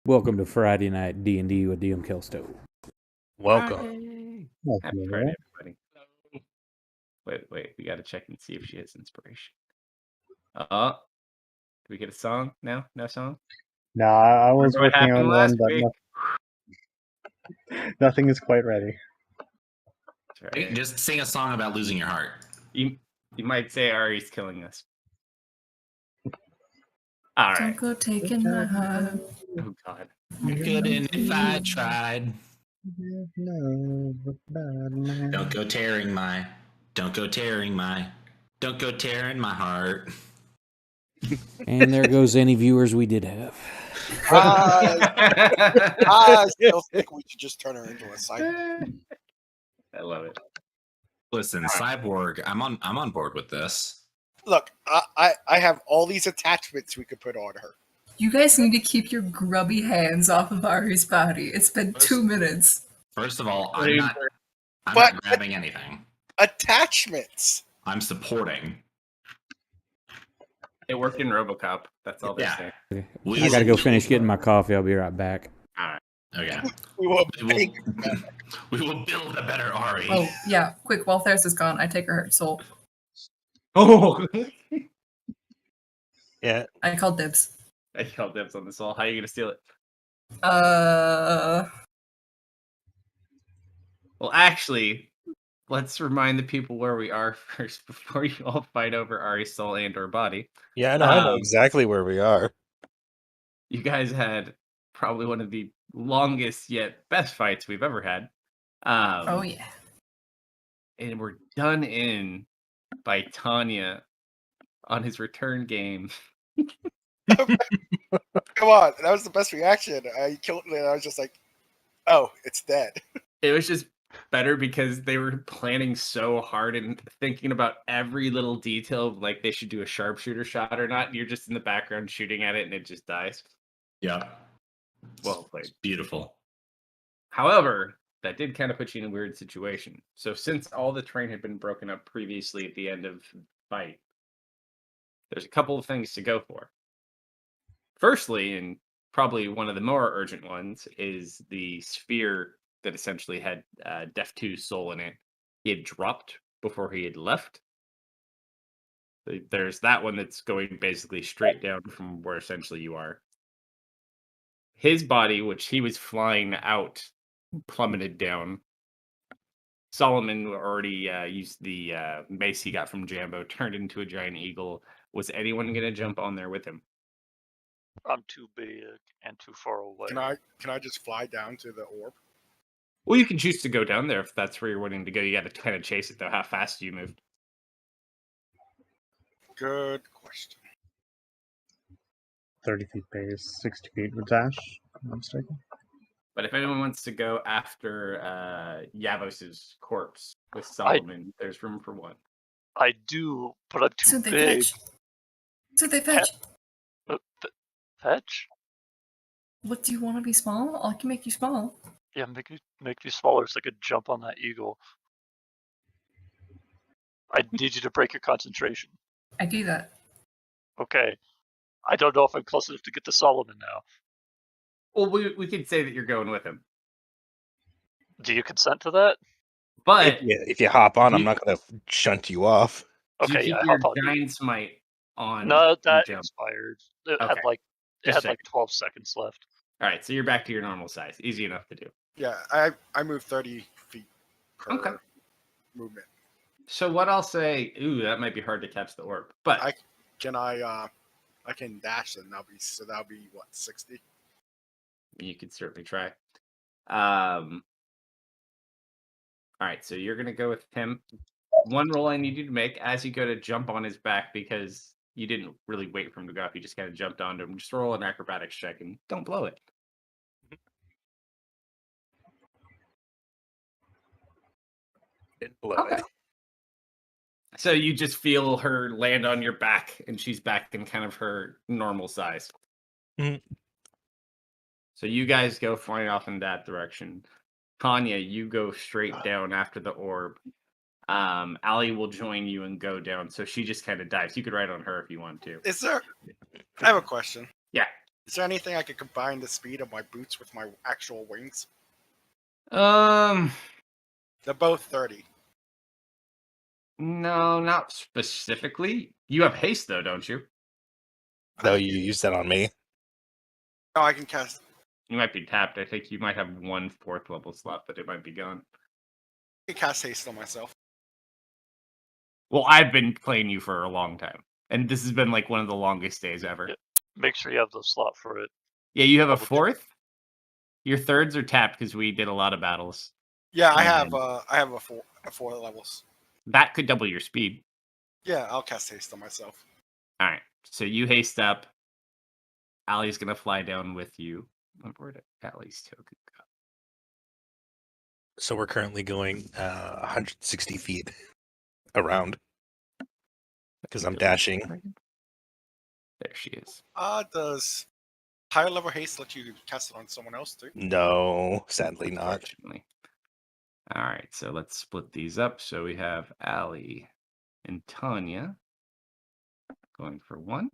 Welcome to Friday Night D&D with DM Kalsto. Welcome. Happy Friday, everybody. Wait. We got to check and see if she has inspiration. Do we get a song now? No song? No, I was Remember what working happened on last one, but nothing is quite ready. That's right. Just sing a song about losing your heart. You might say Ari's killing us. All right. Don't go taking my heart. Oh, God. Couldn't if I tried. No, Don't go tearing my heart. And there goes any viewers we did have. I still think we should just turn her into a cyborg. I love it. Listen, Cyborg, I'm on board with this. Look, I have all these attachments we could put on her. You guys need to keep your grubby hands off of Ari's body. It's been 2 minutes. First of all, I'm not grabbing anything. Attachments. I'm supporting. It worked in RoboCop. That's all they're saying. I gotta go finish getting my coffee. I'll be right back. All right. Okay. We will build a better Ari. Oh, yeah. Quick, while Theris is gone, I take her soul. Oh! Yeah. I called dibs. I called dibs on the soul. How are you going to steal it? Uh, Well, actually, let's remind the people where we are first before you all fight over Ari's soul and or body. Yeah, I know exactly where we are. You guys had probably one of the longest yet best fights we've ever had. oh, yeah. And we're done in by Tanya on his return game. Come on, that was the best reaction. I killed it, and I was just like, "Oh, it's dead." It was just better because they were planning so hard and thinking about every little detail of like they should do a sharpshooter shot or not. And you're just in the background shooting at it and it just dies. Yeah. Well played. Beautiful. However, that did kind of put you in a weird situation. So since all the terrain had been broken up previously at the end of the fight, there's a couple of things to go for. Firstly, and probably one of the more urgent ones, is the sphere that essentially had Def 2's soul in it. He had dropped before he had left. There's that one that's going basically straight down from where essentially you are. His body, which he was flying out, plummeted down. Solomon already used the mace he got from Jambo, turned into a giant eagle. Was anyone going to jump on there with him? I'm too big and too far away. Can I just fly down to the orb? Well, you can choose to go down there if that's where you're wanting to go. You got to kind of chase it, though. How fast do you move? Good question. 30 feet pace, 60 feet with dash, if I'm not mistaken. But if anyone wants to go after Yavos's corpse with Solomon, there's room for one. I do, but I'm too So they big. fetch. So they fetch. Fetch? What, do you want to be small? I can make you small. Yeah, make me smaller so I could jump on that eagle. I need you to break your concentration. I do that. Okay. I don't know if I'm close enough to get to Solomon now. Well, we could say that you're going with him. Do you consent to that? But If you hop on, I'm not going to shunt you off. do you Okay, keep yeah, your hop on. giant smite on? No, that jump? expired. It Okay. had Just like 12 seconds left. All right, so you're back to your normal size. Easy enough to do. Yeah, I move 30 feet per movement. So what I'll say, that might be hard to catch the orb, but I can dash, and that'll be what, 60? you could certainly try. All right, so you're gonna go with him. One roll I need you to make as you go to jump on his back, because you didn't really wait for him to go up. You just kind of jumped onto him. Just roll an acrobatics check and don't blow it. Didn't blow it. So you just feel her land on your back, and she's back in kind of her normal size. Mhm. So you guys go flying off in that direction. Tanya, you go straight down after the orb. Allie will join you and go down, so she just kind of dives. You could ride on her if you want to. Is there? I have a question. Yeah. Is there anything I could combine the speed of my boots with my actual wings? Um, They're both 30. no, not specifically. You have haste though, don't you? No, you used that on me. No, I can cast. You might be tapped. I think you might have 1 4th level slot, but it might be gone. I can cast haste on myself. Well, I've been playing you for a long time, and this has been like one of the longest days ever. Yeah. Make sure you have the slot for it. Yeah, you have a Double check. 4th. Your 3rds are tapped because we did a lot of battles. Yeah, I And have a four levels. that could double your speed. Yeah, I'll cast haste on myself. All right, so you haste up. Allie's gonna fly down with you. Where did Allie's token go? So we're currently going 160 feet around because I'm dashing. There she is. Does higher level haste let you cast it on someone else too? No, sadly not. Unfortunately. All right, so let's split these up. So we have Allie and Tanya going for 1.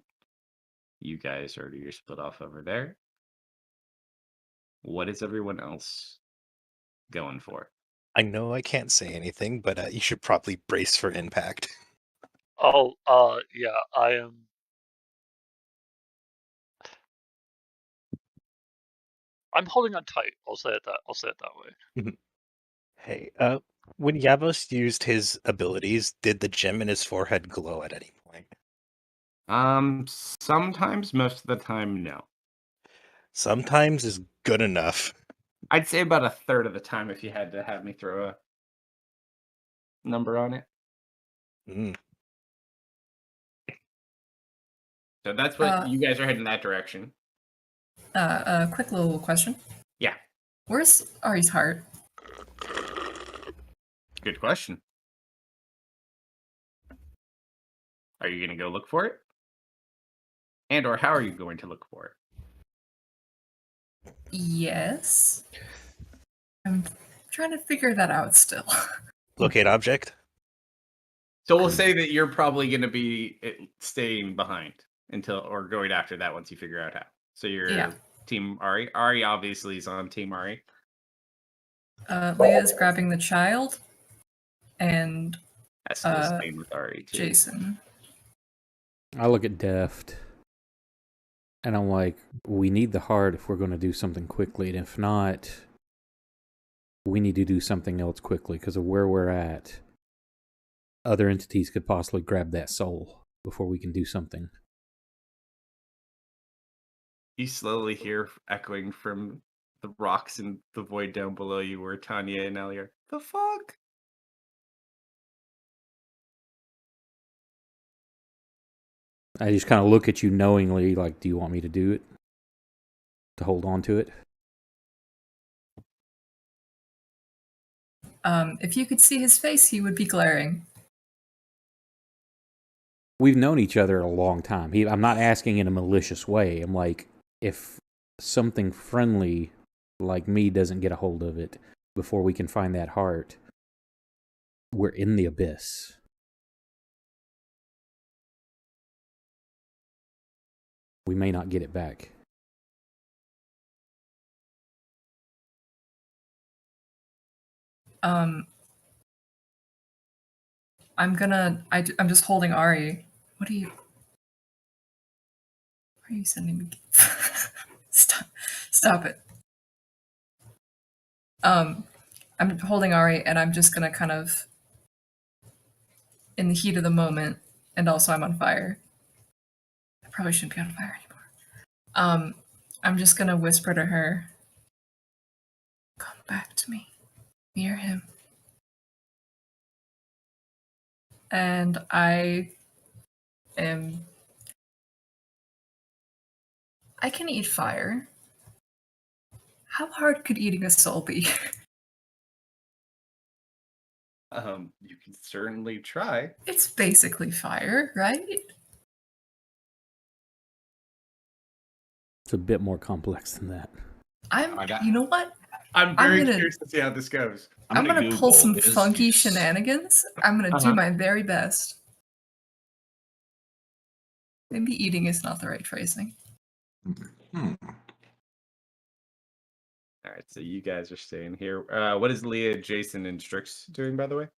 You guys you're split off over there. What is everyone else going for? I know I can't say anything, but you should probably brace for impact. Oh, yeah, I am. I'm holding on tight. I'll say it that way. Hey, when Yavos used his abilities, did the gem in his forehead glow at any point? Sometimes, most of the time, no. Sometimes is good enough. I'd say about a third of the time if you had to have me throw a number on it. Mm. So that's what you guys are heading that direction. A quick little question. Yeah. Where's Ari's heart? Good question. Are you going to go look for it? And or how are you going to look for it? Yes. I'm trying to figure that out still. Locate object. So we'll say that you're probably going to be staying behind until or going after that once you figure out how. So you're Team Ari. Ari obviously is on Team Ari. Leah's grabbing the child, and Esther's staying with Ari too. Jason. I look at Deft, and I'm like, we need the heart if we're going to do something quickly, and if not, we need to do something else quickly because of where we're at. Other entities could possibly grab that soul before we can do something. You slowly hear echoing from the rocks and the void down below you where Tanya and Ellie are. The fuck? I just kind of look at you knowingly, like, do you want me to do it? To hold on to it? If you could see his face, he would be glaring. We've known each other a long time. I'm not asking in a malicious way. I'm like, if something friendly like me doesn't get a hold of it before we can find that heart, we're in the abyss. We may not get it back. I'm just holding Ari. What are you? Why are you sending me? Stop it. I'm holding Ari, and I'm just gonna kind of, in the heat of the moment, and also I'm on fire. I probably shouldn't be on fire anymore. I'm just gonna whisper to her, "Come back to me, near him." And I can eat fire. How hard could eating a soul be? You can certainly try. It's basically fire, right? It's a bit more complex than that. You know what? I'm very curious to see how this goes. I'm gonna pull some funky shenanigans. I'm gonna do my very best. Maybe eating is not the right phrasing. Hmm. All right, so you guys are staying here. What is Leah, Jason, and Strix doing, by the way?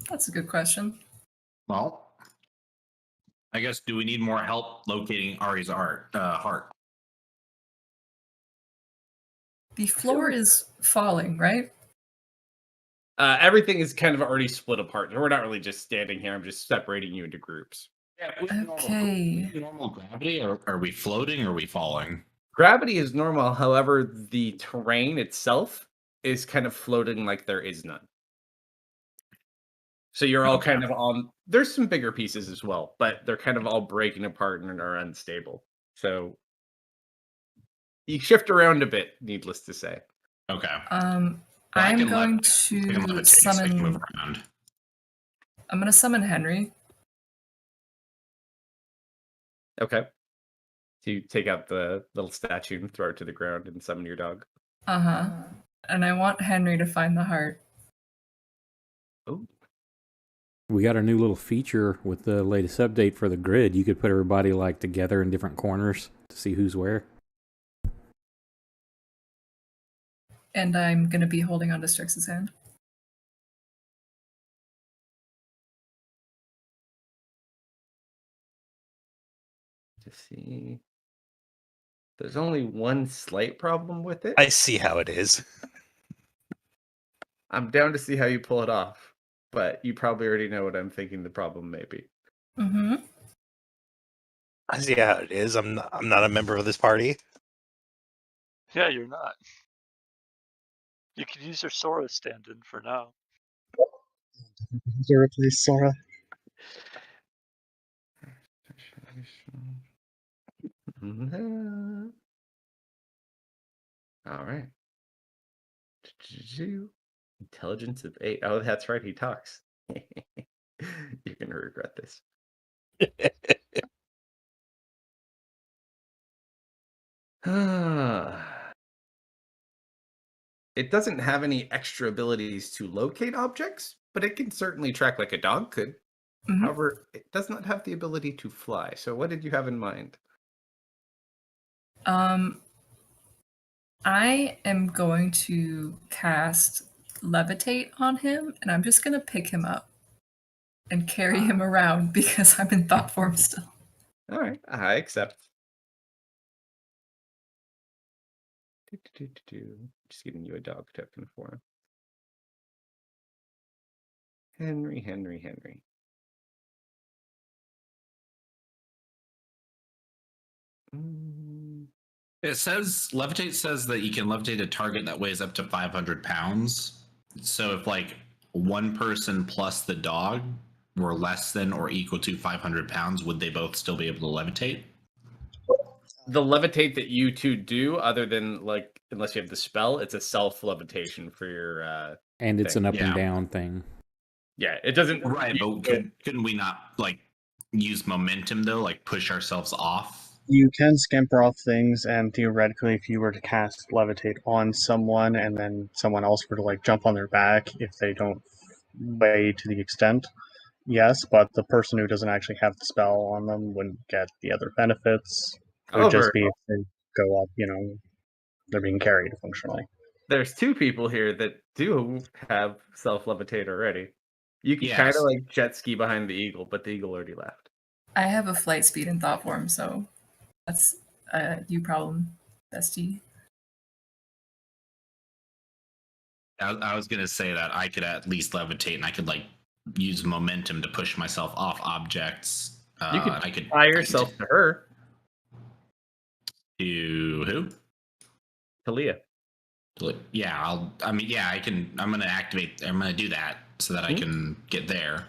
That's a good question. Well, I guess, do we need more help locating Ari's heart? The floor is falling, right? Everything is kind of already split apart. We're not really just standing here. I'm just separating you into groups. Yeah, Okay. normal gravity, or are we floating or are we falling? Gravity is normal. However, the terrain itself is kind of floating like there is none. So you're all Okay. kind of on. There's some bigger pieces as well, but they're kind of all breaking apart and are unstable. So you shift around a bit, needless to say. Okay. I'm I can going I can to levitate so I can summon. move around. I'm going to summon Henry. Okay. So you take out the little statue and throw it to the ground and summon your dog. And I want Henry to find the heart. Oh. We got a new little feature with the latest update for the grid. You could put everybody like together in different corners to see who's where. And I'm going to be holding on to Strix's hand. To see. There's only one slight problem with it. I see how it is. I'm down to see how you pull it off, but you probably already know what I'm thinking the problem may be. Mm-hmm. I see how it is. I'm not a member of this party. Yeah, you're not. You could use your Sora stand-in for now. To replace Sora. All right. Intelligence of 8. Oh, that's right. He talks. You're going to regret this. It doesn't have any extra abilities to locate objects, but it can certainly track like a dog could. Mhm. However, it does not have the ability to fly. So what did you have in mind? I am going to cast Levitate on him, and I'm just going to pick him up and carry him around because I'm in thought form still. All right, I accept. Just giving you a dog token for him. Henry. It says levitate says that you can levitate a target that weighs up to 500 pounds. So if like one person plus the dog were less than or equal to 500 pounds, would they both still be able to levitate? The levitate that you two do, other than like, unless you have the spell, it's a self levitation for your. And it's thing. an up Yeah. and down thing. Yeah, it doesn't. Right, but couldn't we not like use momentum though, like push ourselves off? You can scamper off things, and theoretically, if you were to cast Levitate on someone, and then someone else were to like jump on their back, if they don't weigh to the extent, yes. But the person who doesn't actually have the spell on them wouldn't get the other benefits. It would just However, be if they go up, they're being carried functionally. there's two people here that do have self levitate already. You can kind Yes. of like jet ski behind the eagle, but the eagle already left. I have a flight speed in thought form, so that's you problem, bestie. I was gonna say that I could at least levitate, and I could like use momentum to push myself off objects. You could I could tie yourself to her, to who? to Leah. Yeah, I can. I'm gonna do that so that I can get there.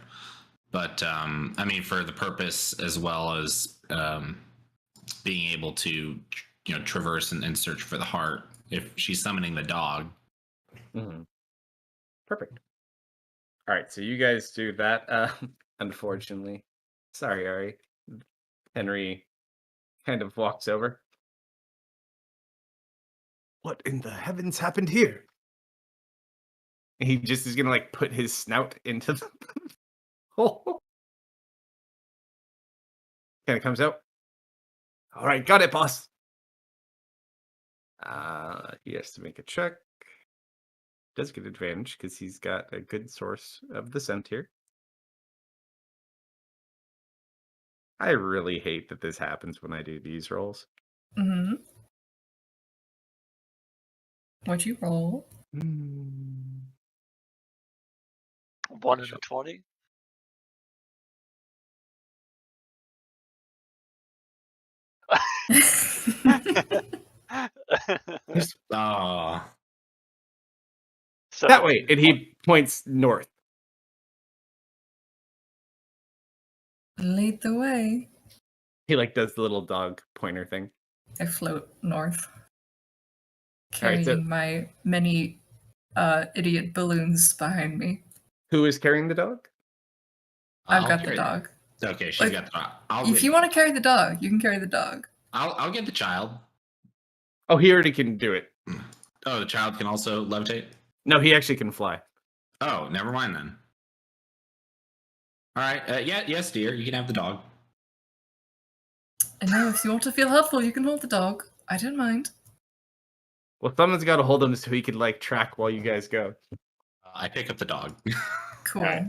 But I mean, for the purpose as well as being able to, traverse and search for the heart. If she's summoning the dog. Mm-hmm. Perfect. All right, so you guys do that. Unfortunately, sorry, Ari. Henry kind of walks over. What in the heavens happened here? And he just is gonna like put his snout into the hole. Kind of comes out. All right, got it, boss. He has to make a check. Does get advantage because he's got a good source of the scent here. I really hate that this happens when I do these rolls. Mm-hmm. What'd you roll? 1 in a 20. Oh, So That way, and he points north. Lead the way. He like does the little dog pointer thing. I float north, All right, carrying so my many idiot balloons behind me. who is carrying the dog? I've I'll got the carry- dog. Okay, she's Like, got the. I'll If get, you want to carry the dog, you can carry the dog. I'll get the child. Oh, he already can do it. Oh, the child can also levitate. No, he actually can fly. Oh, never mind then. All right. Yes, dear. You can have the dog. And now, if you want to feel helpful, you can hold the dog. I don't mind. Well, someone's got to hold him so he can like track while you guys go. I pick up the dog. Cool. All right.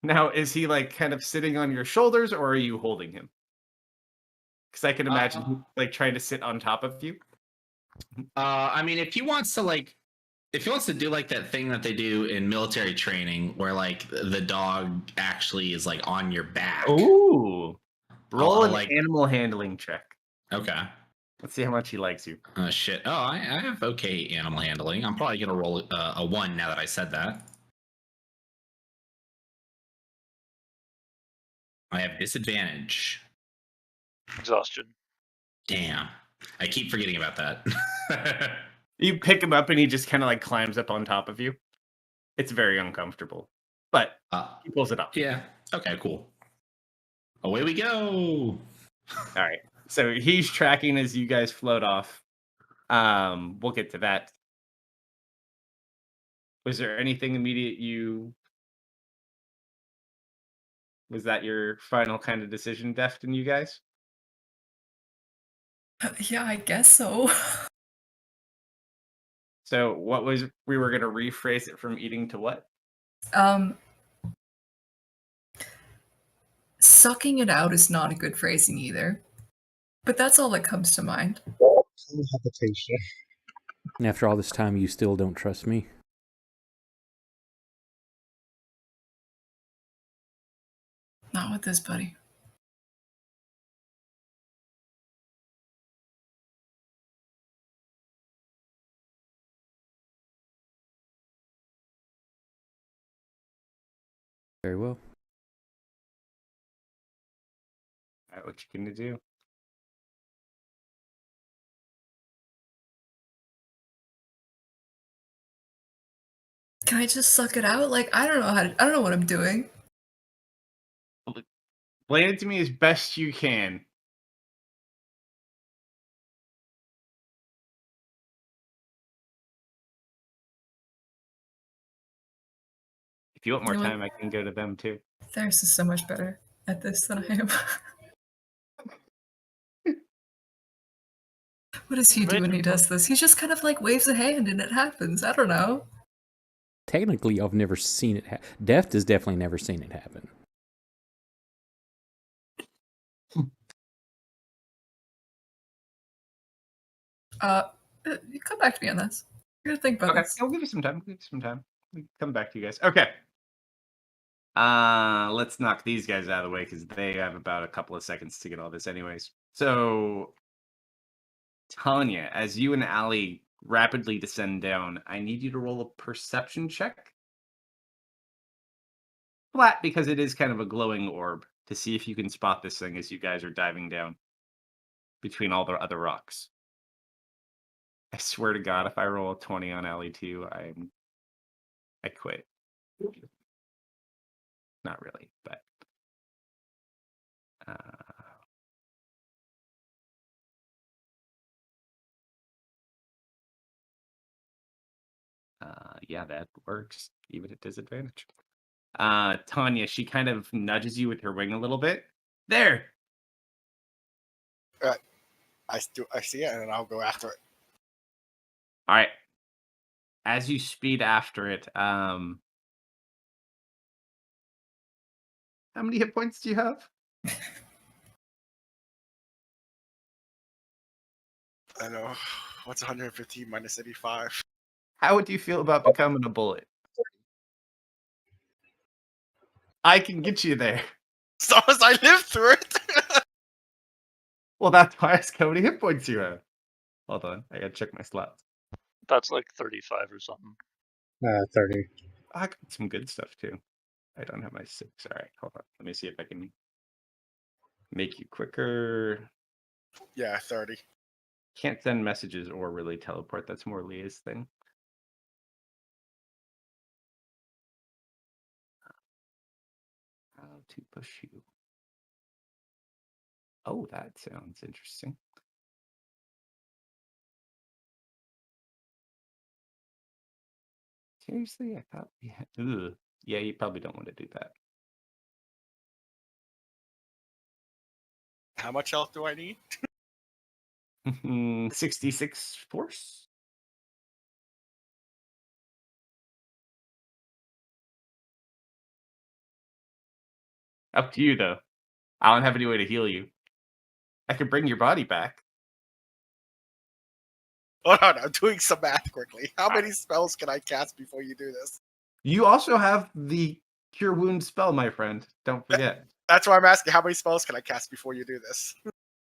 Now, is he like kind of sitting on your shoulders, or are you holding him? Because I can imagine him, like trying to sit on top of you. I mean, if he wants to do like that thing that they do in military training, where like the dog actually is like on your back. Ooh. Roll I'll, an animal handling check. Okay. Let's see how much he likes you. Shit. Oh, I have okay animal handling. I'm probably gonna roll a 1 now that I said that. I have disadvantage. exhaustion. Damn. I keep forgetting about that. You pick him up and he just kind of like climbs up on top of you. It's very uncomfortable, but he pulls it off. Yeah. Okay, cool. Away we go. All right. So he's tracking as you guys float off. We'll get to that. Was there anything immediate was that your final kind of decision, Defton, you guys? Yeah, I guess so. So what was we were gonna rephrase it from eating to what? Sucking it out is not a good phrasing either. But that's all that comes to mind. Cohabitation. And after all this time, you still don't trust me? Not with this, buddy. Very well. All right, what you gonna do? Can I just suck it out? Like, I don't know what I'm doing. Explain it to me as best you can. If you want more You know what? time, I can go to them too. Theris is so much better at this than I am. What does he do when he does this? He just kind of like waves a hand and it happens. I don't know. Technically, I've never seen it happen. Deft has definitely never seen it happen. Come back to me on this. I gotta think about Okay, this. I'll give you some time. We can come back to you guys. Okay. Let's knock these guys out of the way because they have about a couple of seconds to get all this anyways. So Tanya, as you and Allie rapidly descend down, I need you to roll a perception check. Flat, because it is kind of a glowing orb, to see if you can spot this thing as you guys are diving down between all the other rocks. I swear to God, if I roll a 20 on Allie too, I quit. Not really, but yeah, that works, even at disadvantage. Tanya, she kind of nudges you with her wing a little bit. There! I see it, and then I'll go after it. All right. As you speed after it, how many hit points do you have? I know. What's 115 minus 85? How would you feel about becoming a bullet? I can get you there. As long as I live through it. Well, that's why I asked how many hit points you have. Hold on, I gotta check my slots. That's like 35 or something. 30. I got some good stuff too. I don't have my 6. All right, hold on. Let me see if I can make you quicker. Yeah, 30. Can't send messages or really teleport. That's more Leah's thing. How to push you? Oh, that sounds interesting. Seriously, I thought we had. Ugh. Yeah, you probably don't want to do that. How much health do I need? 66 force. Up to you, though. I don't have any way to heal you. I can bring your body back. Hold on, I'm doing some math quickly. How many spells can I cast before you do this? You also have the Cure Wound spell, my friend. Don't forget. That's why I'm asking. How many spells can I cast before you do this?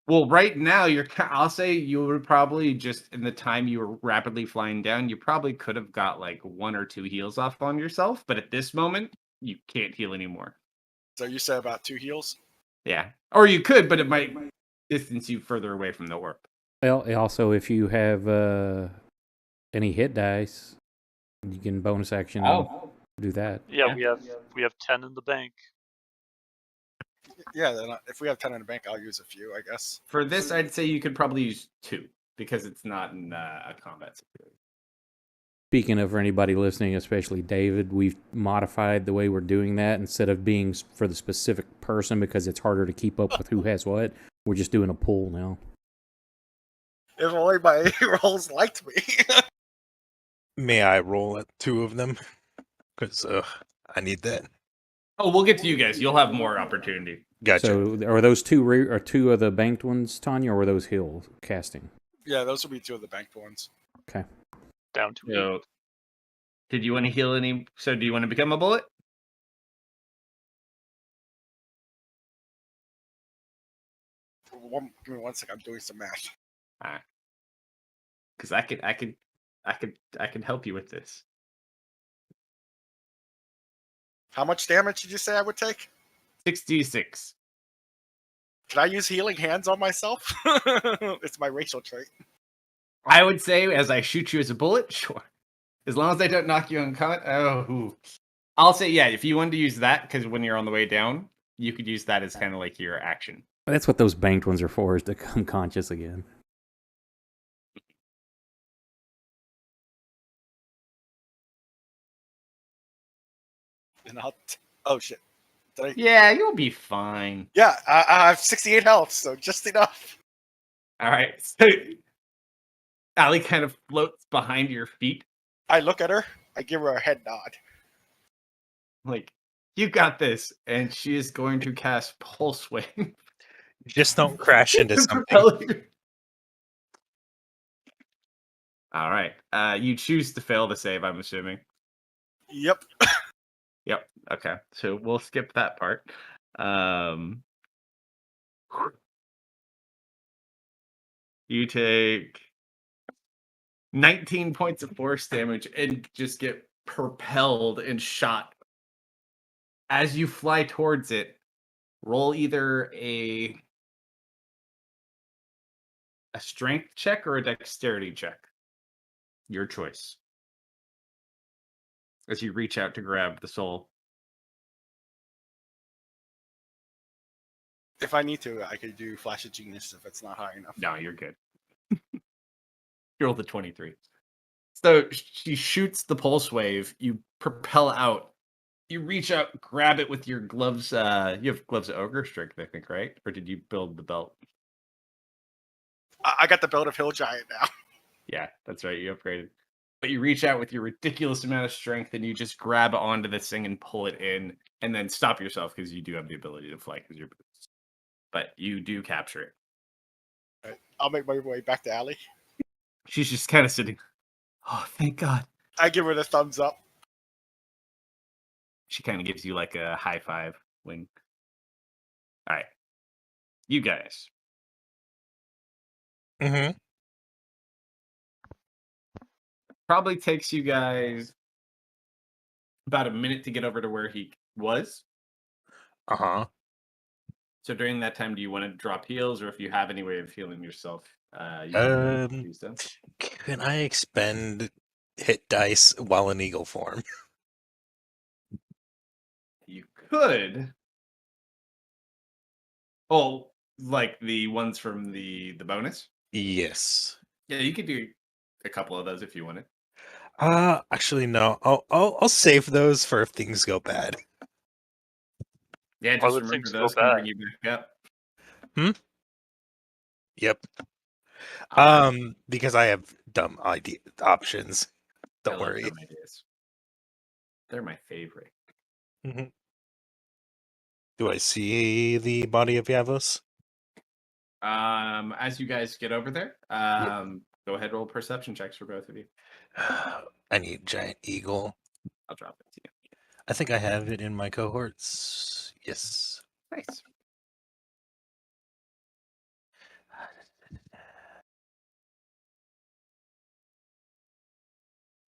Well, right now, I'll say you would probably just, in the time you were rapidly flying down, you probably could have got like 1 or 2 heals off on yourself. But at this moment, you can't heal anymore. So you said about 2 heals? Yeah. Or you could, but it might distance you further away from the orb. Well, also, if you have any hit dice, you can bonus action do that. Yeah, we have 10 in the bank. Yeah, then if we have 10 in the bank, I'll use a few, I guess. For this, I'd say you could probably use 2 because it's not in a combat situation. Speaking of, for anybody listening, especially David, we've modified the way we're doing that. Instead of being for the specific person because it's harder to keep up with who has what, we're just doing a pool now. If only my rolls liked me. May I roll at 2 of them? Because I need that. Oh, we'll get to you guys. You'll have more opportunity. Gotcha. So, are those two of the banked ones, Tanya, or were those heal casting? Yeah, those will be 2 of the banked ones. Okay. Down to 8. So, did you want to heal any? So, do you want to become a bullet? Give me 1 second. I'm doing some math. All right. Because I could help you with this. How much damage did you say I would take? 66. Can I use healing hands on myself? It's my racial trait. I would say, as I shoot you as a bullet, sure. As long as I don't knock you unconscious. Oh, I'll say, yeah, if you wanted to use that, because when you're on the way down, you could use that as kind of like your action. That's what those banked ones are for, is to come conscious again. And oh shit. Yeah, you'll be fine. Yeah, I have 68 health, so just enough. All right. So Allie kind of floats behind your feet. I look at her. I give her a head nod. Like, you got this. And she is going to cast Pulse Wave. Just don't crash into to something. propel you. All right. You choose to fail the save, I'm assuming. Yep. Yep. Okay. So we'll skip that part. You take 19 points of force damage and just get propelled and shot. As you fly towards it, roll either a strength check or a dexterity check. Your choice. As you reach out to grab the soul. If I need to, I could do Flash of Genius if it's not high enough. No, you're good. You rolled the 23. So she shoots the pulse wave. You propel out. You reach out, grab it with your gloves. You have gloves of ogre strength, I think, right? Or did you build the belt? I got the belt of Hill Giant now. Yeah, that's right. You upgraded. But you reach out with your ridiculous amount of strength and you just grab onto this thing and pull it in and then stop yourself because you do have the ability to fly because you're boots. But you do capture it. Right. I'll make my way back to Allie. She's just kind of sitting. Oh, thank God. I give her the thumbs up. She kind of gives you like a high five wing. All right. You guys. Mm-hmm. Probably takes you guys about a minute to get over to where he was. Uh-huh. So during that time, do you want to drop heals, or if you have any way of healing yourself, you can do so. Can I expend hit dice while in eagle form? You could. Oh, like the ones from the bonus. Yes. Yeah, you could do a couple of those if you wanted. Actually no. I'll save those for if things go bad. Yeah, Why just would remember things go those can bring bad? you back up. Yep. All right. Because I have dumb options. I Don't love worry. dumb ideas. They're my favorite. Mm-hmm. Do I see the body of Yavos? As you guys get over there, go ahead, roll perception checks for both of you. I need giant eagle. I'll drop it to you. I think I have it in my cohorts. Yes. Nice.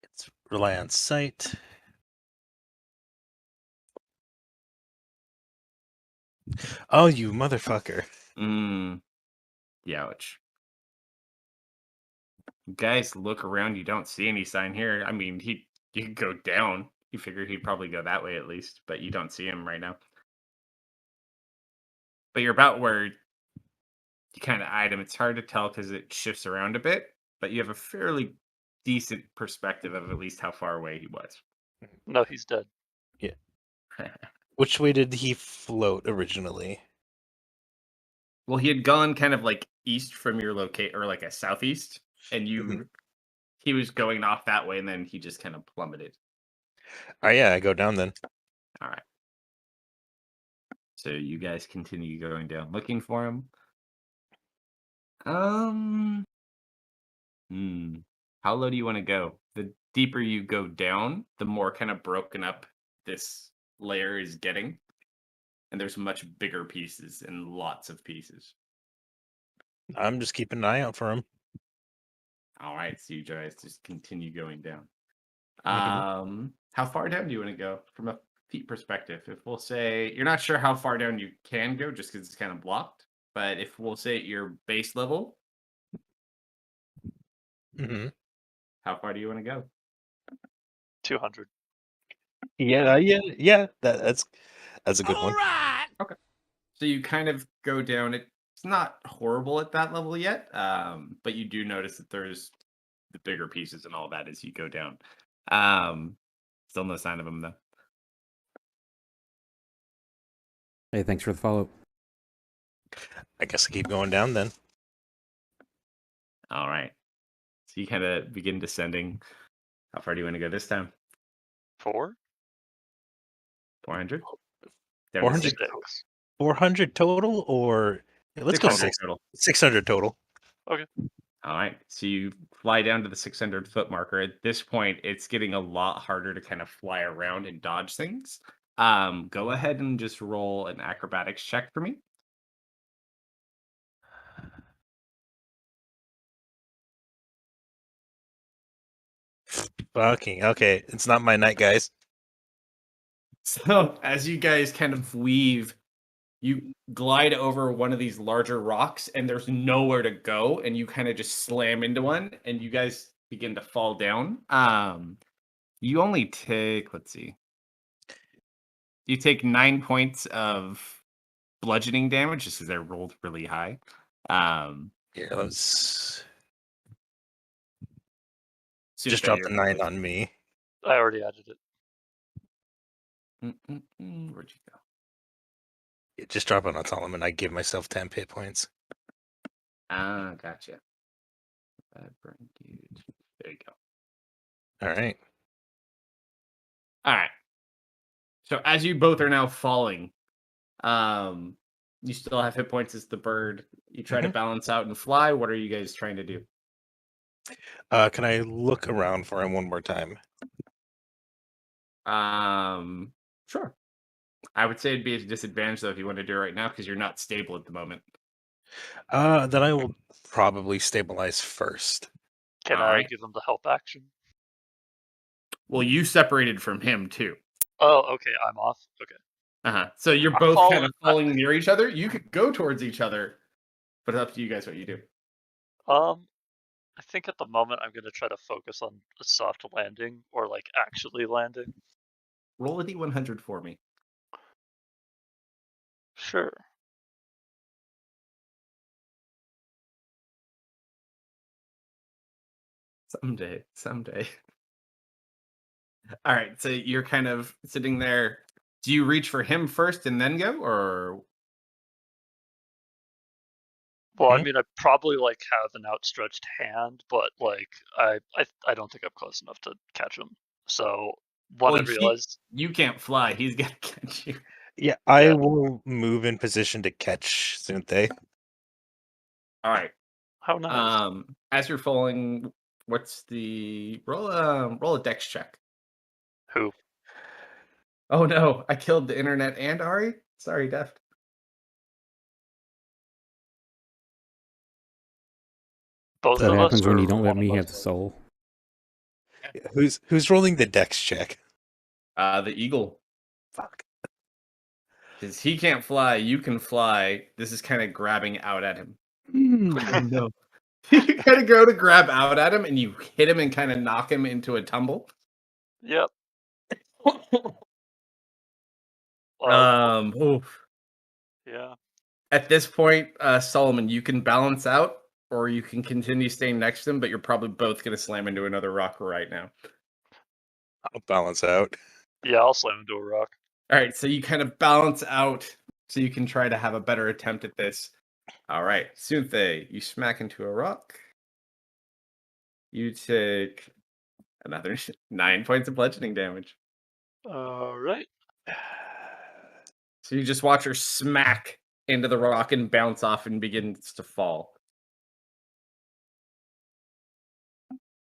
It's rely on sight. Oh, you motherfucker. Youch. You guys look around, you don't see any sign here. I mean, you could go down. You figured he'd probably go that way at least, but you don't see him right now. But you're about where you kind of eyed him. It's hard to tell because it shifts around a bit, but you have a fairly decent perspective of at least how far away he was. No, he's dead. Which way did he float originally? Well, he had gone kind of like east from your locate, or like a southeast, and he was going off that way, and then he just kind of plummeted. Oh yeah, I go down then. All right. So you guys continue going down looking for him. How low do you want to go? The deeper you go down, the more kind of broken up this layer is getting. And there's much bigger pieces and lots of pieces. I'm just keeping an eye out for him. All right, so you guys just continue going down. Mhm. How far down do you want to go from a feet perspective? If we'll say you're not sure how far down you can go just because it's kind of blocked, but if we'll say at your base level, Mm-hmm. how far do you want to go? 200. Yeah. That's a good one. Okay. So you kind of go down. It's not horrible at that level yet, but you do notice that there's the bigger pieces and all that as you go down. Still no sign of him though. Hey, thanks for the follow. I guess I keep going down then. All right. So you kind of begin descending. How far do you want to go this time? 4? 400? Down to 400 6? 6. 400 total, or let's go 600 6. total. 600 total. Okay. All right. So you fly down to the 600 foot marker. At this point, it's getting a lot harder to kind of fly around and dodge things. Go ahead and just roll an acrobatics check for me. Fucking okay. It's not my night, guys. So as you guys kind of weave, you glide over one of these larger rocks and there's nowhere to go, and you kind of just slam into one and you guys begin to fall down. You only take, let's see. You take 9 points of bludgeoning damage just because they rolled really high. Here, let's Soon just drop the 9 on me. I already added it. Where'd you go? Just drop it on Solomon. I give myself 10 hit points. Ah, gotcha. There you go. All right. All right. So as you both are now falling, you still have hit points as the bird. You try to balance out and fly. What are you guys trying to do? Can I look around for him one more time? Sure. I would say it'd be a disadvantage though if you want to do it right now because you're not stable at the moment. Then I will probably stabilize first. Can All I right. give him the help action? Well, you separated from him too. Oh, okay. I'm off. Okay. So you're I'm both kind following- of falling near each other. You could go towards each other, but it's up to you guys what you do. I think at the moment I'm gonna try to focus on a soft landing or like actually landing. Roll a d100 for me. Sure. Someday. All right, so you're kind of sitting there. Do you reach for him first and then go, or Well, I Hmm? mean, I probably like have an outstretched hand, but like I don't think I'm close enough to catch him. So when I realized, you can't fly, he's gonna catch you. Yeah, I Yeah. will move in position to catch Sunthé. All right. how nice. As you're falling, what's the roll? Roll a dex check. Who? Oh no, I killed the internet and Ari. Sorry, Deft. Both That of us, happens when or you don't let one me of have us? the soul. Who's rolling the dex check? The eagle. Fuck. Because he can't fly, you can fly. This is kind of grabbing out at him. No. You kind of go to grab out at him, and you hit him and kind of knock him into a tumble. Yep. Oof. Yeah. At this point, Solomon, you can balance out, or you can continue staying next to him, but you're probably both going to slam into another rock right now. I'll balance out. Yeah, I'll slam into a rock. All right, so you kind of balance out so you can try to have a better attempt at this. All right, Sunthé, you smack into a rock. You take another 9 points of bludgeoning damage. All right. So you just watch her smack into the rock and bounce off and begins to fall.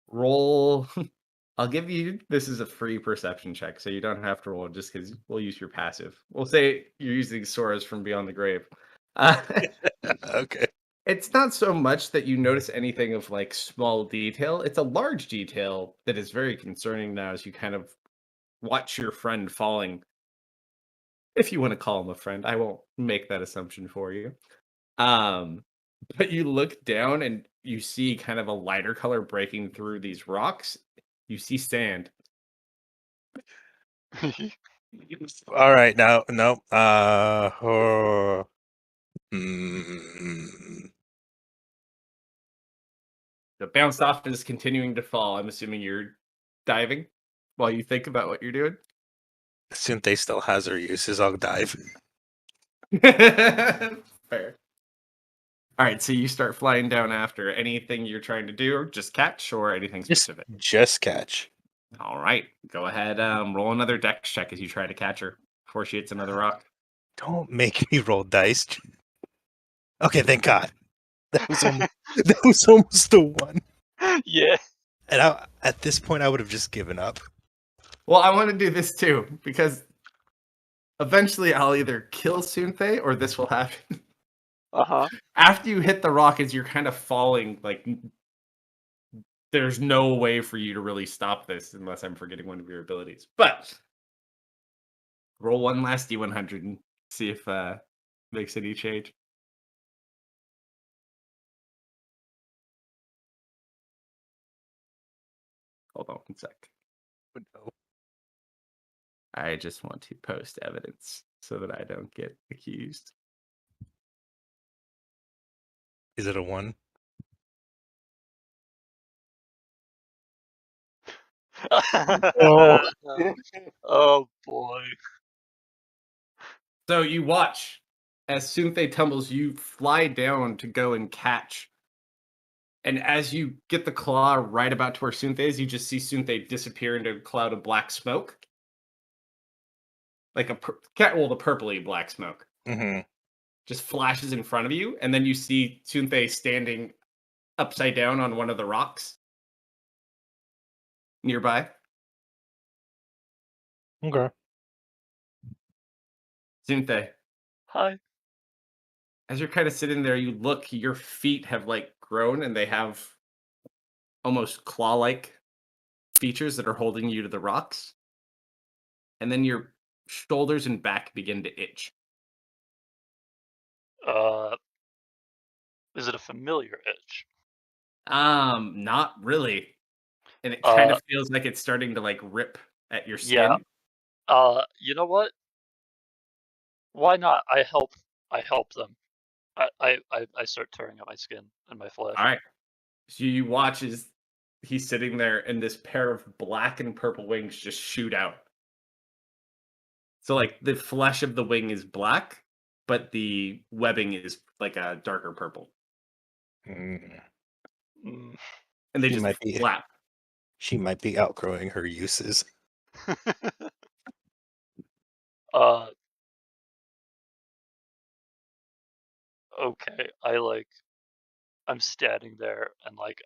Roll. I'll give you this is a free perception check, so you don't have to roll just because we'll use your passive. We'll say you're using Sora's from Beyond the Grave. Okay. It's not so much that you notice anything of like small detail. It's a large detail that is very concerning now as you kind of watch your friend falling. If you want to call him a friend, I won't make that assumption for you. But you look down and you see kind of a lighter color breaking through these rocks. You see sand. All right, now, no. Mm, The bounced off and is continuing to fall. I'm assuming you're diving while you think about what you're doing. Sunthé still has her uses. I'll dive. Fair. All right, so you start flying down after. Anything you're trying to do, just catch or anything specific? Just catch. All right, go ahead. Roll another dex check as you try to catch her before she hits another rock. Don't make me roll dice. Okay, thank God. That was almost the one. Yeah. And at this point, I would have just given up. Well, I want to do this too because eventually I'll either kill Sunthé or this will happen. Uh-huh. After you hit the rock, as you're kind of falling, like there's no way for you to really stop this unless I'm forgetting one of your abilities. But roll one last D100 and see if makes any change. Hold on one sec. Oh, no. I just want to post evidence so that I don't get accused. Is it a 1? Oh. Oh boy. So you watch as Sunthé tumbles, you fly down to go and catch And as you get the claw right about to where Sunthe is, you just see Sunthe disappear into a cloud of black smoke. Like the purpley black smoke. Mm-hmm. Just flashes in front of you, and then you see Sunthe standing upside down on one of the rocks nearby. Okay. Sunthe, Hi. as you're kind of sitting there, you look, your feet have like grown and they have almost claw-like features that are holding you to the rocks. And then your shoulders and back begin to itch. Is it a familiar itch? Not really. And it kind of feels like it's starting to like rip at your Yeah. skin. You know what? Why not? I help them. I start tearing at my skin and my flesh. All right. So you watch as he's sitting there and this pair of black and purple wings just shoot out. So like the flesh of the wing is black, but the webbing is like a darker purple. Mm. Mm. And they She just might be- flap. She might be outgrowing her uses. Okay. I'm standing there and like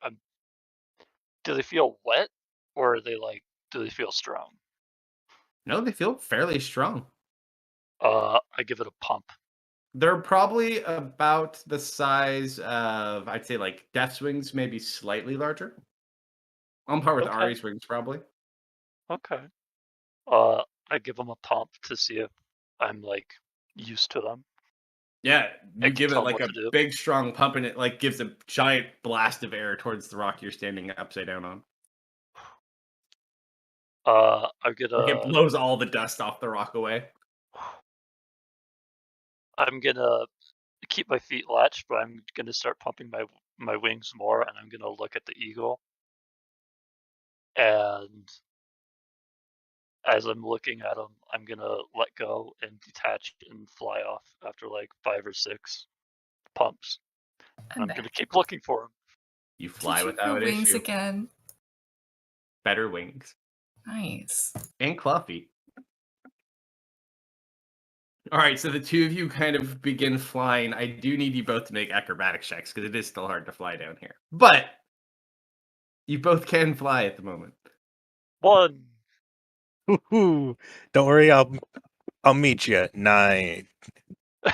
do they feel wet or are they like do they feel strong? No, they feel fairly strong. I give it a pump. They're probably about the size of, I'd say, like Death's wings, maybe slightly larger. On par with Okay. Ari's wings, probably. Okay. I give them a pump to see if I'm like used to them. Yeah, I you can give it tell like what a to do. big, strong pump, and it like gives a giant blast of air towards the rock you're standing upside down on. I get Like it a. blows all the dust off the rock away. I'm gonna keep my feet latched, but I'm gonna start pumping my wings more, and I'm gonna look at the eagle. And as I'm looking at him, I'm gonna let go and detach and fly off after like 5 or 6 pumps. And I'm gonna back. keep looking for him. You fly Did you without grow wings issue. again? Better wings. Nice. And claw feet. All right, so the two of you kind of begin flying. I do need you both to make acrobatic checks because it is still hard to fly down here. But you both can fly at the moment. 1. Don't worry, I'll meet you at 9.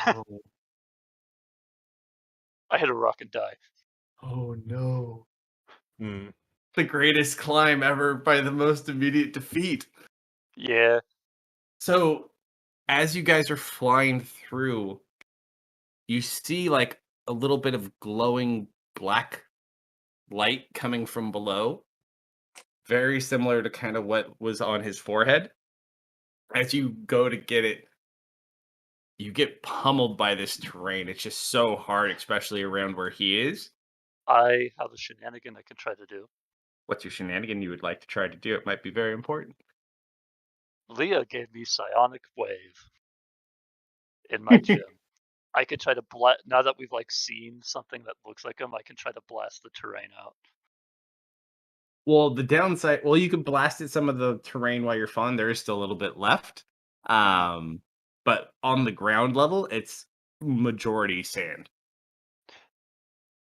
Oh, I hit a rock and die. oh no. Hmm. The greatest climb ever by the most immediate defeat. Yeah. So, as you guys are flying through, you see like a little bit of glowing black light coming from below. Very similar to kind of what was on his forehead. As you go to get it, you get pummeled by this terrain. It's just so hard, especially around where he is. I have a shenanigan I can try to do. What's your shenanigan you would like to try to do? It might be very important. Leah gave me psionic wave in my gym. I could try to now that we've like seen something that looks like him, I can try to blast the terrain out. Well, the downside, you can blast at some of the terrain while you're flying. There is still a little bit left. But on the ground level, it's majority sand.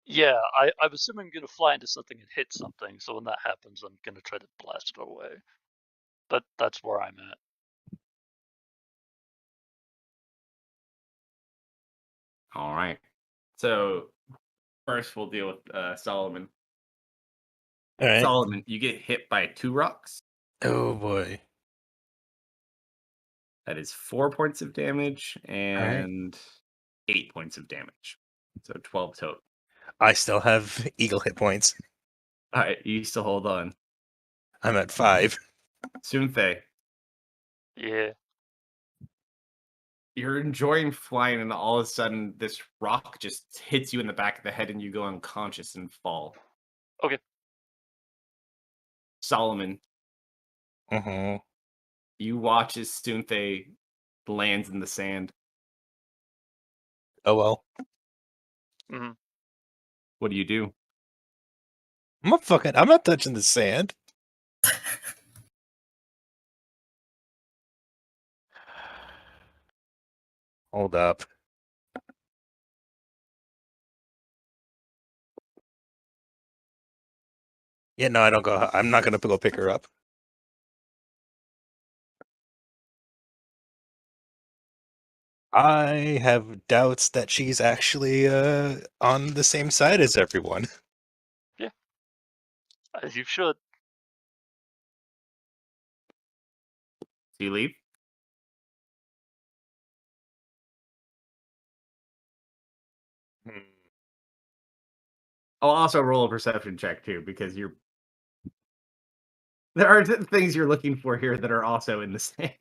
Yeah, I'm assuming I'm gonna fly into something and hit something, so when that happens, I'm gonna try to blast it away. That's where I'm at. All right. So first, we'll deal with Solomon. All right. Solomon, you get hit by 2 rocks. Oh boy. That is 4 points of damage and 8 points of damage. So 12 total. I still have eagle hit points. All right, you still hold on. I'm at 5. Sunthe, Yeah. you're enjoying flying, and all of a sudden, this rock just hits you in the back of the head, and you go unconscious and fall. Okay. Solomon, Mm-hmm. you watch as Sunthe lands in the sand. Oh well. Hmm. What do you do? I'm not touching the sand. Hold up. Yeah, no, I don't go. I'm not gonna go pick her up. I have doubts that she's actually on the same side as everyone. As you should. Do you leave? I'll also roll a perception check too, because there are things you're looking for here that are also in the sand.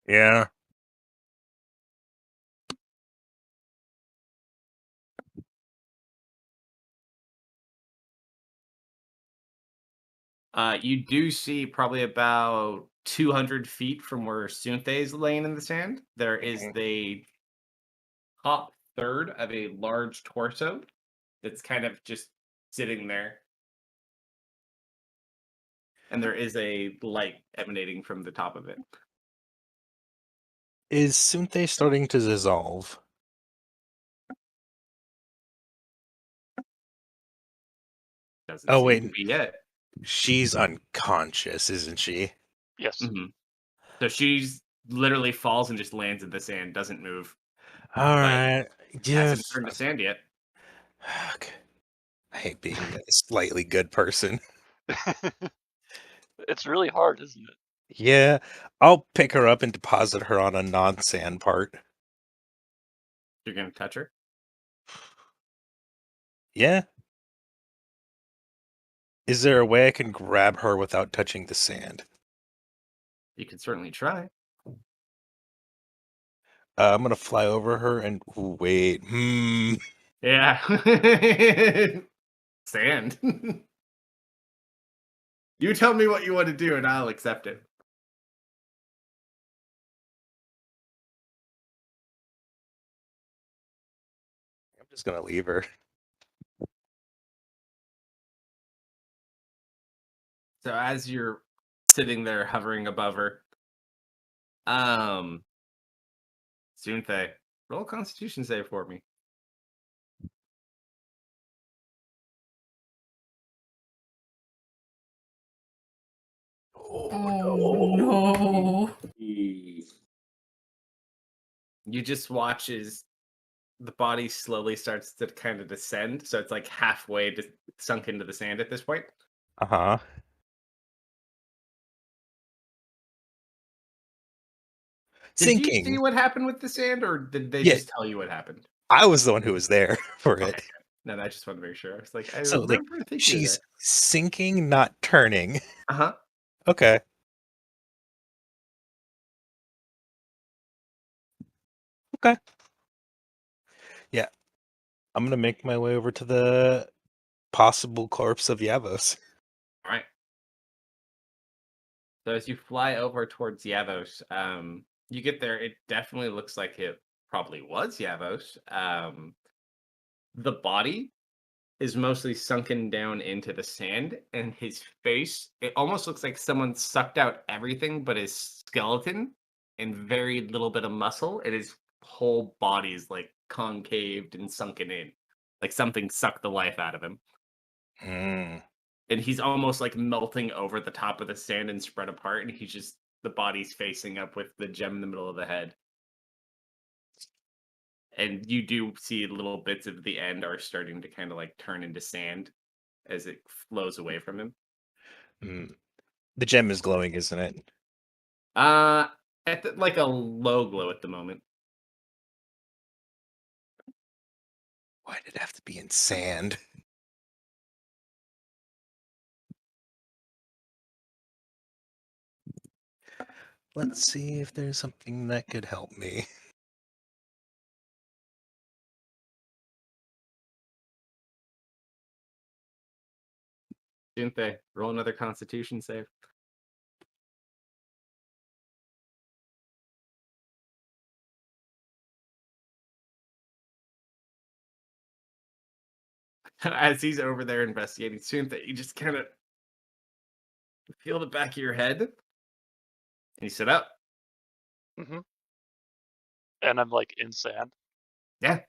Yeah. You do see probably about 200 feet from where Sunthe is laying in the sand. There is the top third of a large torso that's kind of just sitting there. And there is a light emanating from the top of it. Is Sunthe starting to dissolve? Doesn't Oh, seem wait. to be yet. She's unconscious, isn't she? Yes. Mm-hmm. So she's literally falls and just lands in the sand, doesn't move. All right. Hasn't Yes. turned to sand yet. Okay. I hate being a slightly good person. It's really hard, isn't it? Yeah, I'll pick her up and deposit her on a non-sand part. You're gonna touch her? Yeah. Is there a way I can grab her without touching the sand? You can certainly try. I'm gonna fly over her and ooh, wait. Yeah. Sand. You tell me what you want to do and I'll accept it. I'm just gonna leave her. So as you're sitting there hovering above her, Sunthe, roll a Constitution save for me. Oh no. You just watch as the body slowly starts to kind of descend. So it's like halfway sunk into the sand at this point. Uh-huh. Did you see Sinking. what happened with the sand, or did they Yeah. just tell you what happened? I was the one who was there for Okay, it. good. No, I just want to make sure. I was like, I So, like, remember thinking of she's that. sinking, not turning. Uh-huh. Okay. Okay. Yeah. I'm gonna make my way over to the possible corpse of Yavos. All right. So as you fly over towards Yavos, you get there. It definitely looks like it probably was Yavos. The body is mostly sunken down into the sand, and his face, it almost looks like someone sucked out everything but his skeleton and very little bit of muscle, and his whole body is like concaved and sunken in. Like something sucked the life out of him. Mm. And he's almost like melting over the top of the sand and spread apart, and he's just the body's facing up with the gem in the middle of the head. And you do see little bits of the end are starting to kind of like turn into sand as it flows away from him. Mm. The gem is glowing, isn't it? Uh like a low glow at the moment. Why did it have to be in sand? Let's see if there's something that could help me. Junpei, roll another Constitution save. as he's over there investigating, soon that you just kind of feel the back of your head, and you sit up. Mm-hmm. And I'm like in sand. Yeah,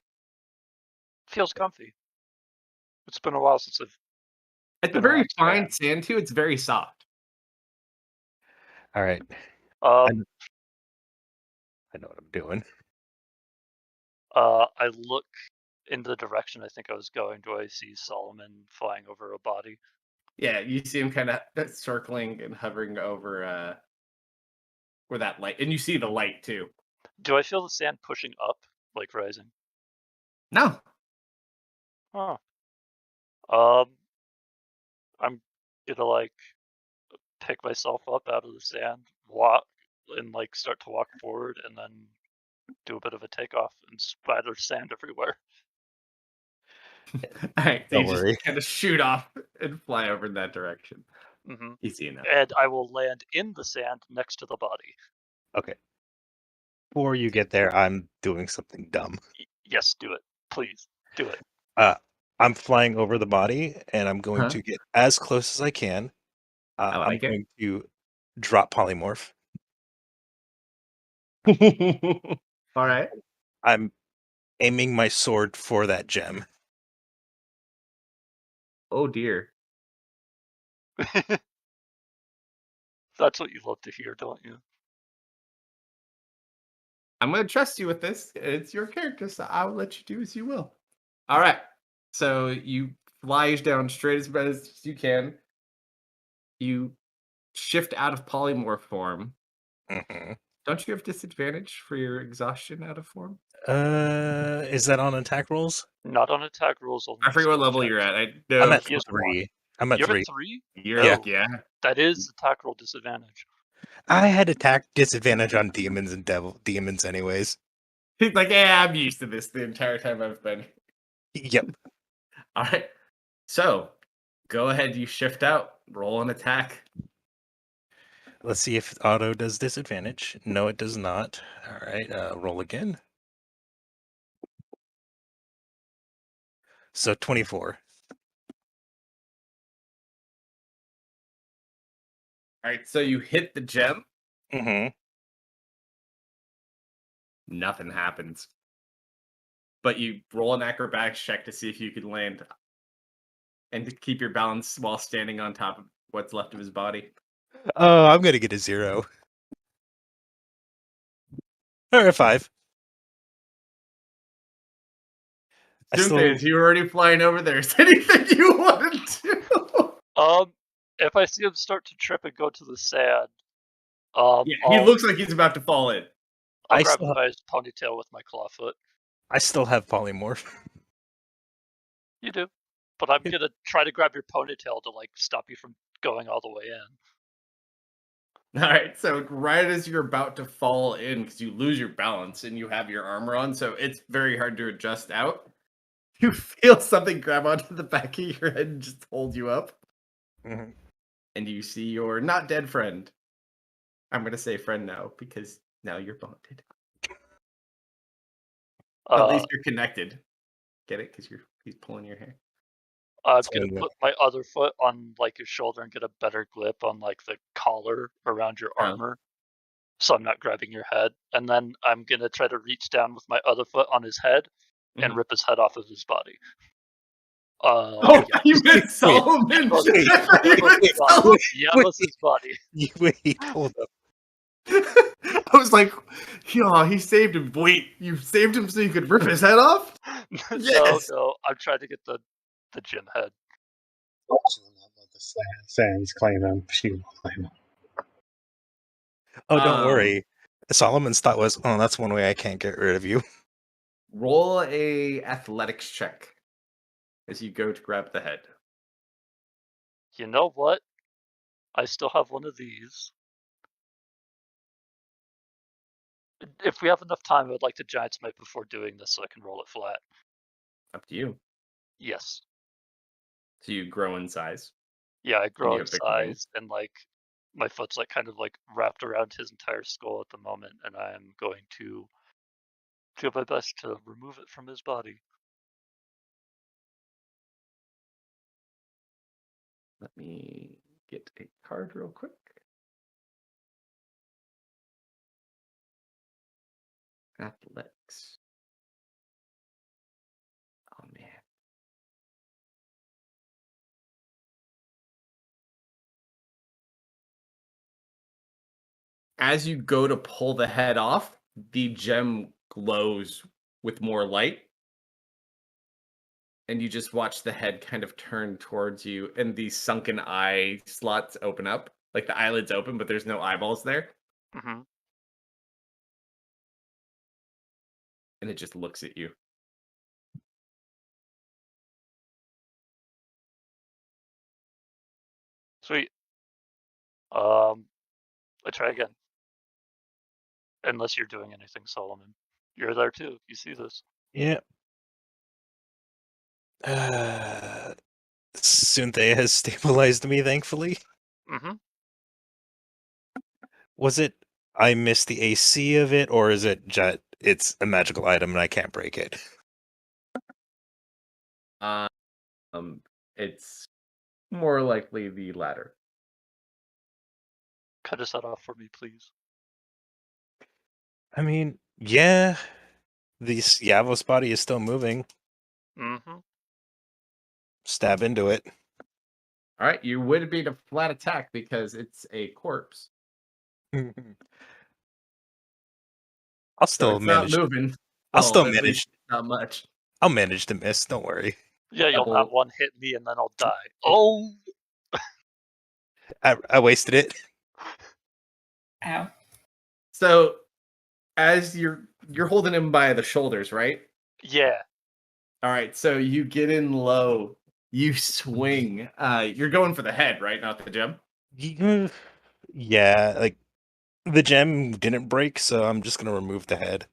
Feels comfy. It's been a while since I've it's a been very around fine sand. sand too. It's very soft. All right. Um, I know what I'm doing. I look in the direction I think I was going. Do I see Solomon flying over a body? Yeah, you see him kind of circling and hovering over where that light, and you see the light too. Do I feel the sand pushing up, like rising? No, Oh. I'm gonna like pick myself up out of the sand, walk, and like start to walk forward, and then do a bit of a takeoff and splatter sand everywhere. all right, so Don't you just worry. kind of shoot off and fly over in that direction. Hmm. You see enough. And I will land in the sand next to the body. Okay. Before you get there, I'm doing something dumb. Yes, do it. Please, do it. I'm flying over the body, and I'm going Huh? to get as close as I can. I I'm like it. going to drop polymorph. All right. I'm aiming my sword for that gem. Oh dear. That's what you love to hear, don't you? I'm going to trust you with this. It's your character, so I will let you do as you will. All right. So you fly down straight as best as you can. You shift out of polymorph form. Mm-hmm. Don't you have disadvantage for your exhaustion out of form? Is that on attack rolls? Not on attack rules, only I forget what skill level checks. you're at. I I'm know at He is 3. I'm at You're 3. at 3? you're Yeah. yeah. That is attack roll disadvantage. I had attack disadvantage on demons and demons anyways. He's like, yeah, I'm used to this the entire time I've been. Yep. All right. So go ahead, you shift out, roll an attack. Let's see if auto does disadvantage. No, it does not. All right, roll again. So 24. All right, so you hit the gem, Mm-hmm. nothing happens. But you roll an acrobatics check to see if you can land and to keep your balance while standing on top of what's left of his body. Oh, I'm gonna get a 0. Or a 5. I still. Doomphase, you were already flying over there. Is there anything you want to do? If I see him start to trip and go to the sand, Yeah, he I'll looks like he's about to fall in. I'll I grab still him by his ponytail with my claw foot. I still have polymorph. You do, but I'm gonna try to grab your ponytail to like stop you from going all the way in. All right, so right as you're about to fall in, because you lose your balance and you have your armor on, so it's very hard to adjust out. You feel something grab onto the back of your head and just hold you up. Mm-hmm. And you see your not dead friend. I'm going to say friend now because now you're bonded. At least you're connected. Get it? Because he's pulling your hair. I'm gonna put my other foot on like his shoulder and get a better grip on like the collar around your armor, so I'm not grabbing your head. And then I'm gonna try to reach down with my other foot on his head and rip his head off of his body. Oh, yeah. you meant Solomon! Yavas's body. Wait, hold up. I was like, "Oh, he saved him." Wait, you saved him so you could rip his head off? Yes. No, I'm trying to get the gym head. She will not let the sands claim him. She will claim him. Oh, don't worry. Solomon's thought was, oh, that's one way I can't get rid of you. Roll a athletics check as you go to grab the head. You know what? I still have one of these. If we have enough time, I would like to giant smite before doing this so I can roll it flat. Up to you. Yes. So you grow in size. Yeah, I grow you in have bigger wings. size, and like my foot's like kind of like wrapped around his entire skull at the moment, and I am going to do my best to remove it from his body. Let me get a card real quick. Athletics. Oh man. As you go to pull the head off, the gem glows with more light. And you just watch the head kind of turn towards you, and the sunken eye slots open up. Like the eyelids open, but there's no eyeballs there. Mm-hmm. And it just looks at you. Sweet. I try again. Unless you're doing anything, Solomon. You're there too. You see this. Yeah. Sunthea has stabilized me, thankfully. Mm-hmm. Was it I missed the AC of it, or is it it's a magical item and I can't break it? It's more likely the latter. Cut us that off for me, please. I mean, yeah. The Yavos body is still moving. Mm-hmm. Stab into it. All right, you would beat a flat attack because it's a corpse. I'll So still it's manage. not moving. I'll Well, still at manage. least not much. I'll manage to miss. Don't worry. Yeah, you'll Double- have one hit me and then I'll die. Oh! I wasted it. Ow. So as you're holding him by the shoulders, right? Yeah. All right, so you get in low, you swing. You're going for the head, right? Not the gem. Yeah, like the gem didn't break, so I'm just gonna remove the head.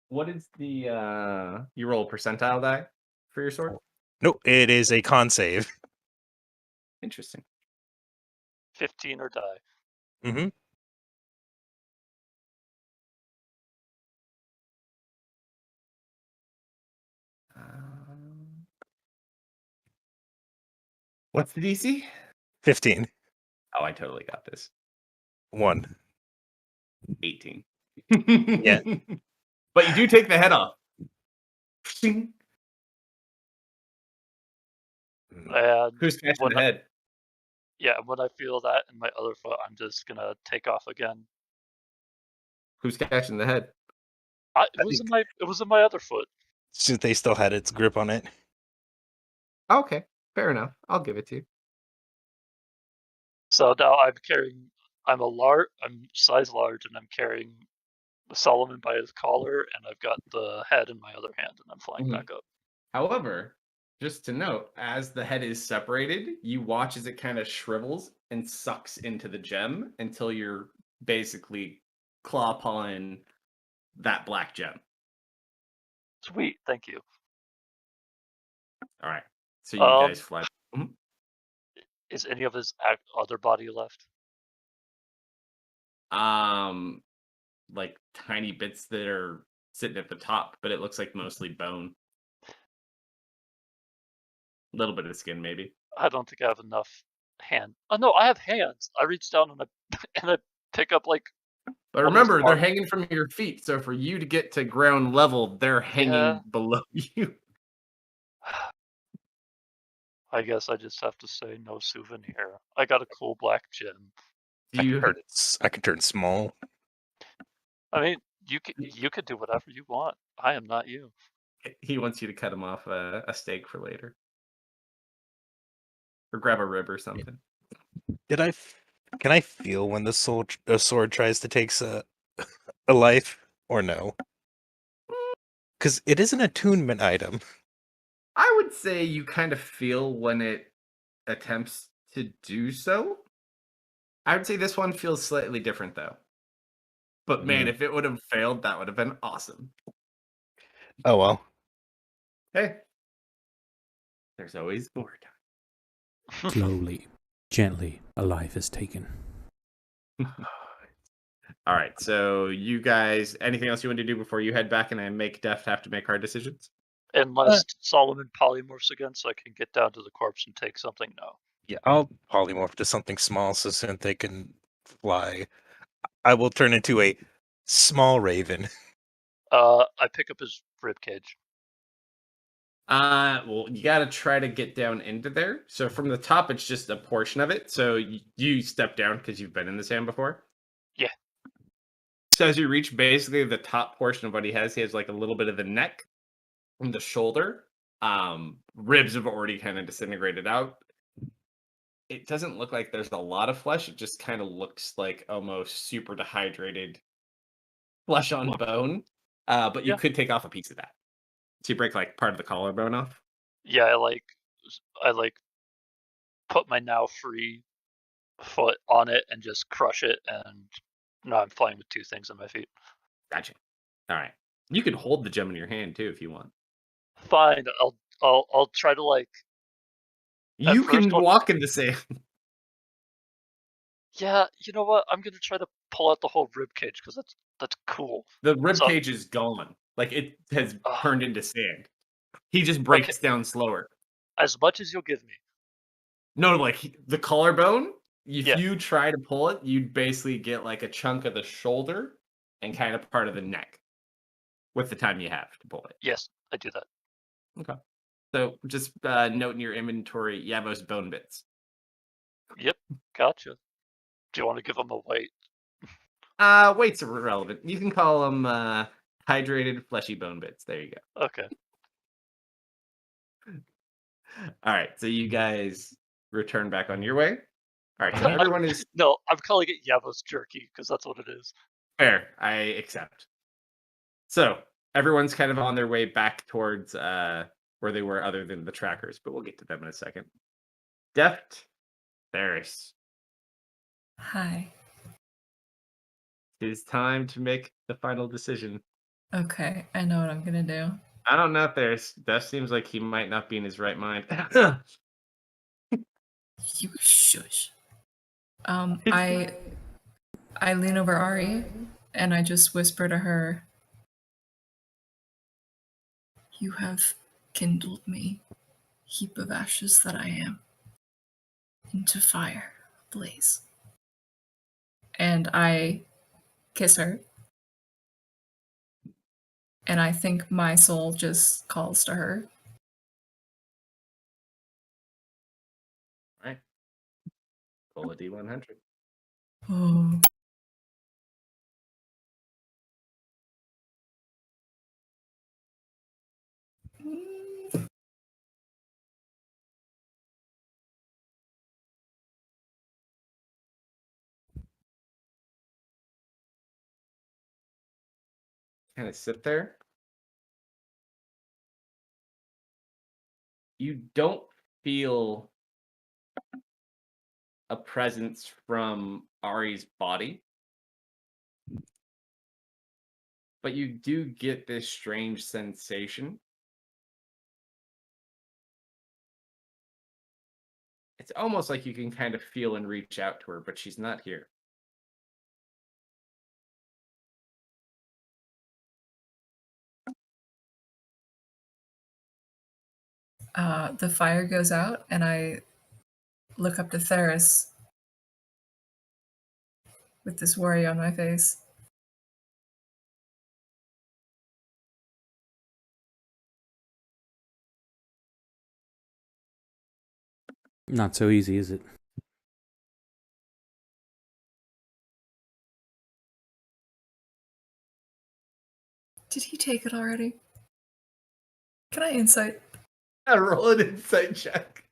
What is the you roll a percentile die for your sword? Nope, it is a con save. Interesting. 15 or die. Mm-hmm. What's the DC? 15. Oh, I totally got this. 1. 18. Yeah. But you do take the head off. And Who's catching when the head? yeah, when I feel that in my other foot, I'm just gonna take off again. Who's catching the head? It was in my other foot. They still had its grip on it. Okay, fair enough. I'll give it to you. So now I'm size large, and I'm carrying Solomon by his collar, and I've got the head in my other hand, and I'm flying Mhm. back up. However, just to note, as the head is separated, you watch as it kind of shrivels and sucks into the gem until you're basically claw pawing that black gem. Sweet, thank you. All right, so you guys fly. Is any of his other body left? Like tiny bits that are sitting at the top, but it looks like mostly bone. A little bit of skin, maybe. I don't think I have enough hand. Oh no, I have hands. I reach down and I pick up like. But remember, they're hanging from your feet, so for you to get to ground level, they're hanging below you. I guess I just have to say no souvenir. I got a cool black gem. I can turn small. I mean, you could do whatever you want. I am not you. He wants you to cut him off a steak for later, or grab a rib or something. Can I feel when the sword tries to take a life, or no? Because it is an attunement item. I would say you kind of feel when it attempts to do so. I would say this one feels slightly different, though. But man, if it would have failed, that would have been awesome. Oh well. Hey, there's always more time. Slowly, gently, a life is taken. All right, so you guys, anything else you want to do before you head back and I make Deft have to make hard decisions? Unless Solomon polymorphs again, so I can get down to the corpse and take something. No. Yeah, I'll polymorph to something small so soon they can fly. I will turn into a small raven. I pick up his ribcage. Well, you got to try to get down into there. So from the top, it's just a portion of it. So you step down because you've been in the sand before. Yeah. So as you reach basically the top portion of what he has like a little bit of the neck and the shoulder. Ribs have already kind of disintegrated out. It doesn't look like there's a lot of flesh. It just kind of looks like almost super dehydrated flesh on bone. But you Yeah. could take off a piece of that. So you break like part of the collarbone off. Yeah, I put my now free foot on it and just crush it, and now I'm flying with 2 things on my feet. Gotcha. All right. You can hold the gem in your hand too if you want. Fine, I'll try to like. You first can one- walk in the sand. Yeah, you know what? I'm gonna try to pull out the whole rib cage because that's cool. The rib So- cage is gone. Like it has Ugh. turned into sand. He just Okay. breaks down slower. As much as you'll give me. No, like the collarbone, if Yeah. you try to pull it, you'd basically get like a chunk of the shoulder and kind of part of the neck with the time you have to pull it. Yes, I do that. Okay. So just note in your inventory Yavos bone bits. Yep, gotcha. Do you want to give him a weight? Weight's irrelevant. You can call them hydrated fleshy bone bits. There you go. Okay. All right. So you guys return back on your way. All right. So everyone is No, I'm calling it Yavos jerky because that's what it is. fair. I accept. So everyone's kind of on their way back towards where they were, other than the trackers, but we'll get to them in a second. Deft, Theris. Hi. It is time to make the final decision. Okay, I know what I'm gonna do. I don't know if there's. Deft seems like he might not be in his right mind. You shush. I lean over Ari and I just whisper to her, "You have kindled me, heap of ashes that I am, into fire, blaze." And I kiss her. And I think my soul just calls to her. All right. Roll a D100. Oh. Kind of sit there. You don't feel a presence from Ari's body, but you do get this strange sensation. It's almost like you can kind of feel and reach out to her, but she's not here. The fire goes out, and I look up to Theris with this worry on my face. Not so easy, is it? Did he take it already? Can I insight? I roll an insight check.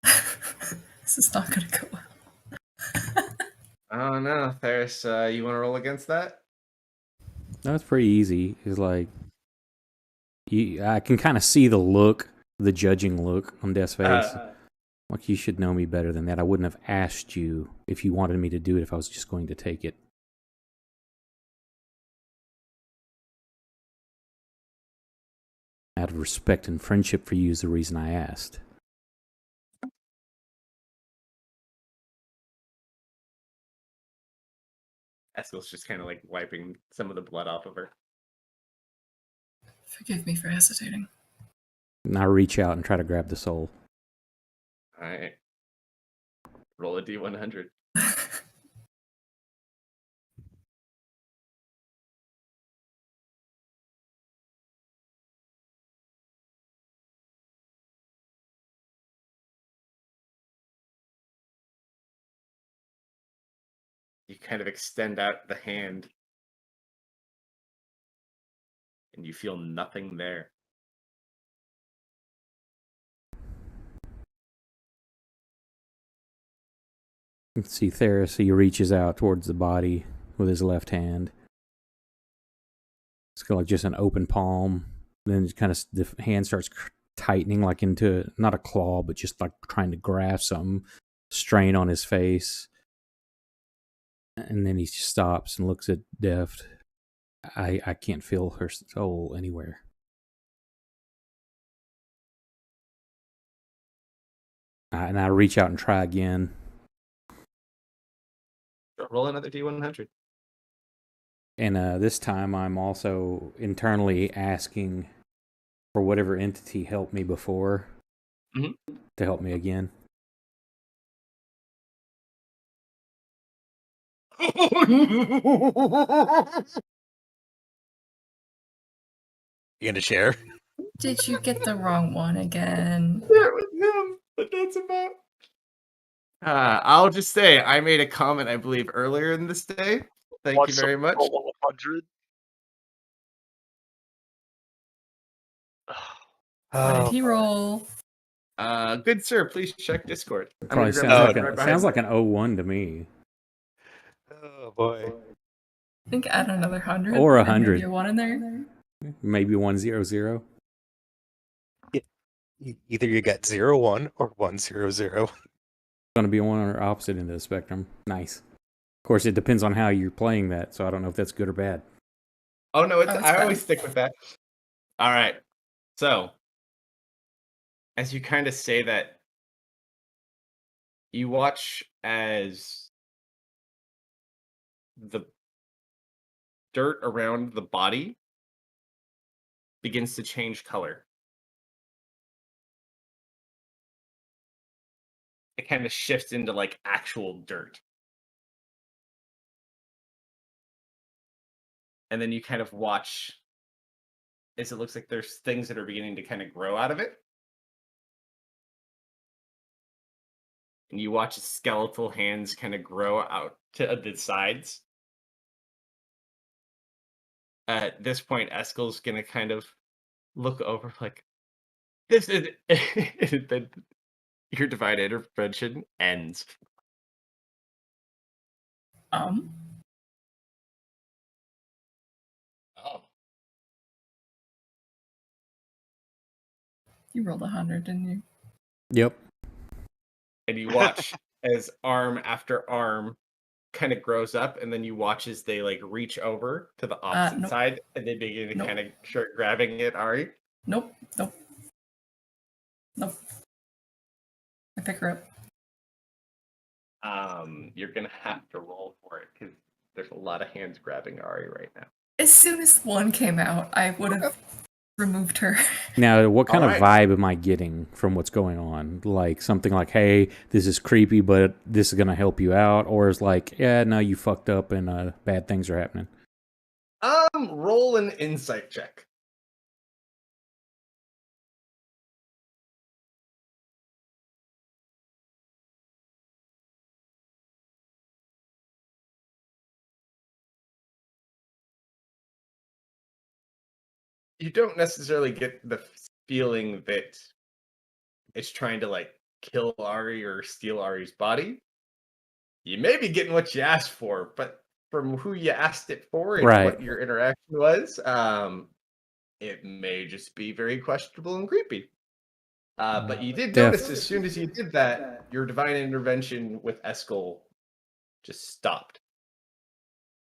This is not going to go well. Oh no, Theris, you want to roll against that? No, it's pretty easy. It's like I can kind of see the look, the judging look on Death's face. Like, you should know me better than that. I wouldn't have asked you if you wanted me to do it if I was just going to take it. Out of respect and friendship for you is the reason I asked. Eskel's just kind of like wiping some of the blood off of her. Forgive me for hesitating. And I reach out and try to grab the soul. All right. Roll a d100. You kind of extend out the hand, and you feel nothing there. You can see Theris, he reaches out towards the body with his left hand. It's like just an open palm. Then kind of the hand starts tightening like into, not a claw, but just like trying to grasp something. Strain on his face. And then he stops and looks at Deft. I can't feel her soul anywhere. And I reach out and try again. Roll another d100. And this time I'm also internally asking for whatever entity helped me before to help me again. You gonna share? Did you get the wrong one again? Share with him, but that's about. I'll just say I made a comment, I believe, earlier in this day. Thank you very much. Roll 100. What did he roll? Good sir, please check Discord. I'm Probably gonna grab sounds, that like, right sounds behind like an 01 to me. Oh boy. I think add another 100. Or and 100. maybe a 1 in there. Maybe 100. Either you got 01 or 100. Going to be one or opposite end of the spectrum. Nice. Of course, it depends on how you're playing that, so I don't know if that's good or bad. Oh no, it's Oh, it's I fine. always stick with that. All right. So, as you kind of say that, you watch as the dirt around the body begins to change color. It kind of shifts into like actual dirt. And then you kind of watch as it looks like there's things that are beginning to kind of grow out of it. And you watch its skeletal hands kind of grow out to the sides. At this point, Eskel's going to kind of look over like, this is... and then your divine intervention ends. Oh. You rolled 100, didn't you? Yep. And you watch as arm after arm kind of grows up, and then you watch as they like reach over to the opposite nope. side, and they begin to Nope. kind of start grabbing it. Ari, Nope. I pick her up. You're gonna have to roll for it because there's a lot of hands grabbing Ari right now. As soon as one came out, I would have removed her. Now, what kind All of right. vibe am I getting from what's going on? Like something like, hey, this is creepy, but this is going to help you out? Or is like, yeah, no, you fucked up and bad things are happening? Roll an insight check. You don't necessarily get the feeling that it's trying to like kill Ari or steal Ari's body. You may be getting what you asked for, but from who you asked it for and Right. what your interaction was, it may just be very questionable and creepy. But you did notice as soon as you did that, your divine intervention with Eskel just stopped.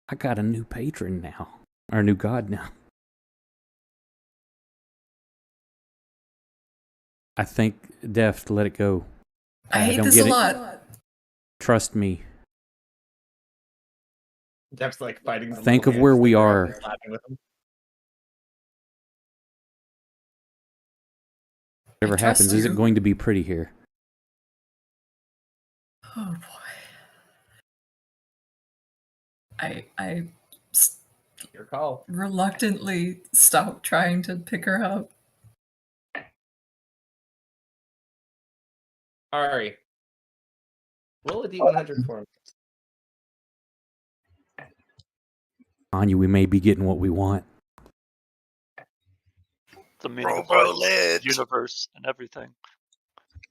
I got a new patron now. Or a new god now. I think, Deft, let it go. I hate don't this get a it. lot. Trust me. Deft's like fighting. Think of where we are. Whatever trust happens isn't you. going to be pretty here. Oh boy. I Your call. reluctantly stop trying to pick her up. Ari. Roll a D100 for him. Anya, we may be getting what we want. The meaning of Robo life, lit. universe, and everything.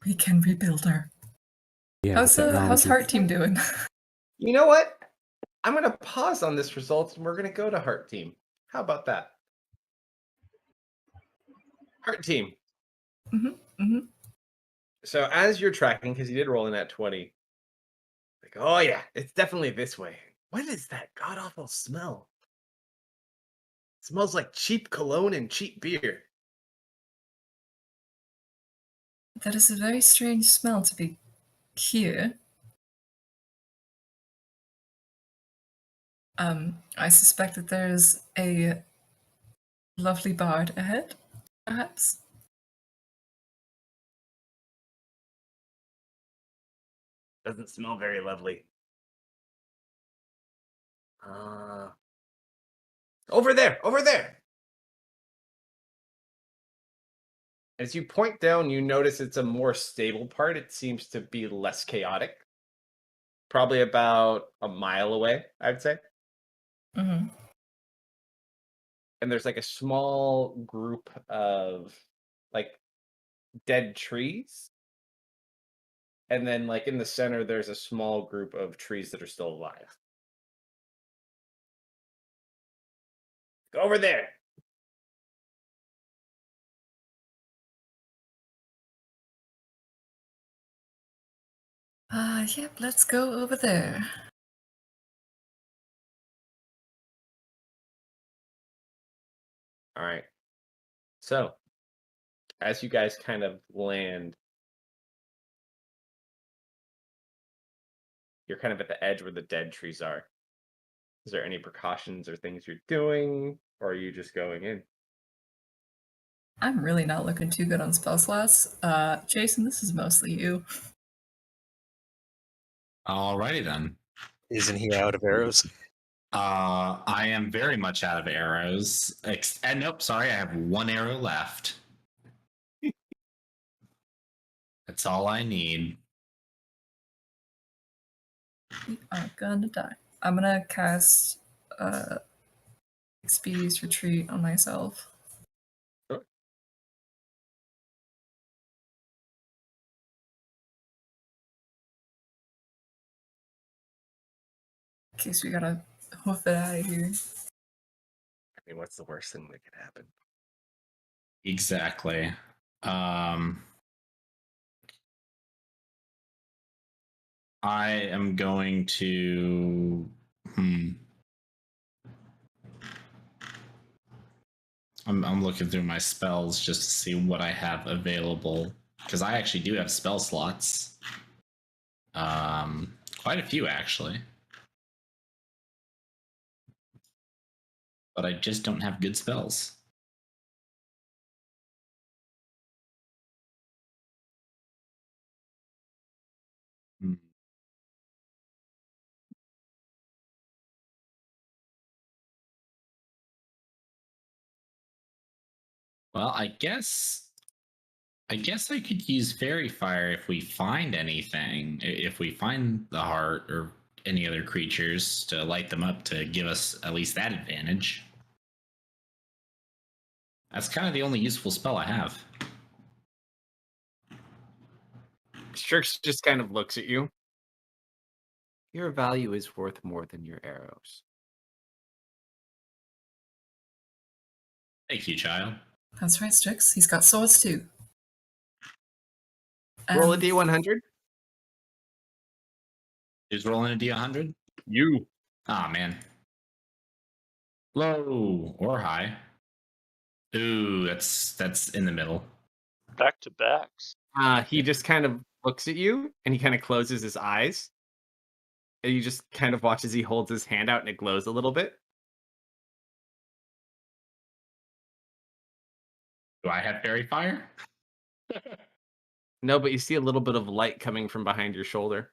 We can rebuild her. Yeah, How's with how's technology. Heart Team doing? You know what? I'm going to pause on this result and we're going to go to Heart Team. How about that? Heart Team. So as you're tracking, because you did roll in at 20, like, oh yeah, it's definitely this way. What is that god-awful smell? It smells like cheap cologne and cheap beer. That is a very strange smell to be here. I suspect that there's a lovely bard ahead, perhaps. Doesn't smell very lovely. Over there, over there. As you point down, you notice it's a more stable part. It seems to be less chaotic. Probably about a mile away, I'd say. Mm-hmm. And there's like a small group of like dead trees. And then like in the center, there's a small group of trees that are still alive. Go over there. Yep, let's go over there. All right. So, as you guys kind of land, you're kind of at the edge where the dead trees are. Is there any precautions or things you're doing, or are you just going in? I'm really not looking too good on spell slots. Jason, this is mostly you. Alrighty then. Isn't he out of arrows? I am very much out of arrows. And nope, sorry, I have one arrow left. That's all I need. We are gonna die. I'm gonna cast Expedious Retreat on myself. Sure. In case we gotta hoof it out of here. I mean, what's the worst thing that could happen? Exactly. I am going to. I'm looking through my spells just to see what I have available because I actually do have spell slots. Quite a few actually, but I just don't have good spells. Well, I guess I could use Fairy Fire if we find anything. If we find the heart or any other creatures to light them up to give us at least that advantage. That's kind of the only useful spell I have. Strix just kind of looks at you. Your value is worth more than your arrows. Thank you, child. That's right, Strix. He's got swords too. Roll a D100. Who's rolling a D100? You. Ah, man. Low or high. Ooh, that's in the middle. Back to backs. He just kind of looks at you and he kind of closes his eyes. And you just kind of watch as he holds his hand out and it glows a little bit. Do I have Fairy Fire? No, but you see a little bit of light coming from behind your shoulder.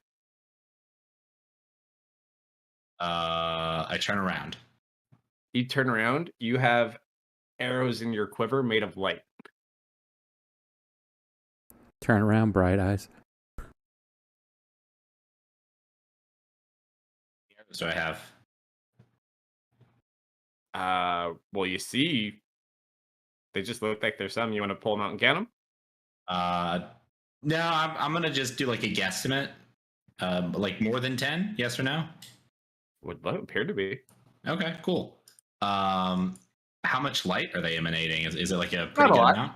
I turn around. You turn around, you have arrows in your quiver made of light. Turn around, bright eyes. So I have. Well, you see, they just look like there's some. You want to pull them out and count them? No, I'm gonna just do like a guesstimate. Like more than 10, yes or no? Would appear to be. Okay, cool. How much light are they emanating? Is it like a Not pretty a good lot. amount?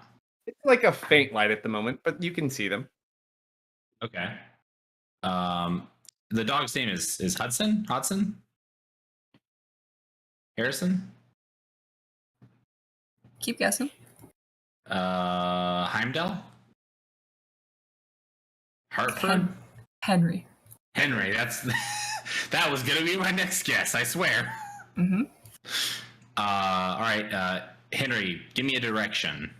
It's like a faint light at the moment, but you can see them. Okay. The dog's name is Hudson? Hodson? Harrison? Keep guessing. Heimdall? Hartford? Henry. Henry, that's that was gonna be my next guess, I swear. Mm-hmm. All right, Henry, give me a direction.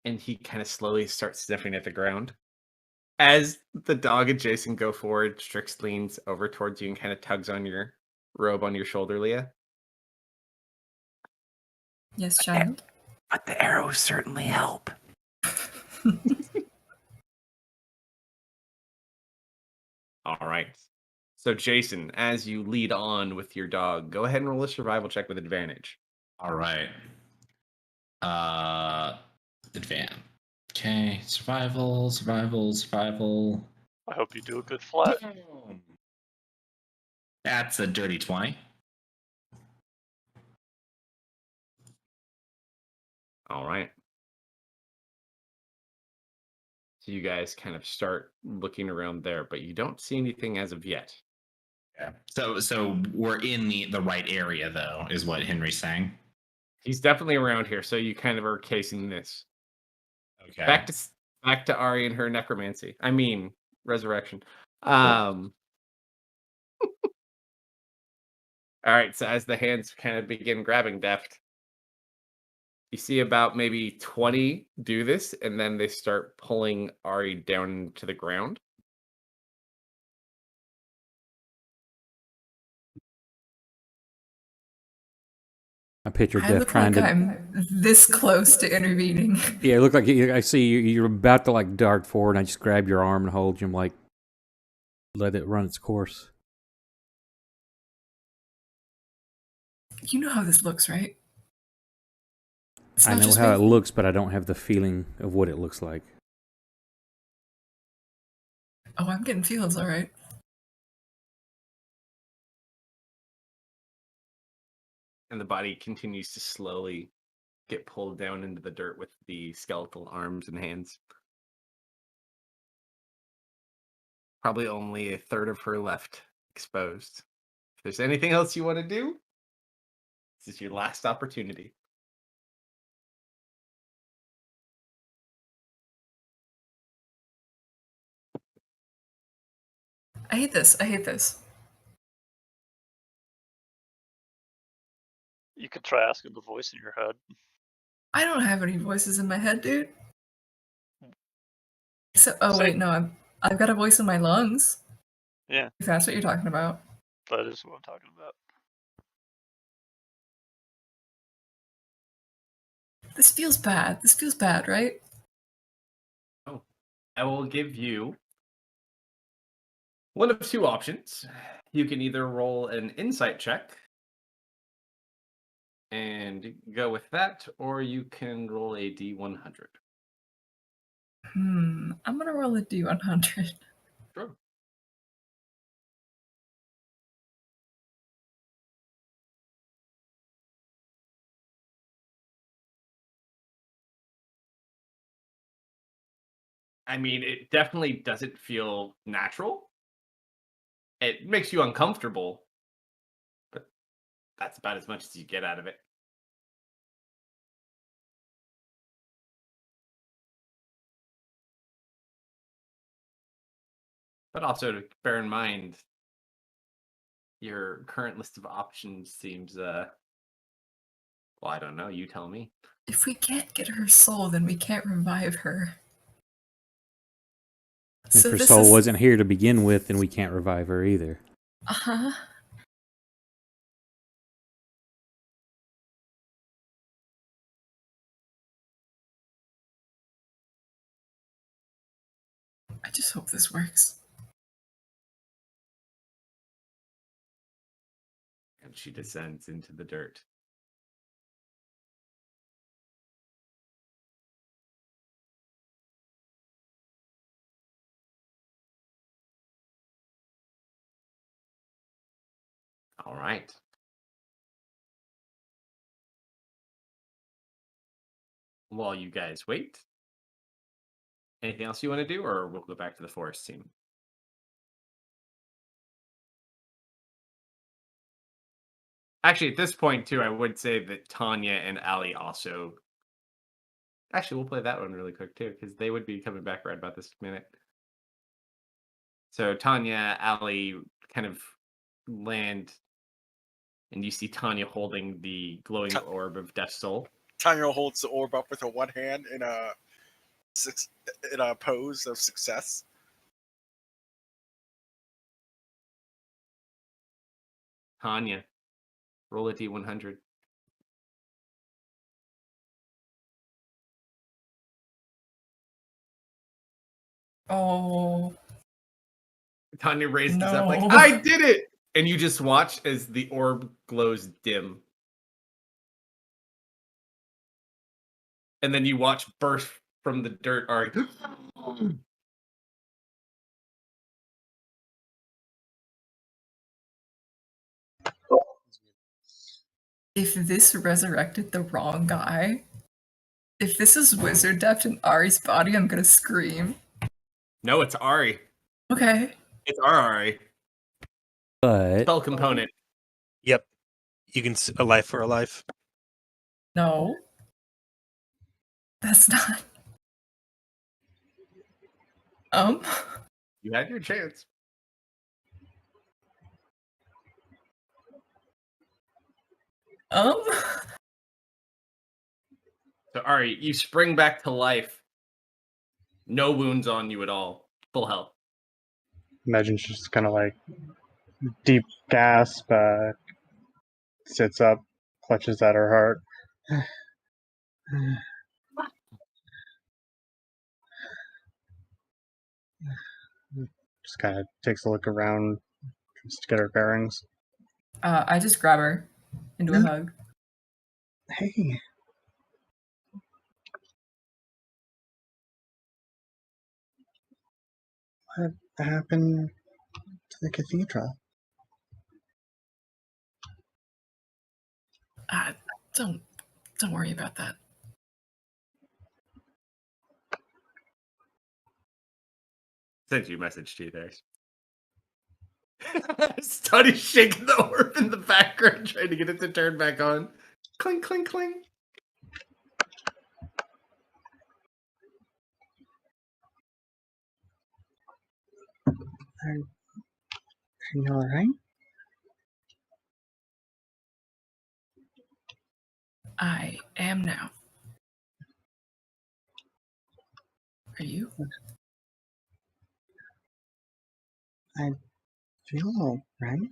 And he kind of slowly starts sniffing at the ground. As the dog and Jason go forward, Strix leans over towards you and kind of tugs on your robe on your shoulder, Leah. Yes, child. But the arrows certainly help. All right. So, Jason, as you lead on with your dog, go ahead and roll a survival check with advantage. All right. Advance. Okay, survival. I hope you do a good flat. That's a dirty 20. All right. So you guys kind of start looking around there, but you don't see anything as of yet. Yeah. So we're in the right area though, is what Henry's saying. He's definitely around here, so you kind of are casing this. Okay. Back to Ari and her necromancy. I mean, resurrection. All right, so as the hands kind of begin grabbing Deft, you see about maybe 20 do this, and then they start pulling Ari down to the ground. I picture I Death look trying like to. I'm this close to intervening. Yeah, it looked like I see you're about to like dart forward, and I just grab your arm and hold you. I'm like, let it run its course. You know how this looks, right? It's I not know just how me. it looks, but I don't have the feeling of what it looks like. Oh, I'm getting feels, all right. And the body continues to slowly get pulled down into the dirt with the skeletal arms and hands. Probably only a third of her left exposed. If there's anything else you want to do, this is your last opportunity. I hate this. I hate this. You could try asking the voice in your head. I don't have any voices in my head, dude. So, oh Say- wait, no, I've got a voice in my lungs. Yeah, If that's what you're talking about. that is what I'm talking about. This feels bad. This feels bad, right? Oh, I will give you one of two options. You can either roll an insight check and go with that, or you can roll a D100. I'm gonna roll a D100. Sure. I mean, it definitely doesn't feel natural. It makes you uncomfortable, but that's about as much as you get out of it. But also to bear in mind, your current list of options seems Well, I don't know. You tell me. If we can't get her soul, then we can't revive her. If So her this soul is... wasn't here to begin with, then we can't revive her either. Uh-huh. I just hope this works. And she descends into the dirt. All right. While you guys wait, anything else you want to do, or we'll go back to the forest team? Actually, at this point, too, I would say that Tanya and Ali also... Actually, we'll play that one really quick, too, because they would be coming back right about this minute. So Tanya, Ali kind of land, and you see Tanya holding the glowing orb of Death Soul. Tanya holds the orb up with her one hand in a pose of success. Tanya, roll a d100. Oh. Tanya raised his up like, No. I did it! And you just watch as the orb glows dim. And then you watch burst from the dirt, Ari. If this resurrected the wrong guy, if this is wizard depth in Ari's body, I'm gonna scream. No, it's Ari. Okay. It's our Ari. But Spell component. Yep. You can a life for a life. No. That's not. You had your chance. So Ari, you spring back to life. No wounds on you at all. Full health. Imagine she's just kind of like deep gasp, sits up, clutches at her heart. Just kind of takes a look around, just to get her bearings. I just grab her into a hug. Hey. What happened to the cathedral? Don't worry about that. Sent you a message to you there. Study's shaking the orb in the background, trying to get it to turn back on. Cling, cling, cling. Are you alright? I am now. Are you? I feel alright.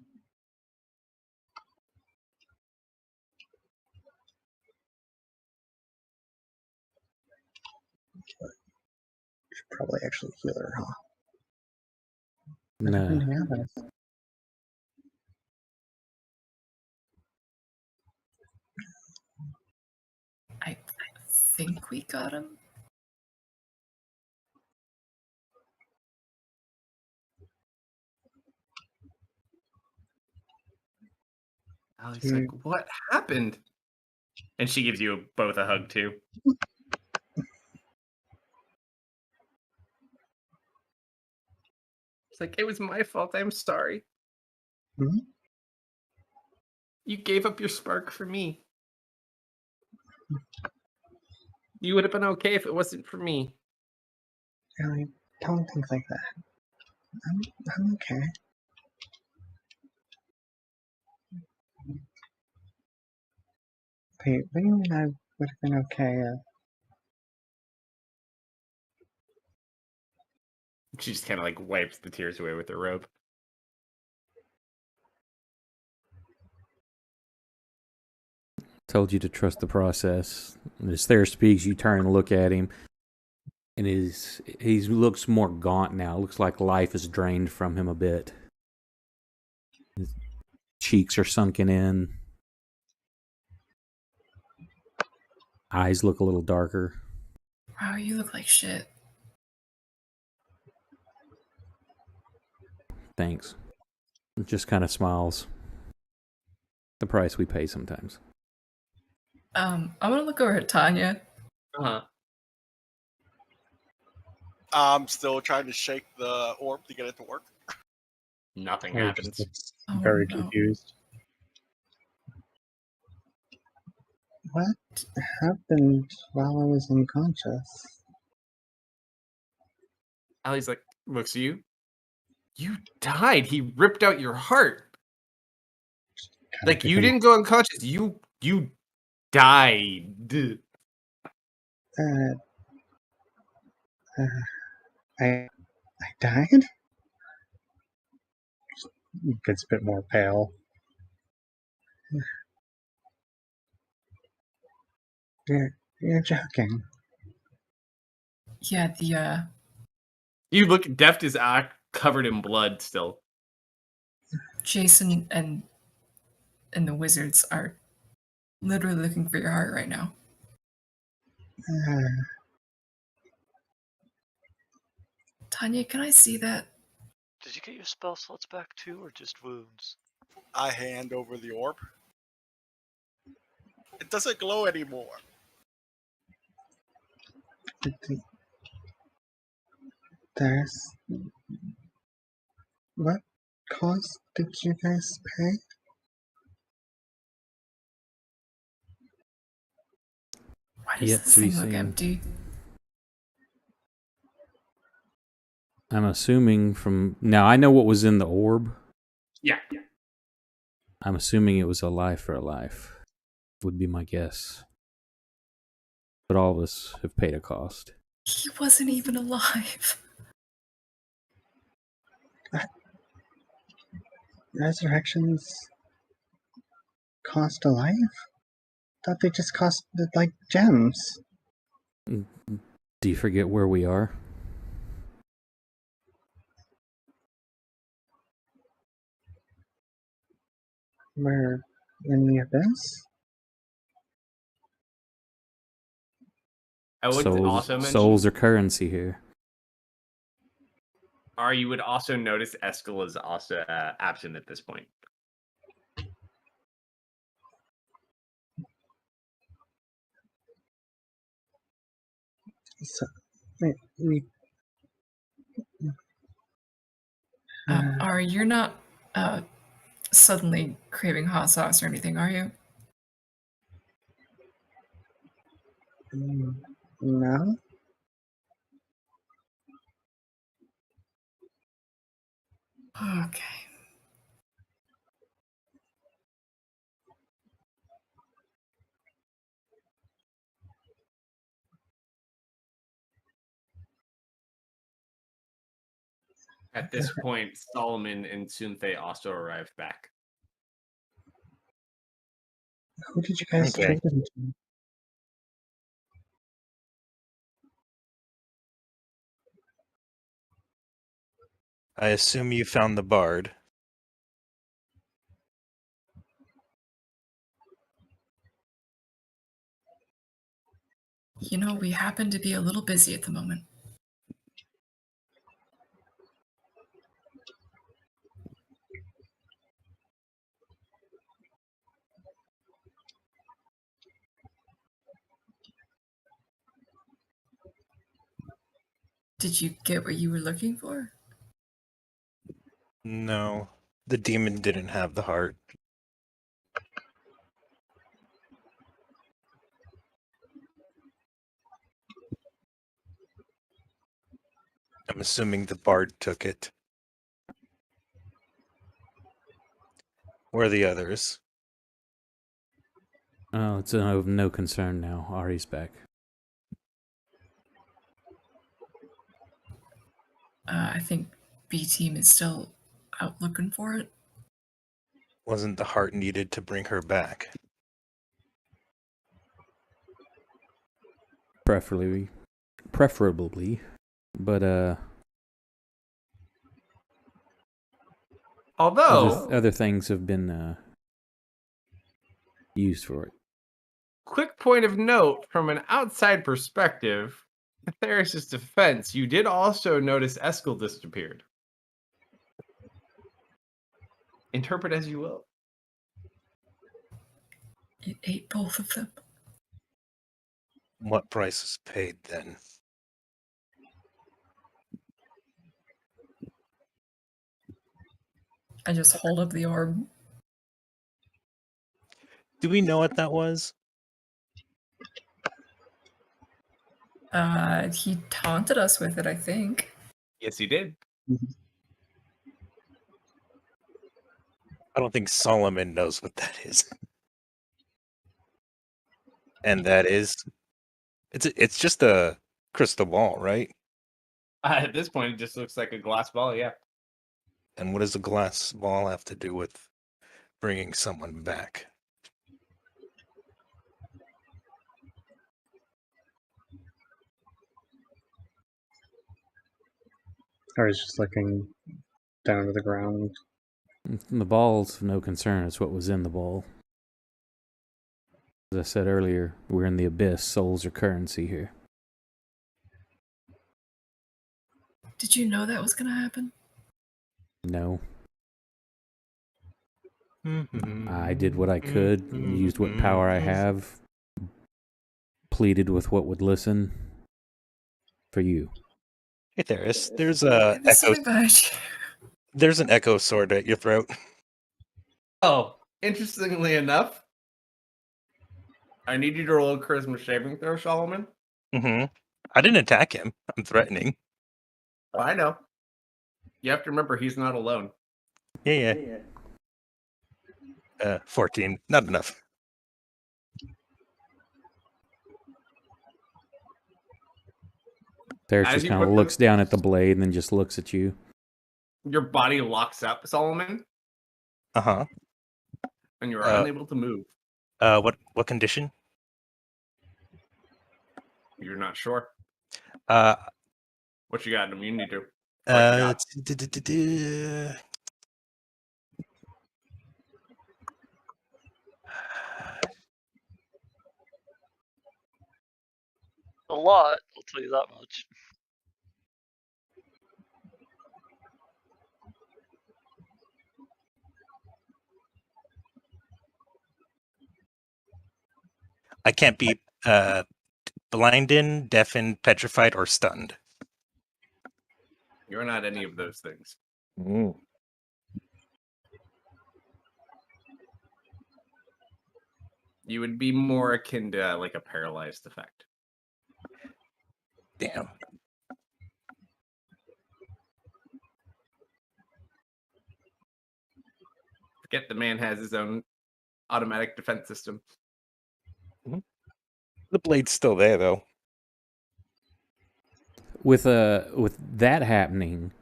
Should probably actually heal her, huh? What happened to the others? I think we got him. Ali's like, what happened? And she gives you both a hug, too. It's like, it was my fault. I'm sorry. Hmm? You gave up your spark for me. You would have been okay if it wasn't for me. Really, don't think like that. I'm okay. Wait, what do you mean I would have been okay? She just kind of like wipes the tears away with her robe. Told you to trust the process. And as Thayer speaks, you turn and look at him, and he looks more gaunt now. Looks like life is drained from him a bit. His cheeks are sunken in. Eyes look a little darker. Wow, you look like shit. Thanks. Just kind of smiles. The price we pay sometimes. I'm gonna look over at Tanya. Uh-huh. I'm still trying to shake the orb to get it to work. Nothing Or happens. just looks Oh, very no. confused. What happened while I was unconscious? Allie's like, looks at you. You died. He ripped out your heart. Kinda Like, you picking- didn't go unconscious. You died. I died? He gets a bit more pale. You're joking. Yeah, the You look, Deft is covered in blood still. Jason and the wizards are literally looking for your heart right now. Tanya, can I see that? Did you get your spell slots back too, or just wounds? I hand over the orb. It doesn't glow anymore. There's... What cost did you guys pay? Why does Yet this to be thing look seen. empty? I'm assuming from now I know what was in the orb. Yeah. I'm assuming it was a life for a life. Would be my guess. But all of us have paid a cost. He wasn't even alive. Resurrections cost a life? Thought they just cost like gems. Do you forget where we are? We're in the abyss? I would also mention, Souls are currency here. you would also notice Eskel is also absent at this point. So, wait, we... Ari, you're not suddenly craving hot sauce or anything, are you? No? Okay. At this point, Solomon and Sunthe also arrived back. Who did you guys Okay. trade them to? I assume you found the bard. You know, we happen to be a little busy at the moment. Did you get what you were looking for? No, the demon didn't have the heart. I'm assuming the bard took it. Where are the others? Oh, it's of no concern now. Ari's back. I think B team is still out looking for it. Wasn't the heart needed to bring her back? Preferably. But Although, other things have been used for it. quick point of note from an outside perspective, in Theris' defense, you did also notice Eskel disappeared. Interpret as you will. It ate both of them. What price is paid then? I just hold up the orb. Do we know what that was? He taunted us with it, I think. Yes, he did. I don't think Solomon knows what that is. And that is, it's just a crystal ball, right? At this point, it just looks like a glass ball, yeah. And what does a glass ball have to do with bringing someone back? Or he's just looking down to the ground. The ball's of no concern. It's what was in the ball. As I said earlier, we're in the abyss. Souls are currency here. Did you know that was going to happen? No. I did what I could, used what power I have, pleaded with what would listen for you. Hey, Theris, there's a There's echo. something behind you. There's an echo sword at your throat. Oh, interestingly enough, I need you to roll a charisma saving throw, Solomon. Mm-hmm. I didn't attack him. I'm threatening. Oh, I know. You have to remember he's not alone. Yeah. 14. Not enough. There's As just you kind of put looks the- down at the blade and then just looks at you. Your body locks up, Solomon, Uh-huh. and you are unable to move. What condition? You're not sure. Uh What you got an immunity to? A lot, I'll tell you that much. I can't be blinded, deafened, petrified, or stunned. You're not any of those things. You would be more akin to like a paralyzed effect. Damn. Forget the man has his own automatic defense system. The blade's still there, though. With that happening,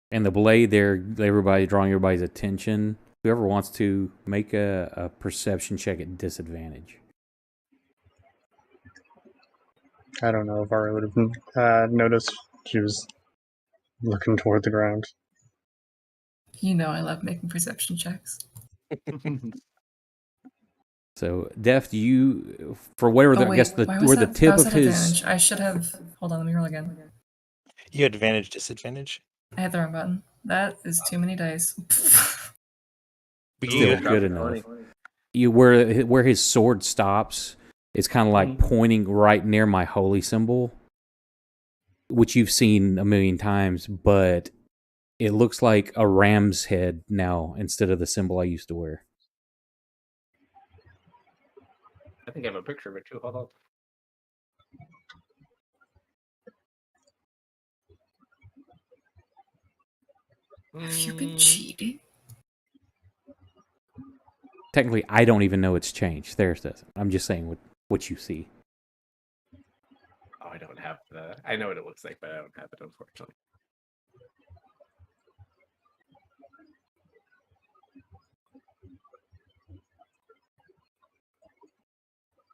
and the blade there, everybody drawing everybody's attention. Whoever wants to make a perception check at disadvantage. I don't know if Ari would have noticed she was looking toward the ground. You know I love making perception checks. So, Deft, you for whatever Oh, I guess wait, why was where the that- tip why was of that his advantage? I should have. Hold on, let me roll again. You had advantage, disadvantage? I hit the wrong button. That is too many dice. still good enough. You where his sword stops, it's kind of like pointing right near my holy symbol, which you've seen a million times, but it looks like a ram's head now instead of the symbol I used to wear. I think I have a picture of it too. Hold on. Have you been cheating? technically, I don't even know it's changed. Theirs doesn't. I'm just saying what you see. Oh, I don't have the. I know what it looks like, but I don't have it, unfortunately.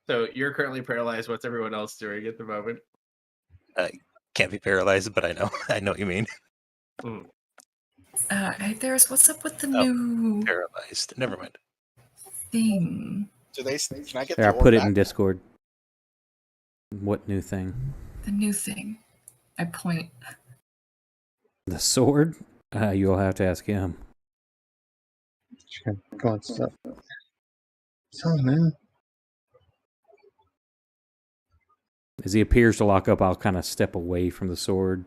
So you're currently paralyzed. What's everyone else doing at the moment? Can't be paralyzed, but I know I know what you mean. Hey, there's what's up with the Oh. new Paralyzed. Never mind. thing? Do they? Can I get There, the I put orb it back? in Discord. What new thing? The new thing. I point. The sword? You'll have to ask him. Go on, stuff. Solomon. As he appears to lock up, I'll kind of step away from the sword.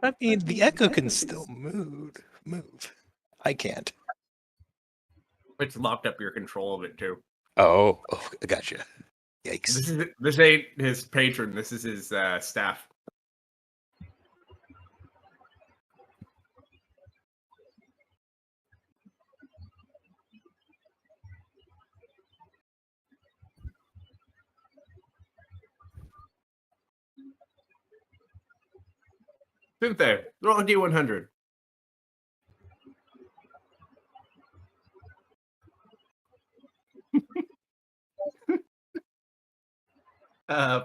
I mean, the echo can still move. I can't. It's locked up your control of it too. Oh, I gotcha. Yikes. This ain't his patron. This is his staff. Cynthia, roll a D100.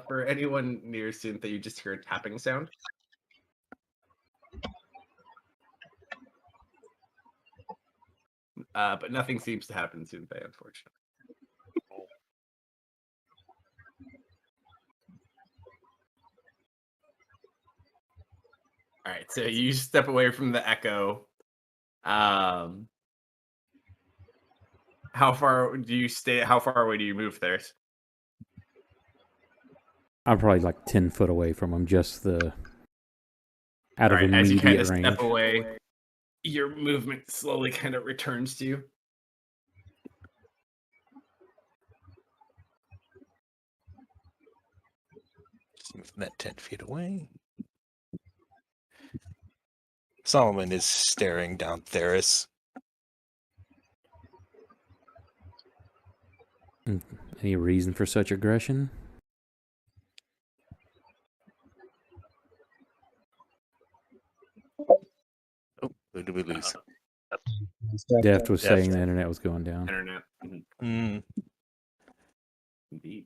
For anyone near Cynthia, you just hear a tapping sound. But nothing seems to happen Cynthia, unfortunately. All right, so you step away from the echo. How far do you stay? How far away do you move there? I'm probably like 10 foot away from him, just the out All of right, as you kind immediate of range. step away, your movement slowly kind of returns to you. Just move that 10 feet away. Solomon is staring down Theris. Any reason for such aggression? Oh, who did we lose? Deft was Deft. saying the internet was going down. Internet. Indeed.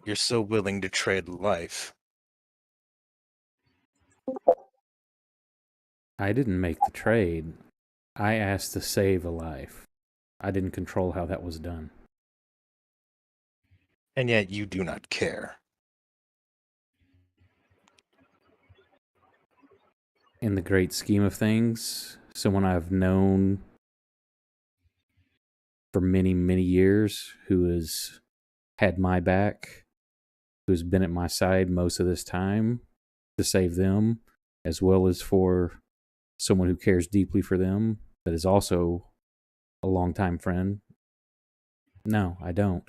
You're so willing to trade life. I didn't make the trade. I asked to save a life. I didn't control how that was done. And yet you do not care. In the great scheme of things, someone I've known for many, many years who has had my back, who's been at my side most of this time to save them, as well as for someone who cares deeply for them, that is also a longtime friend. No, I don't.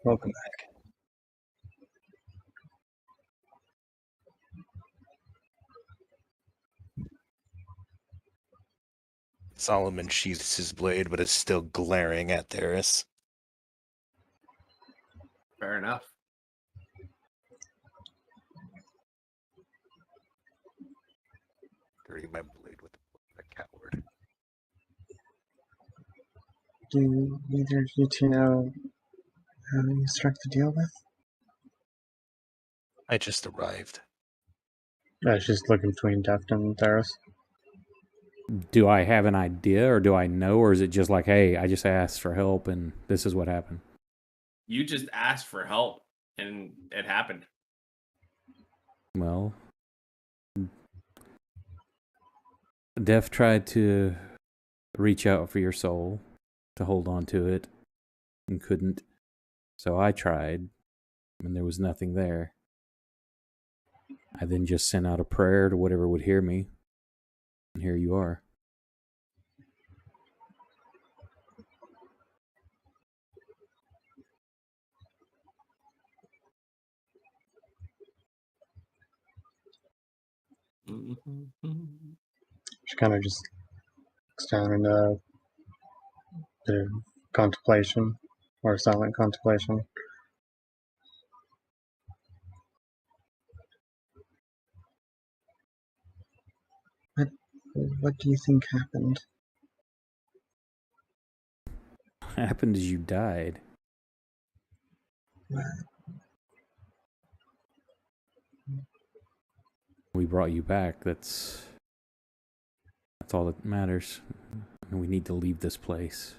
Welcome back. Solomon sheaths his blade, but is still glaring at Theris. Fair enough. Dirty my blade with a coward. Do either of you two know who you struck the deal with? I just arrived. I was just looking between Deft and Theris. Do I have an idea, or do I know, or is it just like, hey, I just asked for help and this is what happened? You just asked for help, and it happened. Well, Def tried to reach out for your soul, to hold on to it, and couldn't. So I tried, and there was nothing there. I then just sent out a prayer to whatever would hear me, and here you are. She kind of just looks down in a bit of contemplation, or silent contemplation. What do you think happened? What happened is you died. We brought you back. That's all that matters. We need to leave this place.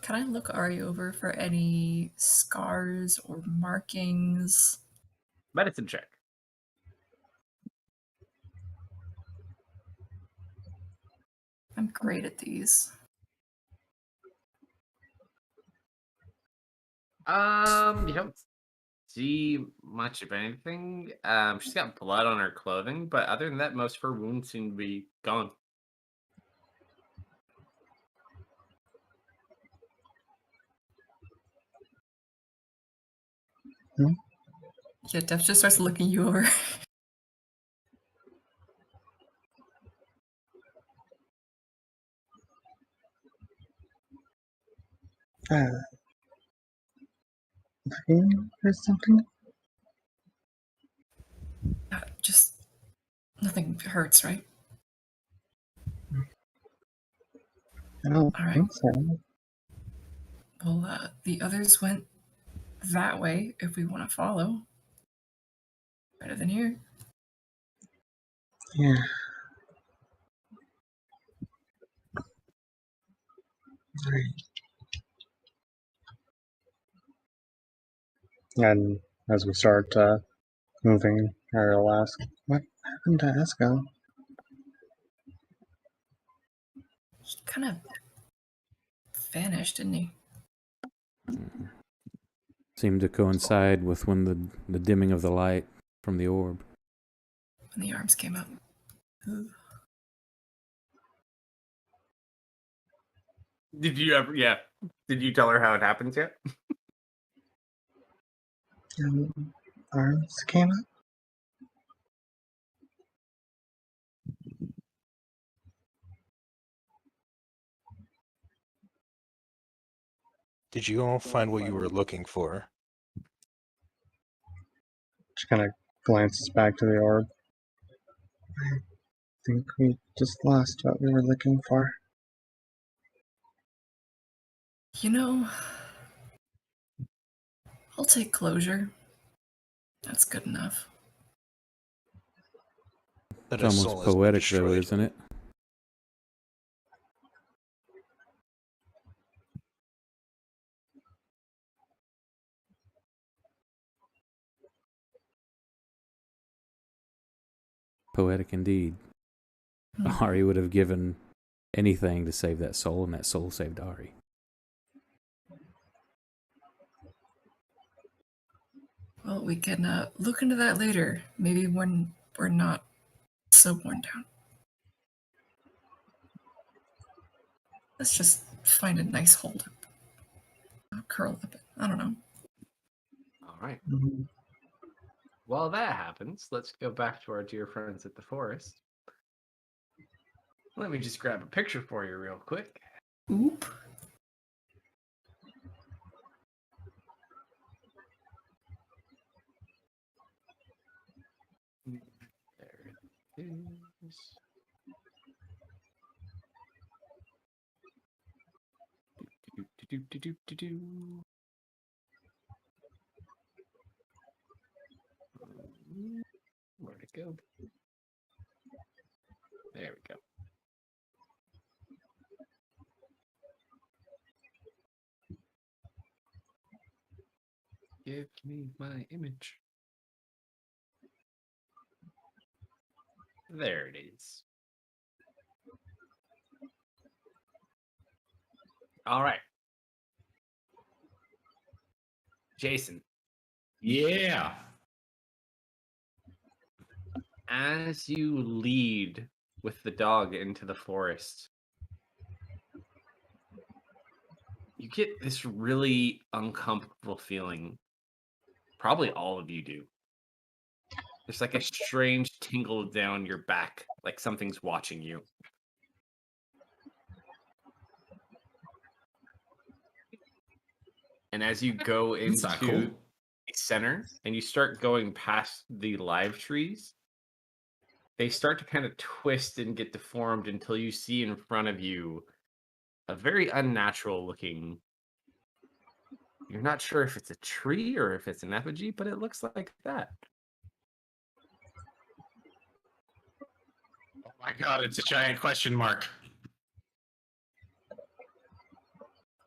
Can I look Ari over for any scars or markings? Medicine check. I'm great at these. You don't see much of anything. She's got blood on her clothing, but other than that, most of her wounds seem to be gone. Yeah, Def just starts looking you over. Or something? Just nothing hurts, right? I don't All right. think so. Well, the others went that way if we want to follow. Better than here. Yeah. Right. And as we start moving, Ariel asks, "What happened to Esco?" He kind of vanished, didn't he? Seemed to coincide with when the dimming of the light from the orb. When the arms came up. Did you ever? Yeah. Did you tell her how it happens yet? Arms came up. Did you all find what you were looking for? She kind of glances back to the orb. I think we just lost what we were looking for. You know, I'll take closure. That's good enough. That It's a almost soul has been poetic, though, destroyed. isn't it? Poetic indeed. Ari would have given anything to save that soul, and that soul saved Ari. Well, we can look into that later. Maybe when we're not so worn down. Let's just find a nice hole to curl up in. I don't know. All right. Mhm. While that happens, let's go back to our dear friends at the forest. Let me just grab a picture for you real quick. Oop. There it is. Do. Where'd it go? There we go. Give me my image. There it is. All right. Jason, Yeah. as you lead with the dog into the forest, you get this really uncomfortable feeling. Probably all of you do. There's like a strange tingle down your back, like something's watching you. And as you go That's not into cool. the center and you start going past the live trees, they start to kind of twist and get deformed until you see in front of you a very unnatural looking. You're not sure if it's a tree or if it's an effigy, but it looks like that. Oh my god, it's a giant question mark.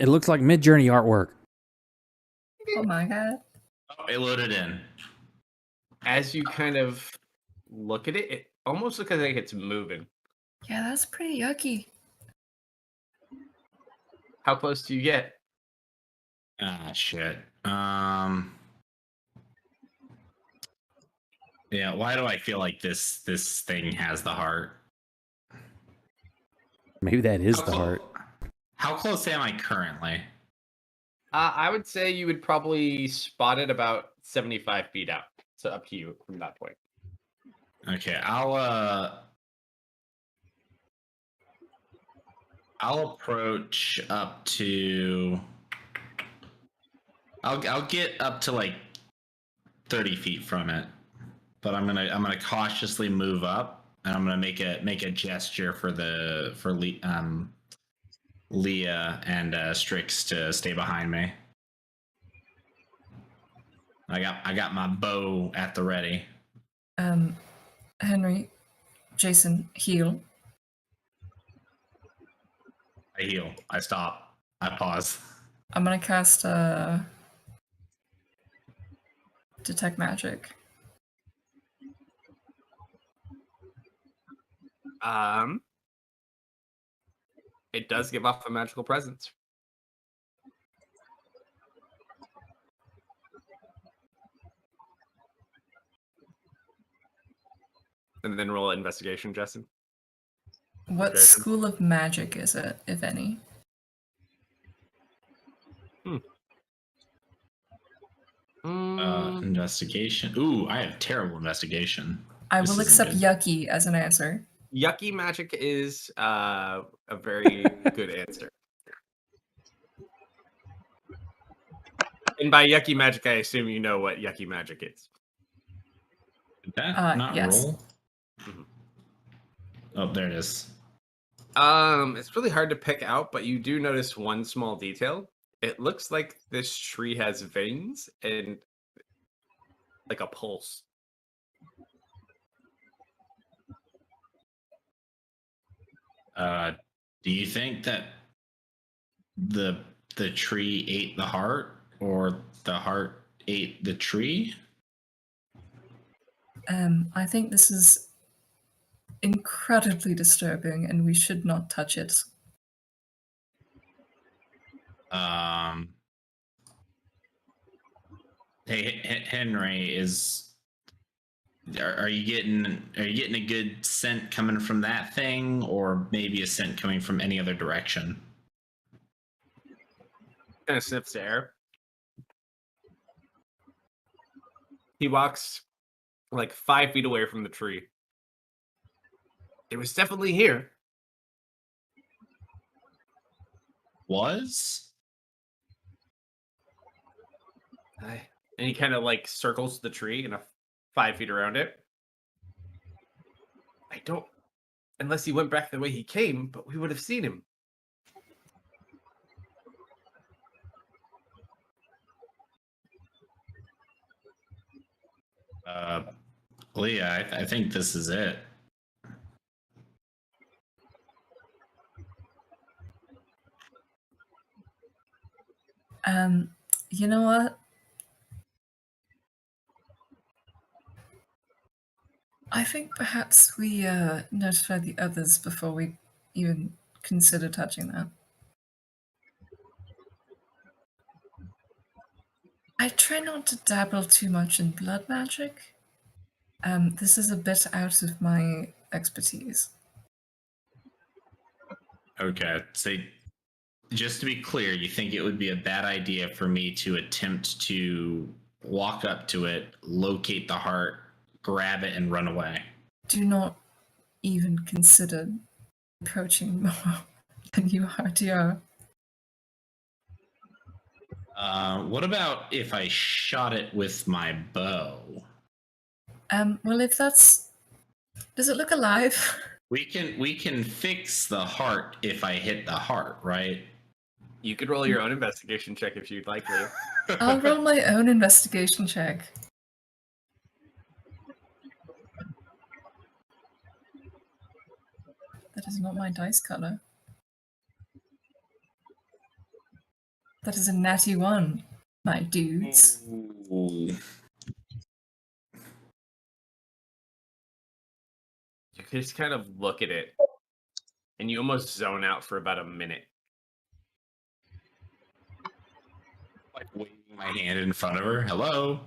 It looks like Mid-Journey artwork. Oh my god. Oh, it loaded in. As you kind of look at it, it almost looks like it's moving. Yeah, that's pretty yucky. How close do you get? Ah, shit. Yeah, why do I feel like this thing has the heart? Maybe that is How the clo- heart. How close am I currently? I would say you would probably spot it about 75 feet out. So up to you from that point. Okay, I'll approach up to. I'll get up to like 30 feet from it, but I'm gonna cautiously move up, and I'm gonna make a gesture for Leah and Strix to stay behind me. I got my bow at the ready. Henry, Jason, heal. I heal. I stop. I pause. I'm gonna cast detect magic. It does give off a magical presence. And then roll an investigation, Justin. What Jason? school of magic is it, if any? Investigation. Ooh, I have terrible investigation. I This will isn't accept good. yucky as an answer. Yucky magic is a very good answer. And by yucky magic, I assume you know what yucky magic is. Did that not yes. roll? Oh, there it is. It's really hard to pick out, but you do notice one small detail. It looks like this tree has veins and like a pulse. Do you think that the tree ate the heart, or the heart ate the tree? I think this is incredibly disturbing and we should not touch it. Hey, Henry, are you getting a good scent coming from that thing, or maybe a scent coming from any other direction? Kind of sniffs the air. He walks like 5 feet away from the tree. It was definitely here. Was? And he kind of like circles the tree and 5 feet around it. I don't, unless he went back the way he came, but we would have seen him. Leah, I think this is it. You know what? I think perhaps we notify the others before we even consider touching that. I try not to dabble too much in blood magic. This is a bit out of my expertise. Okay, so just to be clear, you think it would be a bad idea for me to attempt to walk up to it, locate the heart, grab it and run away. Do not even consider approaching more than you already are. What about if I shot it with my bow? Well, if that's... Does it look alive? We can fix the heart if I hit the heart, right? You could roll your own investigation check if you'd like, Leah. I'll roll my own investigation check. That is not my dice color. That is a natty 1, my dudes. Ooh. You just kind of look at it, and you almost zone out for about a minute. Like waving my hand in front of her. Hello?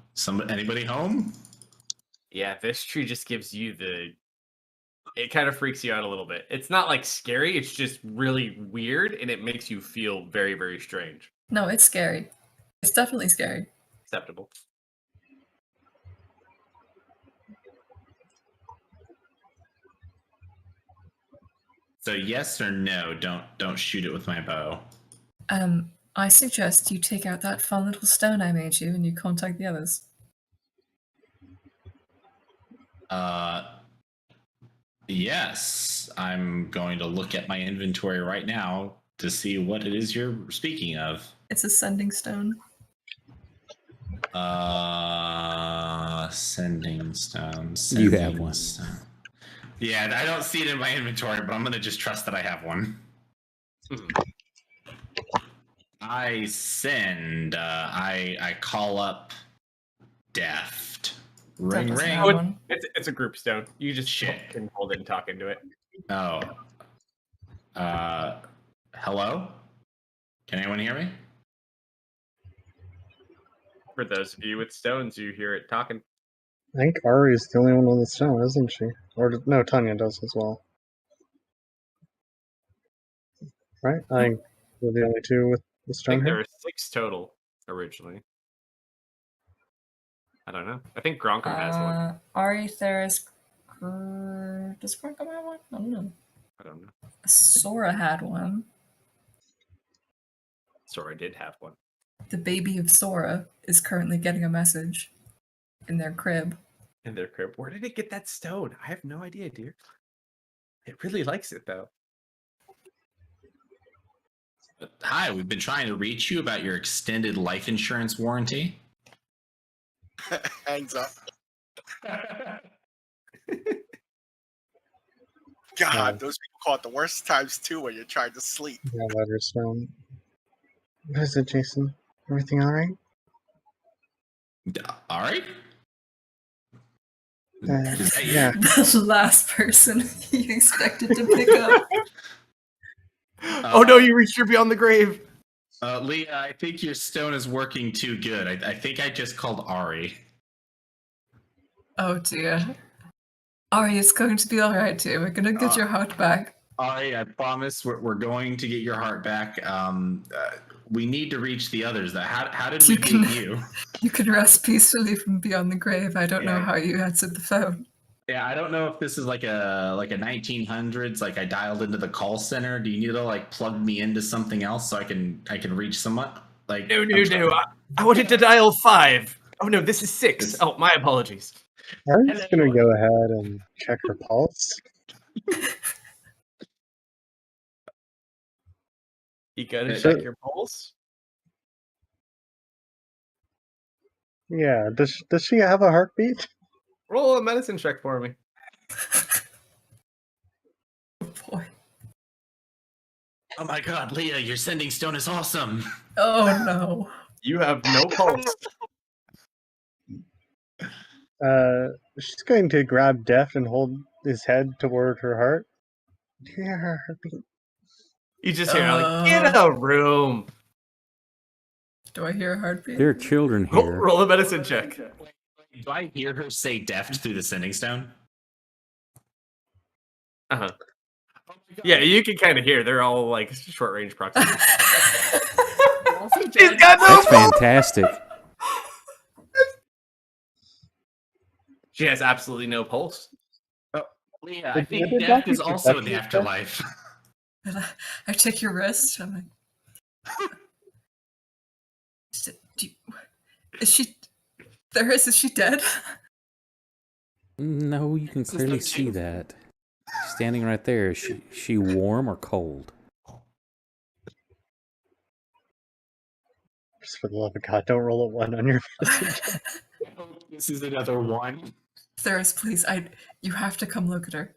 Anybody home? Yeah, this tree just gives you the... It kind of freaks you out a little bit. It's not like scary, it's just really weird, and it makes you feel very, very strange. No, it's scary. It's definitely scary. Acceptable. So yes or no, don't shoot it with my bow. I suggest you take out that fun little stone I made you and you contact the others. Yes. I'm going to look at my inventory right now to see what it is you're speaking of. It's a sending stone. Sending stone. You have one. Stone. Yeah, I don't see it in my inventory, but I'm gonna just trust that I have one. I send. I call up Deft. Ring That doesn't ring. have one. It's a group stone. You just Shit. can hold it and talk into it. Oh. Hello? Can anyone hear me? For those of you with stones, you hear it talking. I think Ari is the only one with the stone, isn't she? Or no, Tanya does as well. Right? I think we're the only two with the I stone think there here. were 6 total originally. I don't know. I think Gronkum has one. Ari, Theris, does Gronkum have one? I don't know. I don't know. Sora had one. Sora did have one. The baby of Sora is currently getting a message in their crib. In their crib. Where did it get that stone? I have no idea, dear. It really likes it, though. Hi, we've been trying to reach you about your extended life insurance warranty. Hangs up. God, those people call it the worst times too when you're trying to sleep. Yeah, letter stone. What is it, Jason? Everything alright? All right. Is that you? Yeah. The last person he expected to pick up. Oh no, you reached beyond the grave. Leah, I think your stone is working too good. I think I just called Ari. Oh dear. Ari, it's going to be alright, dear. We're gonna get your heart back. Ari, I promise we're going to get your heart back. We need to reach the others. How did we get you? You can rest peacefully from beyond the grave. I don't know how you answered the phone. Yeah, I don't know if this is like a 1900s. Like I dialed into the call center. Do you need to like plug me into something else so I can reach someone? Like No. I wanted to dial 5. Oh no, this is 6. Oh, my apologies. Ari's gonna go ahead and check her pulse. You gotta check your pulse. Yeah, does she have a heartbeat? Roll a medicine check for me. Oh boy. Oh my god, Leah, your sending stone is awesome. Oh no. You have no pulse. She's going to grab Deft and hold his head toward her heart. Do you hear her heartbeat? You just hear like, in a room. Do I hear a heartbeat? There are children here. Roll a medicine check. Do I hear her say Deft through the sending stone? Uh-huh. Yeah, you can kind of hear. They're all like short range proximity. She's got no That's pulse! fantastic. She has absolutely no pulse. Leah, I Did think the death doctor is also check in the you? afterlife. And I take your wrist. I'm like, is she? Is she dead? No, you can clearly see that. She's standing right there. Is she warm or cold? Just for the love of God, don't roll a 1 on your message. This is another one. Theris, please, you have to come look at her.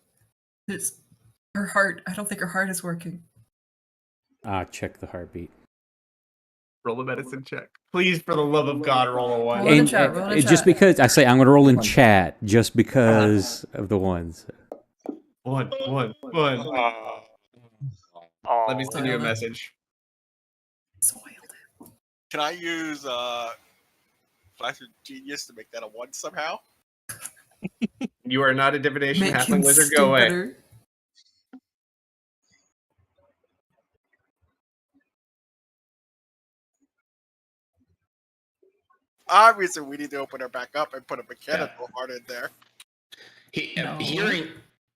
It's her heart. I don't think her heart is working. Check the heartbeat. Roll a medicine check. Please, for the love of God, roll a 1. Roll in chat, roll in Just chat. because I say I'm going to roll in chat, just because of the ones. 1. Oh, Let me send you a message. Soiled. Can I use Flash of Genius to make that a 1 somehow? You are not a divination Make halfling him wizard. Go away. stupider. Obviously, we need to open her back up and put a mechanical heart in there. No.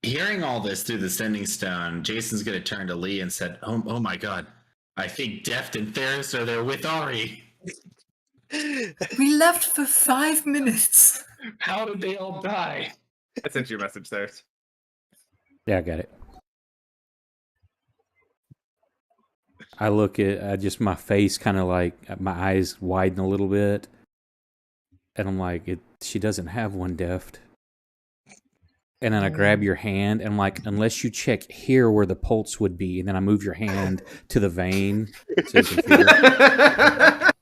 Hearing all this through the sending stone, Jason's going to turn to Lee and said, "Oh my God, I think Deft and Theris are there with Ari. We left for 5 minutes. How did they all die?" I sent you a message there. Yeah, I got it. I look at just my face, kind of like my eyes widen a little bit, and I'm like, she doesn't have one, Deft. And then I grab your hand, and I'm like, unless you check here where the pulse would be, and then I move your hand to the vein so you can feel it.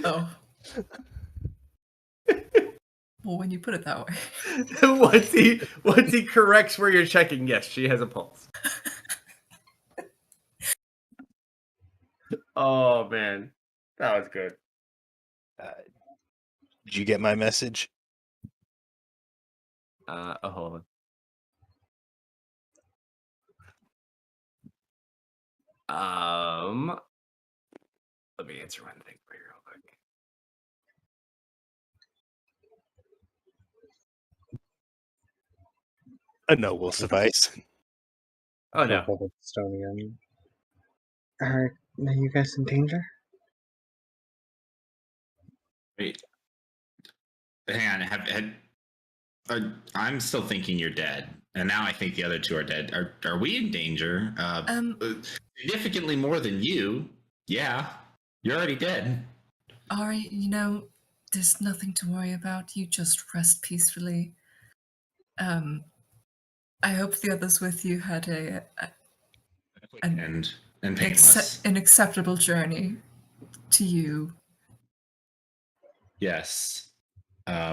Oh. Well, when you put it that way. once he corrects where you're checking, yes, she has a pulse. Oh man, that was good. Did you get my message? Hold on. Let me answer one thing for you real quick. A no will suffice. Oh no. Hold up the stone again. Are you guys in danger? Wait. Hang on. I'm still thinking you're dead, and now I think the other two are dead. Are we in danger? Significantly more than you. Yeah, you're already dead. Ari, there's nothing to worry about. You just rest peacefully. I hope the others with you had And painless. an acceptable journey to you. Yes.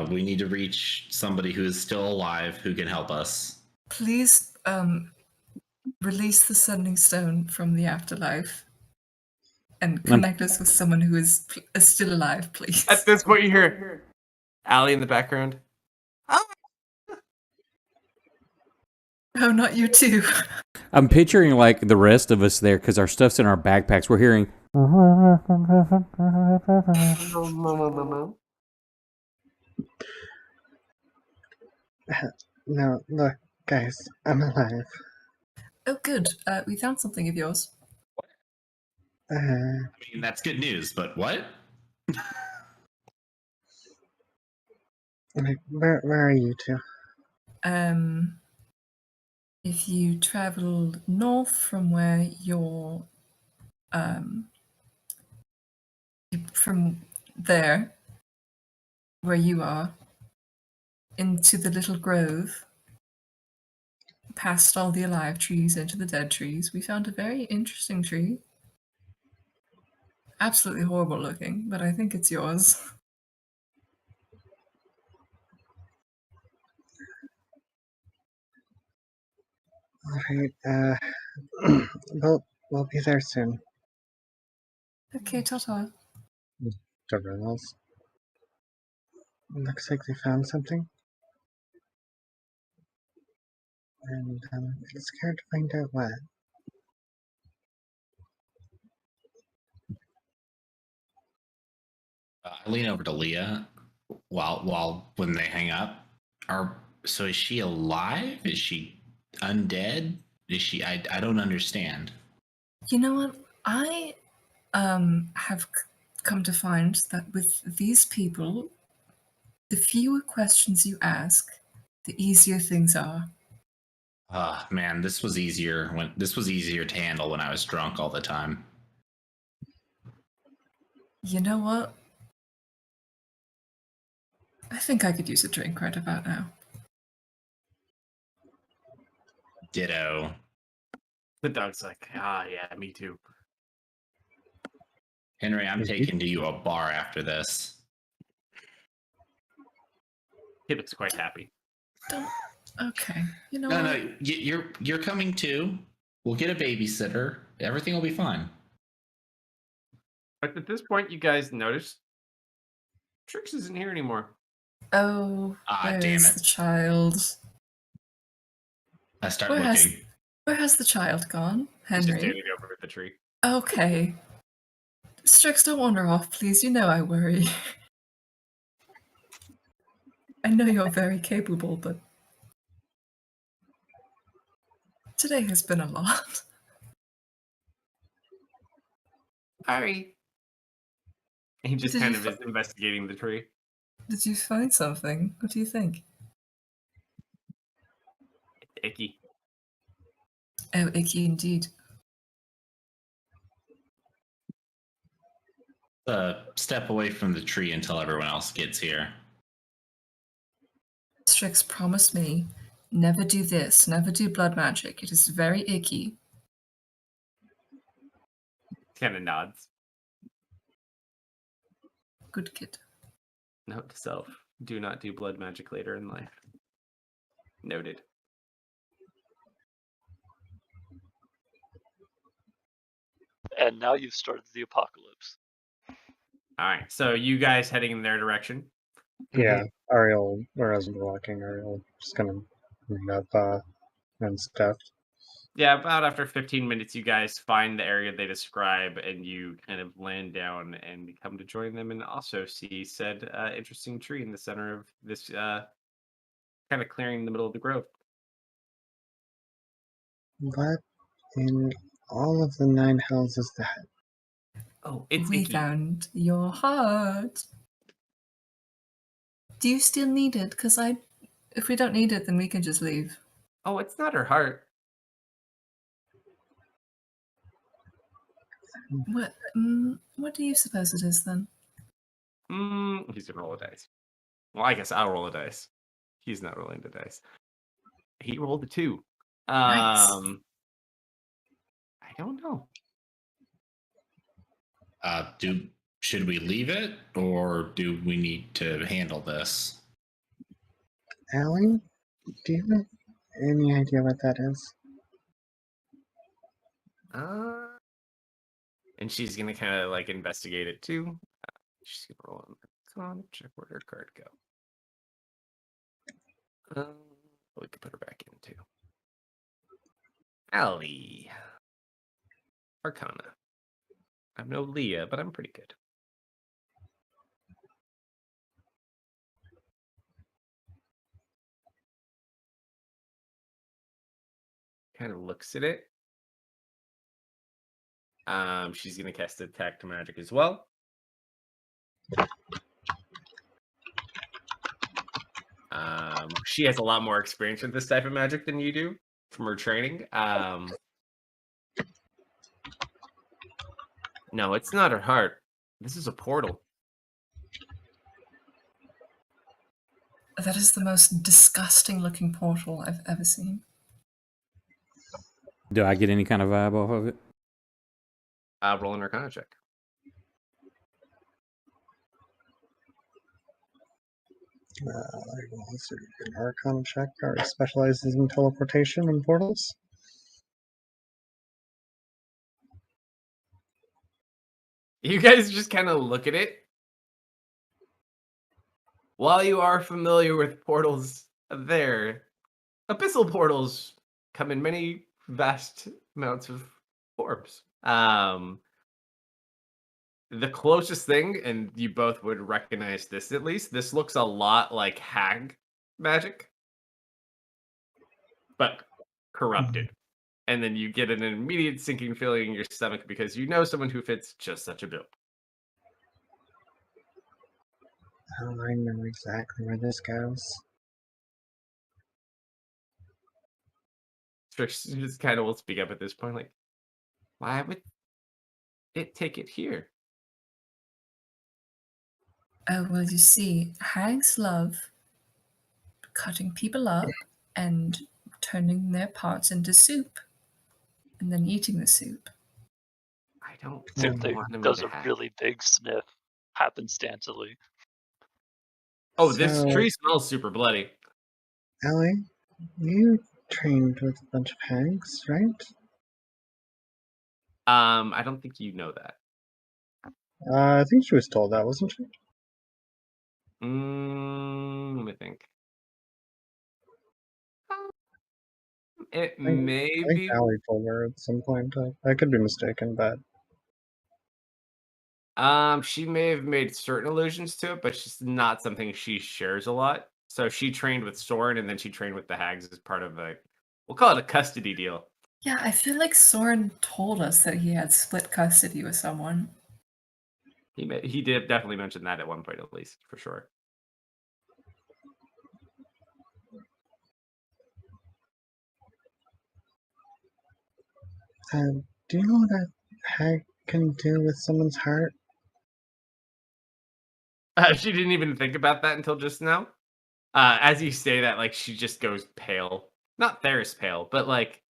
We need to reach somebody who is still alive who can help us. Please release the sending stone from the afterlife and connect us with someone who is still alive, please. At this point, you hear Allie in the background. Oh, not you too. I'm picturing like the rest of us there because our stuff's in our backpacks. We're hearing. No, look, guys, I'm alive. Oh, good. We found something of yours. I mean, that's good news, but what? Where are you two? If you traveled north from where you're, from there, where you are, into the little grove, past all the alive trees into the dead trees, we found a very interesting tree. Absolutely horrible looking, but I think it's yours. Alright, we'll be there soon. Okay, ta-ta. To Reynolds. Looks like they found something. And I'm scared to find out what. I lean over to Leah. when they hang up. So is she alive? Is she undead? Is she? I don't understand. You know what? I have come to find that with these people, the fewer questions you ask, the easier things are. Man, this was easier to handle when I was drunk all the time. You know what? I think I could use a drink right about now. Ditto. The dog's like, yeah, me too. Henry, I'm taking to you a bar after this. He looks quite happy. Okay, you know No, what? no, you're coming too. We'll get a babysitter. Everything will be fine. But at this point, you guys notice Trix isn't here anymore. Oh, Damn where's it. the child? I start looking. Where has the child gone? He's just Henry? standing over at the tree. Okay. Strix, don't wander off, please. You know I worry. I know you're very capable, but today has been a lot. Ari. He just Did kind you of is investigating the tree. Did you find something? What do you think? Icky. Oh, icky indeed. Step away from the tree until everyone else gets here. Strix, promise me, never do this, never do blood magic. It is very icky. Kind of nods. Good kid. Note to self: do not do blood magic later in life. Noted. And now you've started the apocalypse. All right, so you guys heading in their direction? Yeah, Ariel, or as we're walking, Ariel just gonna read up and stuff. Yeah, about after 15 minutes, you guys find the area they describe, and you kind of land down and come to join them, and also see said interesting tree in the center of this kind of clearing in the middle of the grove. What in all of the 9 hells is that? Oh, it's We icky. found your heart. Do you still need it? Because if we don't need it, then we can just leave. Oh, it's not her heart. What do you suppose it is then? He's gonna roll a dice. Well, I guess I'll roll a dice. He's not rolling the dice. He rolled a 2. Nice. I don't know. Should we leave it, or do we need to handle this? Allie, do you have any idea what that is? And she's gonna kind of like investigate it too. She's gonna roll on check where her card go. We could put her back in too. Allie. Arcana. I'm no Leah, but I'm pretty good. Kind of looks at it. She's gonna cast Detect Magic as well. She has a lot more experience with this type of magic than you do from her training. No, it's not her heart. This is a portal. That is the most disgusting looking portal I've ever seen. Do I get any kind of vibe off of it? Roll an Arcana check. Let's see, an Arcana check. Ari specializes in teleportation and portals. You guys just kind of look at it. While you are familiar with portals there, abyssal portals come in many vast amounts of forms. the closest thing, and you both would recognize this at least, this looks a lot like hag magic, but corrupted. And then you get an immediate sinking feeling in your stomach because you know someone who fits just such a bill. Oh, I know exactly where this goes. Strix just kind of will speak up at this point, like, why would it take it here? Oh, well, you see, hags love cutting people up and turning their parts into soup and then eating the soup. I don't Simply want to meet does a a hag. really big sniff happenstancely. Oh, this So- tree smells super bloody. Ellie, you trained with a bunch of hags, right? I don't think you know that. I think she was told that, wasn't she? Let me think. It I think may I think be. Allie told her at some point. I could be mistaken, but She may have made certain allusions to it, but it's just not something she shares a lot. So she trained with Soren, and then she trained with the hags as part of a, we'll call it a custody deal. Yeah, I feel like Soren told us that he had split custody with someone. He did definitely mention that at one point, at least, for sure. do you know what that hag can do with someone's heart? She didn't even think about that until just now. As you say that, like, she just goes pale. Not Theris pale, but like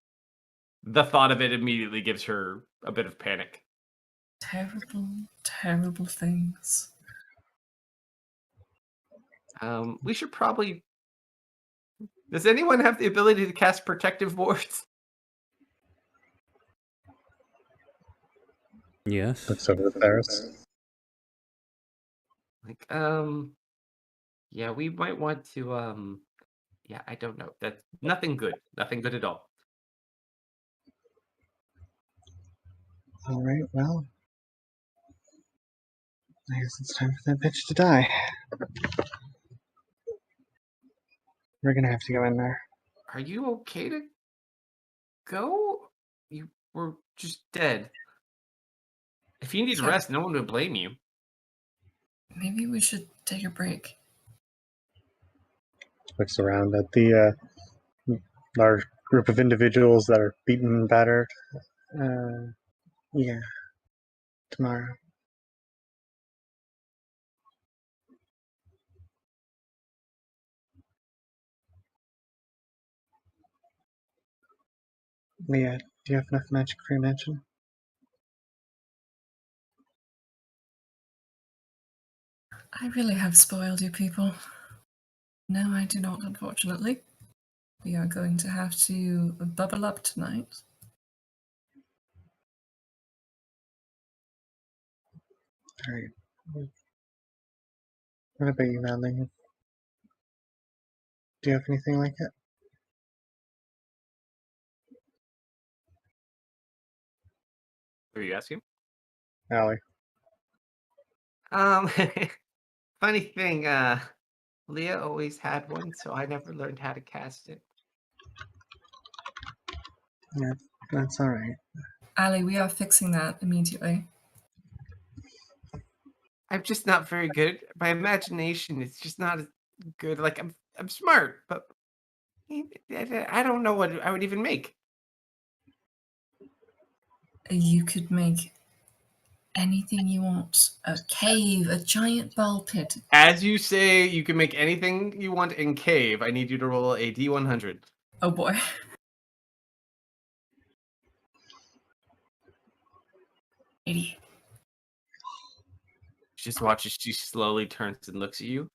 the thought of it immediately gives her a bit of panic. Terrible, terrible things. We should probably. Does anyone have the ability to cast protective wards? Yes. Looks over at Theris. Like, yeah, we might want to, yeah, I don't know. That's nothing good. Nothing good at all. Alright, well. I guess it's time for that bitch to die. We're gonna have to go in there. Are you okay to go? You were just dead. If you need Yeah. rest, no one would blame you. Maybe we should take a break. Looks around at the large group of individuals that are beaten and battered. Yeah. Tomorrow. Leah, do you have enough magic for your mansion? I really have spoiled you people. No, I do not, unfortunately. We are going to have to bubble up tonight. Alright. What about you, Radley? Do you have anything like it? Who are you asking? Allie. Funny thing, Leah always had one, so I never learned how to cast it. Yeah, that's alright. Ali, we are fixing that immediately. I'm just not very good. My imagination is just not as good. Like, I'm smart, but I don't know what I would even make. You could make anything you want. A cave, a giant ball pit. As you say, you can make anything you want in cave. I need you to roll a D100. Oh boy. 80. Just watch as she slowly turns and looks at you.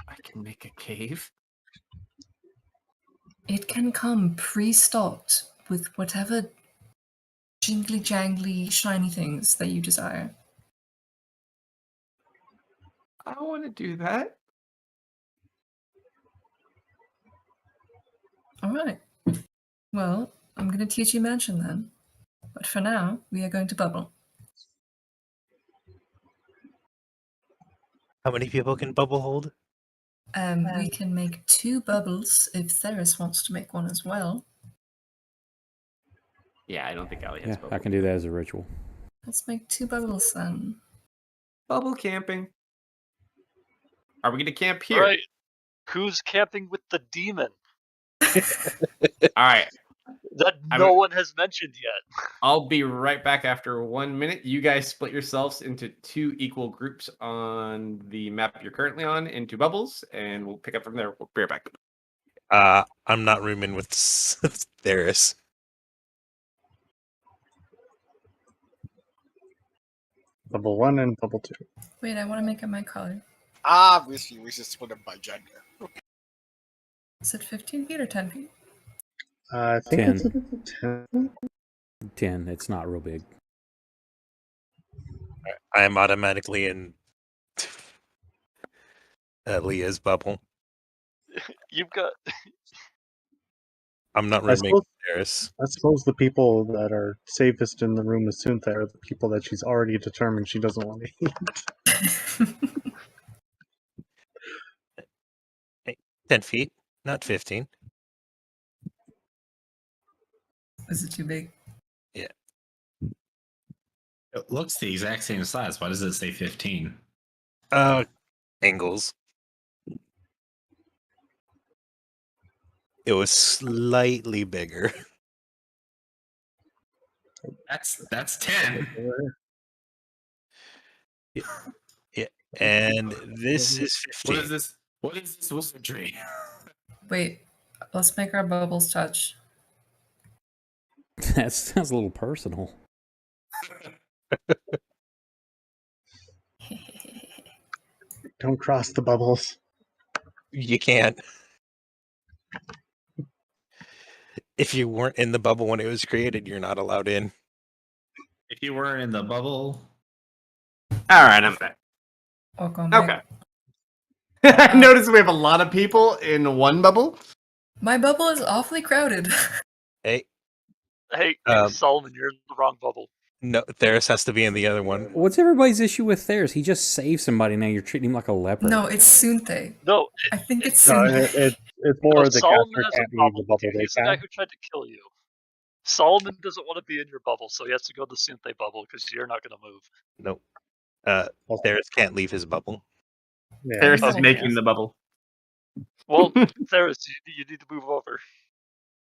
I can make a cave. It can come pre-stocked with whatever jingly jangly shiny things that you desire. I don't want to do that. Alright. Well, I'm going to teach you mansion then. But for now, we are going to bubble. How many people can bubble hold? We can make 2 bubbles if Theris wants to make one as well. Yeah, I don't think Ali has Yeah, bubble. I can do that as a ritual. Let's make 2 bubbles then. Bubble camping. Are we going to camp here? All right. Who's camping with the demon? All right. That no one has mentioned yet. I'll be right back after 1 minute. You guys split yourselves into 2 equal groups on the map you're currently on into bubbles, and we'll pick up from there. We'll be right back. I'm not rooming with Theris. Bubble 1 and bubble 2. Wait, I want to make it my color. Obviously, we should split them by gender. Is it 15 feet or 10 feet? I think 10. it's 10. 10. It's not real big. I am automatically in Leah's bubble. You've got. I'm not I rooming suppose, with Theris. I suppose the people that are safest in the room with Suntha are the people that she's already determined she doesn't want to eat. 10 feet, not 15. Is it too big? It looks the exact same size. Why does it say 15? Angles. It was slightly bigger. That's 10. Yeah, and this is 15. What is this? What is this wizardry? Wait, let's make our bubbles touch. That sounds a little personal. Don't cross the bubbles. You can't. If you weren't in the bubble when it was created, you're not allowed in. If you were in the bubble, All right, I'm back. Welcome Okay. back. I noticed we have a lot of people in one bubble. My bubble is awfully crowded. Hey, Hey, Solomon, you're in the wrong bubble. no, Theris has to be in the other one. What's everybody's issue with Theris? He just saved somebody. Now you're treating him like a leper. No, it's Sunthe. No, I think it's No, Sunthe. it's more the Solomon caster has a can't leave problem the with you. bubble they He's the guy cast. who tried to kill you. Solomon doesn't want to be in your bubble, so he has to go to the Synthé bubble because you're not going to move. Nope. Theris can't leave his bubble. Yeah. Theris is Oh, making yes. the bubble. Well, Theris, you need to move over.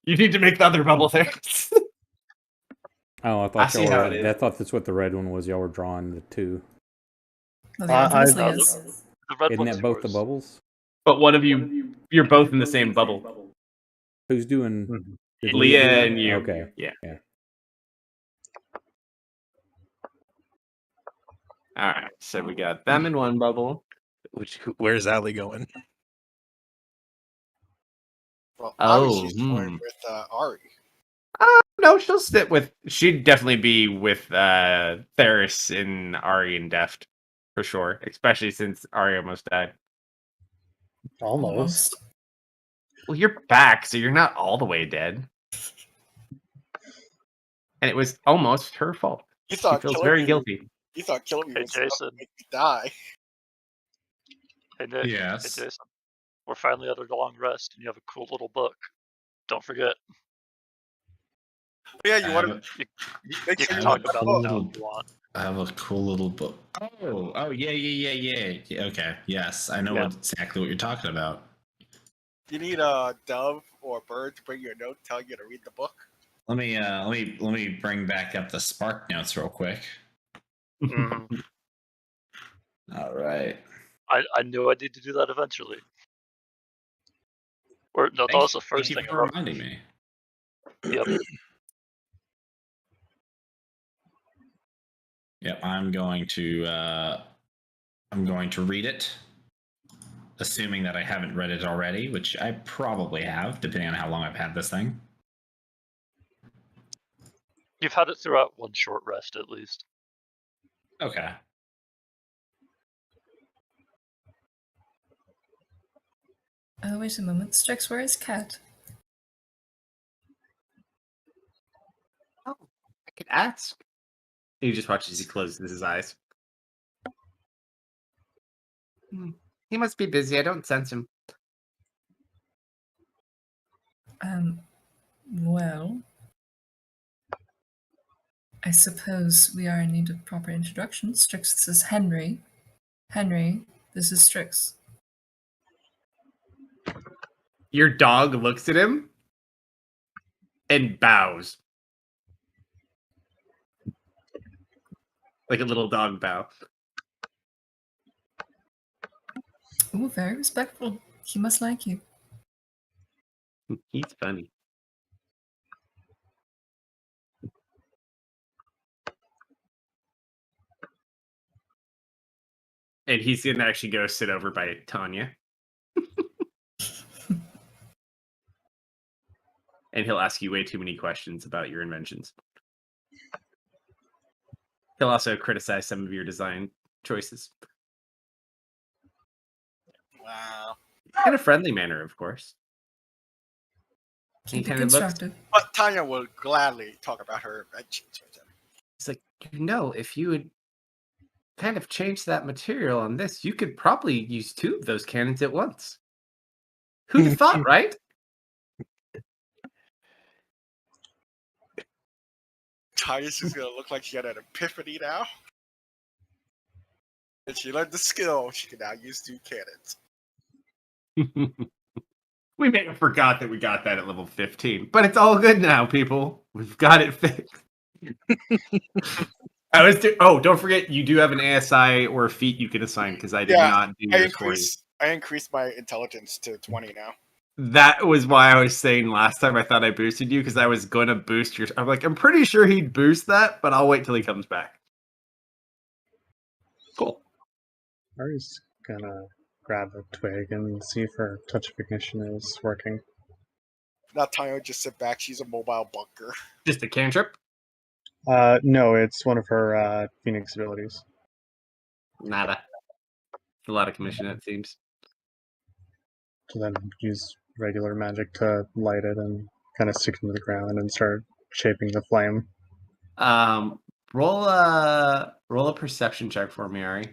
You need to make the other bubble, Theris. Oh, I I thought see y'all how were. it is. I thought that's what the red one was. Y'all were drawing the 2. No, the I- obviously I- is. The red Isn't one's that both the yours. bubbles? But one of you're both in the same bubble. Who's doing? Mhm. Did Leah do that? and you. Okay. Yeah. Yeah. All right. So we got them in one bubble. Where's Allie going? Well, Oh, obviously she's going with Ari. No, she'd definitely be with Theris and Ari and Deft for sure, especially since Ari almost died. Almost. Well, you're back, so you're not all the way dead. And it was almost her fault. You She thought feels killing very me- guilty. You thought killing me Hey, was enough to Jason. make me die. Hey, Nick. Yes. Hey, Jason. We're finally at a long rest, and you have a cool little book. Don't forget. Yeah, you want to You make can sure you talk want the about book. it now if you want. I have a cool little book. Oh, yeah. Okay, yes, I know Yeah. exactly what you're talking about. You need a dove or a bird to bring you a note telling you to read the book. Let me bring back up the Spark notes real quick. Mhm. All right. I knew I need to do that eventually. Or no, that Thank was the you- first thank thing you I for wrote. reminding me. Yep. Yep, I'm going to read it, assuming that I haven't read it already, which I probably have, depending on how long I've had this thing. You've had it throughout one short rest at least. Okay. Oh, wait a moment. Strix, where is Cat? I could ask. He just watches as he closes his eyes. He must be busy. I don't sense him. Well, I suppose we are in need of proper introductions. Strix, this is Henry. Henry, this is Strix. Your dog looks at him and bows. Like a little dog bow. Ooh, very respectful. He must like you. He's funny. And he's going to actually go sit over by Tanya. And he'll ask you way too many questions about your inventions. He'll also criticize some of your design choices. Wow. In a friendly manner, of course. Keep it kind of looks- constructive. But Tanya will gladly talk about her inventions with him. It's like, if you would kind of change that material on this, you could probably use 2 of those cannons at once. Who'd have thought, right? Tanya's just gonna look like she had an epiphany now. And she learned the skill. She can now use 2 cannons. We may have forgot that we got that at level 15, but it's all good now, people. We've got it fixed. Don't forget, you do have an ASI or a feat you can assign, because I did not do yours for you. I increased my intelligence to 20 now. That was why I was saying last time I thought I boosted you, because I was going to boost your... I'm like, I'm pretty sure he'd boost that, but I'll wait till he comes back. Cool. Ari's gonna grab a twig and see if her touch of ignition is working. Now Tanya would just sit back. She's a mobile bunker. Just a cantrip? No, it's one of her Phoenix abilities. Nada. A lot of commission, it seems. So then use regular magic to light it and kind of stick it into the ground and start shaping the flame. Roll a perception check for me, Ari.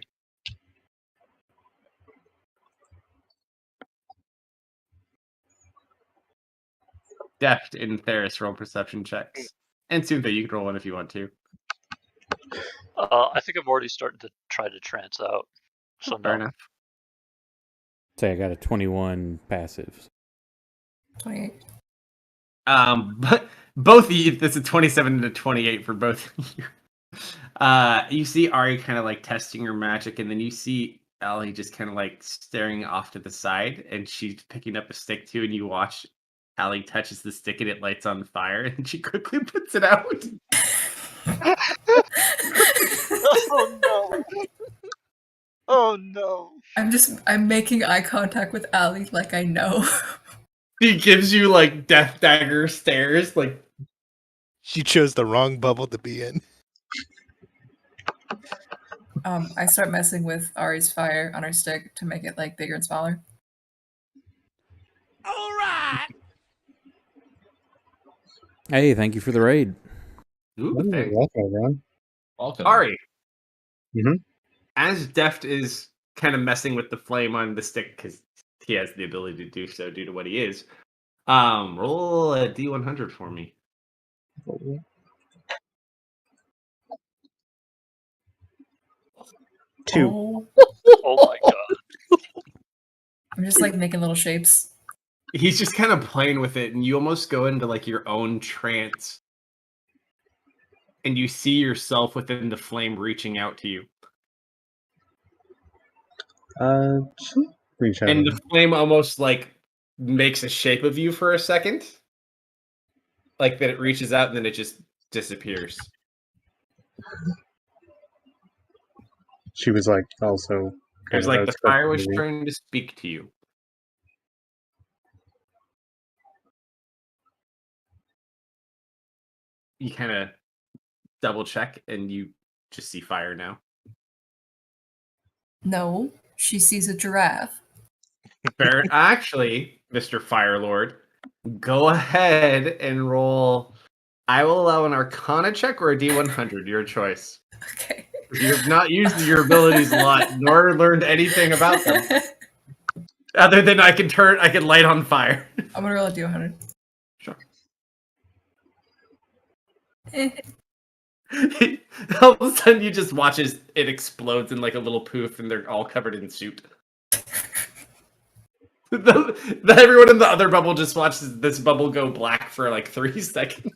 Deft and Theris roll perception checks. And Suntha, you can roll one if you want to. I think I'm already starting to try to trance out. So Fair no. enough. Say I got a 21 passive. 28. But both of you, that's a 27 to 28 for both of you. You see Ari kind of like testing her magic, and then you see Ellie just kind of like staring off to the side, and she's picking up a stick too, and you watch Ellie touches the stick and it lights on fire, and she quickly puts it out. Oh no. Oh no. I'm making eye contact with Allie like I know. She gives you like death dagger stares, like She chose the wrong bubble to be in. I start messing with Ari's fire on her stick to make it like bigger and smaller. All right. Hey, thank you for the raid. ooh, Ooh, thanks. welcome, everyone. Welcome. Ari. Mhm. As Deft is kind of messing with the flame on the stick because he has the ability to do so due to what he is. Roll a D100 for me. Two. Oh, Oh my god. I'm just like making little shapes. He's just kind of playing with it, and you almost go into like your own trance. And you see yourself within the flame reaching out to you. Just reach out. And the flame almost like makes a shape of you for a second. Like that it reaches out and then it just disappears. She was like also. It was like the fire was trying to speak to you. You kind of double check and you just see fire now. No, she sees a giraffe. Fair. Actually, Mr. Firelord, go ahead and roll. I will allow an Arcana check or a D100, your choice. Okay. You have not used your abilities a lot, nor learned anything about them. Other than I can light on fire. I'm gonna roll a D100. Sure. Eh. All of a sudden, you just watch as it explodes in like a little poof, and they're all covered in soot. Everyone in the other bubble just watches this bubble go black for like 3 seconds.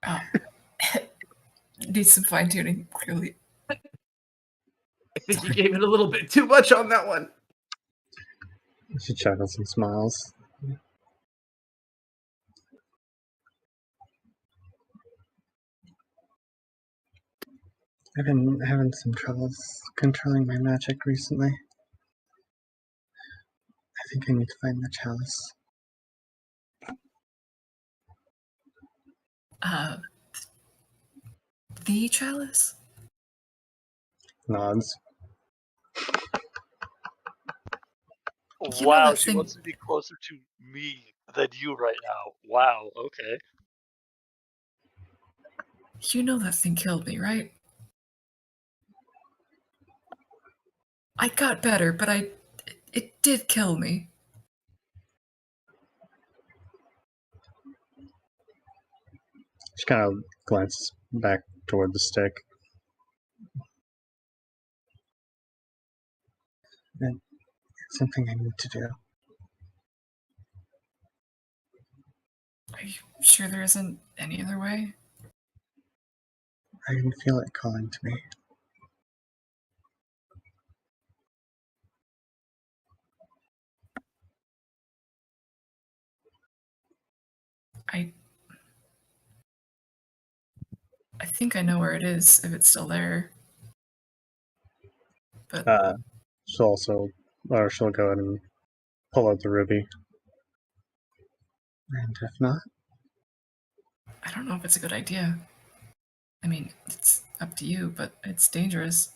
Oh. Needs some fine tuning, clearly. I think you gave it a little bit too much on that one. She chuckles and smiles. I've been having some troubles controlling my magic recently. I think I need to find the chalice. The chalice? Nods. You know Wow, that she thing- wants to be closer to me than you right now. Wow, okay. You know that thing killed me, right? I got better, but it did kill me. She kind of glances back toward the stick. And it's something I need to do. Are you sure there isn't any other way? I can feel it calling to me. I think I know where it is, if it's still there. But She'll go ahead and pull out the ruby. And if not, I don't know if it's a good idea. I mean, it's up to you, but it's dangerous.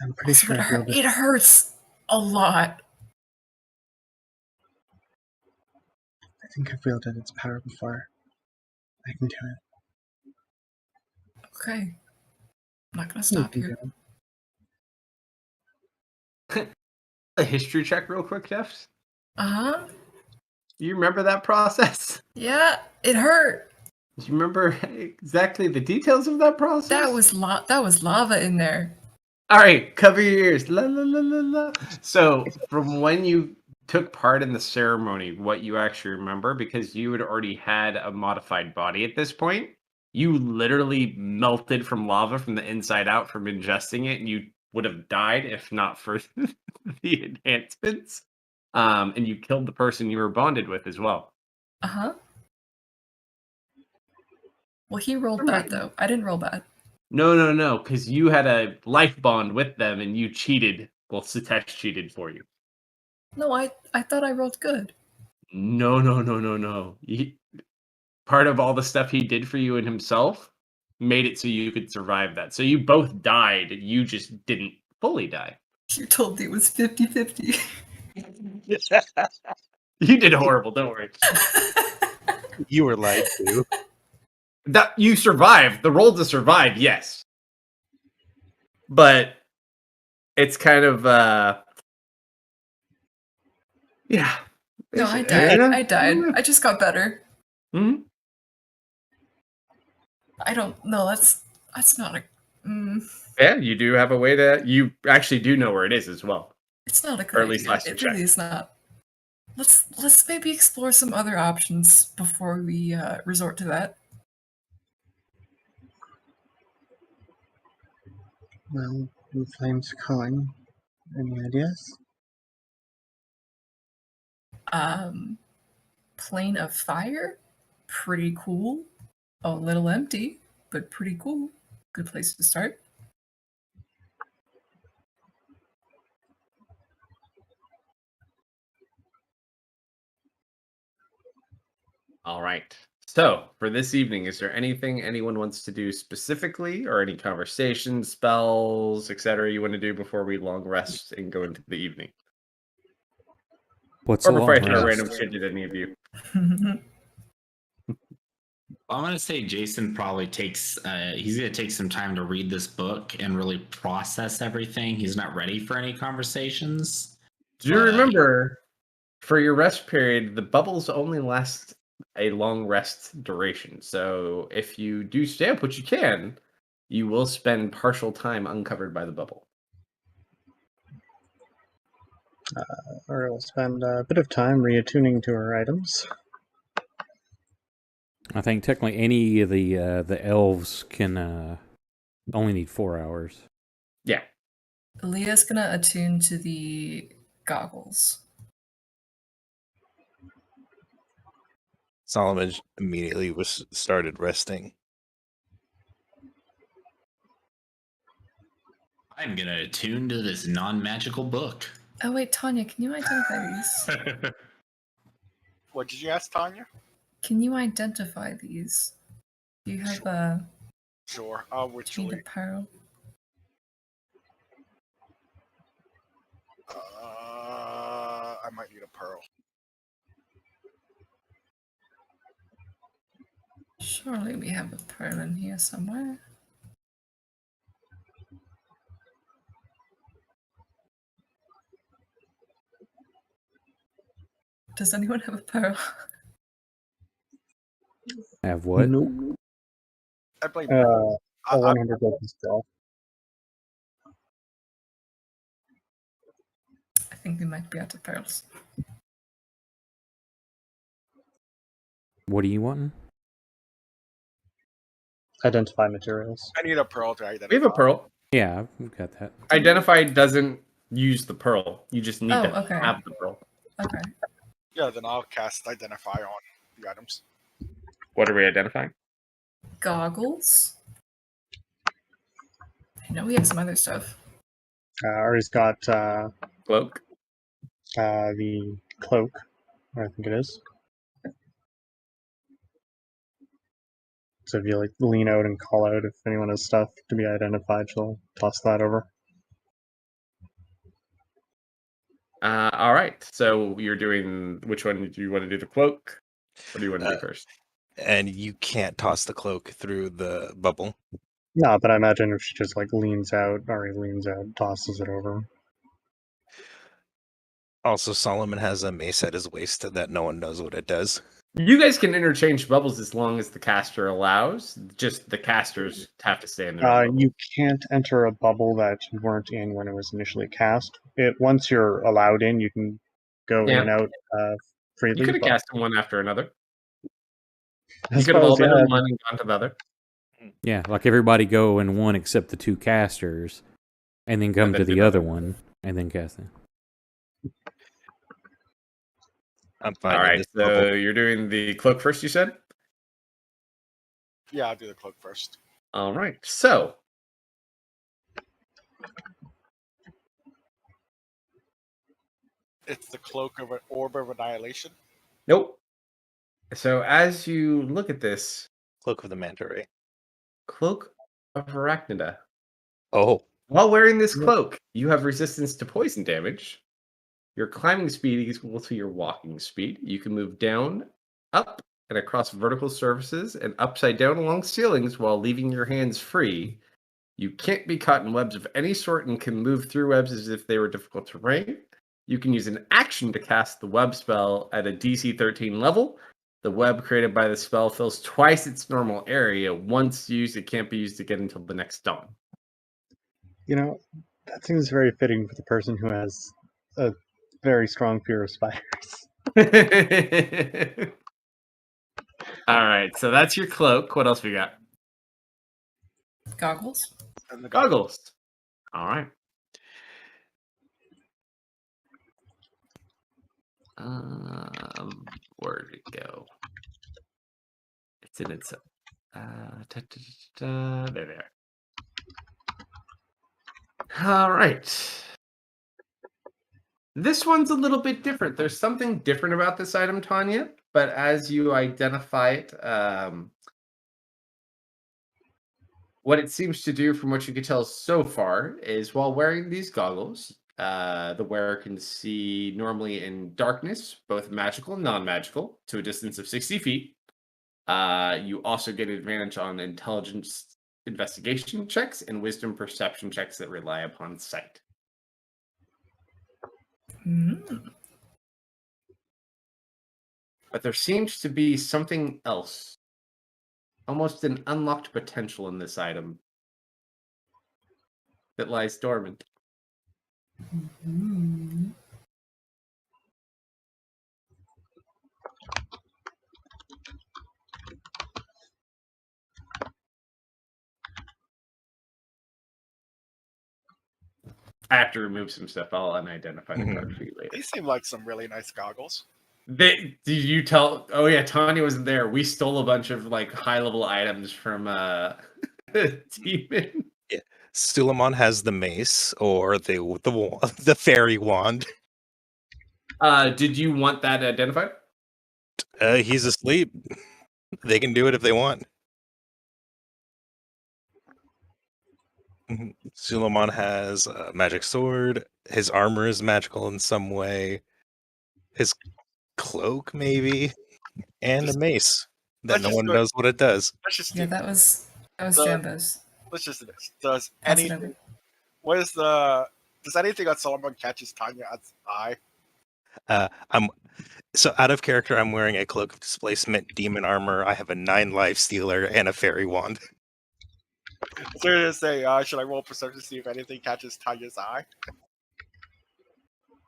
I'm pretty Also, sure I've it hurts a lot. I think I've wielded its power before. I can do it. Okay. I'm not gonna stop can you. do it. A history check, real quick, Jeff. Uh-huh. You remember that process? Yeah, it hurt. Do you remember exactly the details of that process? That was lava in there. All right, cover your ears. La, la, la, la, la. So, from when you took part in the ceremony, what you actually remember, because you had already had a modified body at this point, you literally melted from lava from the inside out from ingesting it, and you would have died if not for the enhancements. And you killed the person you were bonded with as well. Uh-huh. Well, he rolled bad, though. I didn't roll bad. No, because you had a life bond with them and you cheated. Well, Sitesh cheated for you. No, I thought I rolled good. No. Part of all the stuff he did for you and himself made it so you could survive that. So you both died. You just didn't fully die. You told me it was 50-50. You did horrible. Don't worry. You were lied to. That you survived. The roll to survive, yes. But it's kind of yeah. No, I died. I died. I just got better. Mm-hmm. I don't know. That's not a. Yeah, you do have a way to. You actually do know where it is as well. It's not a good Or at least idea. last you It really checked. is not. Let's maybe explore some other options before we resort to that. Well, the flames calling. Any ideas? Plane of Fire, pretty cool. A little empty, but pretty cool. Good place to start. All right. So for this evening, is there anything anyone wants to do specifically, or any conversations, spells, etc. you want to do before we long rest and go into the evening? What's Or a before I long throw rest? random shit at any of you. I'm gonna say Jason probably takes. He's gonna take some time to read this book and really process everything. He's not ready for any conversations. Do you remember, for your rest period, the bubbles only last a long rest duration. So if you do stay up, which you can, you will spend partial time uncovered by the bubble. Or we'll spend a bit of time reattuning to our items. I think technically any of the elves can only need 4 hours. Yeah. Leah's gonna attune to the goggles. Solomon immediately started resting. I'm gonna attune to this non-magical book. Oh wait, Tanya, can you identify these? What did you ask, Tanya? Can you identify these? Do you have a Sure. Which do you need way? a pearl? I might need a pearl. Surely we have a pearl in here somewhere. Does anyone have a pearl? Have what? Nope. I blame A you. I, 100 gold spell. I think we might be out of pearls. What are you wanting? Identify materials. I need a pearl to identify. We have a pearl. Yeah, we've got that. Identify doesn't use the pearl. You just need to okay. have the pearl. Okay. Yeah, then I'll cast identify on the items. What are we identifying? Goggles. I know we have some other stuff. Ari's got Cloak. the cloak, I think it is. So if you like lean out and call out if anyone has stuff to be identified, she'll toss that over. All right. So you're doing which one do you want to do? The cloak? What do you want to do first? And you can't toss the cloak through the bubble. No, but I imagine if she just like leans out, Ari leans out, tosses it over. Also, Solomon has a mace at his waist that no one knows what it does. You guys can interchange bubbles as long as the caster allows. Just the casters have to stay in their own bubble. You can't enter a bubble that you weren't in when it was initially cast. Once you're allowed in, you can go in and out freely. You could have but cast them one after another. I You could have all suppose, been yeah, in one and gone to the other. Yeah, like everybody go in one except the 2 casters, and then come And to then the do other another. one, and then cast it. I'm fine. All in right. this So bubble. you're doing the cloak first, you said? Yeah, I'll do the cloak first. All right. So It's the cloak of an orb of annihilation. nope. So as you look at this, Cloak of the Manta Ray. cloak of Arachnida. Oh, While wearing this cloak, you have resistance to poison damage. Your climbing speed is equal to your walking speed. You can move down, up, and across vertical surfaces and upside down along ceilings while leaving your hands free. You can't be caught in webs of any sort and can move through webs as if they were difficult terrain. You can use an action to cast the web spell at a DC 13 level. The web created by the spell fills twice its normal area. Once used, it can't be used again until the next dawn. you know, that seems very fitting for the person who has a very strong fear of spiders. All right, so that's your cloak. What else we got? Goggles. And the Goggles. All right. Where'd it go? It's in its. There they are. All right. This one's a little bit different. There's something different about this item, Tanya, but as you identify it, what it seems to do, from what you can tell so far, is while wearing these goggles, the wearer can see normally in darkness, both magical and non-magical, to a distance of 60 feet. You also get advantage on intelligence investigation checks and wisdom perception checks that rely upon sight. Mm. But there seems to be something else, almost an unlocked potential in this item that lies dormant. Mm. I have to remove some stuff. I'll unidentify the card for you later. These seem like some really nice goggles. Did you tell? Oh yeah, Tanya wasn't there. We stole a bunch of like high level items from Demon. Yeah. Suleiman has the mace or the fairy wand. Did you want that identified? He's asleep. They can do it if they want. Suleiman has a magic sword. His armor is magical in some way. His cloak, maybe, and a mace that no one knows what it does. Let's just Yeah, do that was So- Jambo's. Let's just do this. Does Pass it anything? over. What is the? Does anything on Solomon catches Tanya's eye? I'm so out of character. I'm wearing a cloak of displacement, demon armor. I have a 9 life stealer and a fairy wand. So you're gonna say, should I roll perception to see if anything catches Tanya's eye?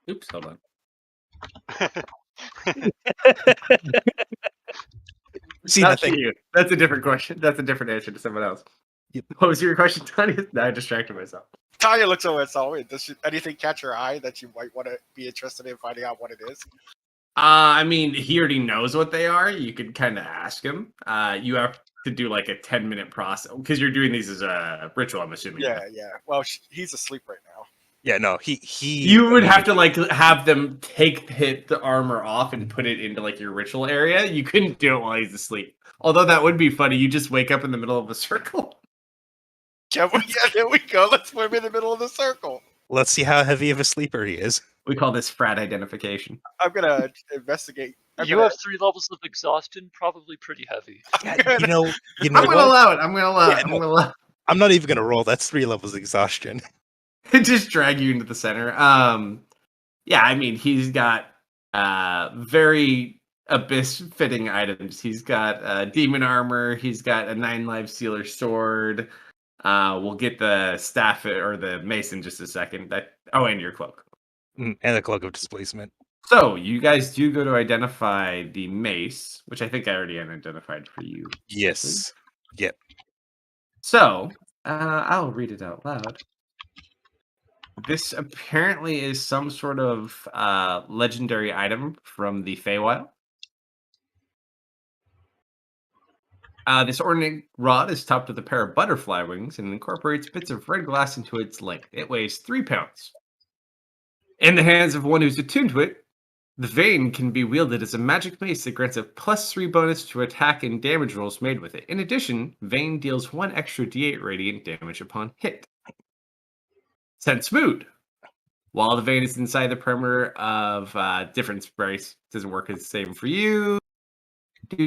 Oops, hold on. See Not nothing. to you. That's a different question. That's a different answer to someone else. Yep. What was your question, Tanya? No, I distracted myself. Tanya looks over at Solomon. Does anything catch her eye that you might want to be interested in finding out what it is? I mean, he already knows what they are. You could kind of ask him. You have to do like a 10-minute process because you're doing these as a ritual, I'm assuming. Yeah. Well, he's asleep right now. Yeah, no, he. You would have to like have them take the armor off and put it into like your ritual area. You couldn't do it while he's asleep. Although that would be funny. You just wake up in the middle of a circle. Yeah, there we go. Let's put him in the middle of the circle. Let's see how heavy of a sleeper he is. We call this frat identification. I'm gonna investigate. You have 3 levels of exhaustion, probably pretty heavy. Yeah, you know I'm gonna what? allow it. I'm gonna allow Yeah, it. I'm no. gonna allow I'm not even gonna roll. That's 3 levels exhaustion. it. Just drag you into the center. Yeah, I mean he's got very abyss fitting items. He's got demon armor. He's got a 9 life sealer sword. We'll get the staff or the mace in just a second. And your cloak. And a cloak of displacement. So you guys do go to identify the mace, which I think I already identified for you. Yes. Yep. So I'll read it out loud. This apparently is some sort of legendary item from the Feywild. This ornate rod is topped with a pair of butterfly wings and incorporates bits of red glass into its length. It weighs 3 pounds. In the hands of one who's attuned to it, the vein can be wielded as a magic mace that grants a +3 bonus to attack and damage rolls made with it. In addition, Vein deals 1 extra d8 radiant damage upon hit. Sense mood. While the vein is inside the perimeter of different sprites, doesn't work as the same for you. So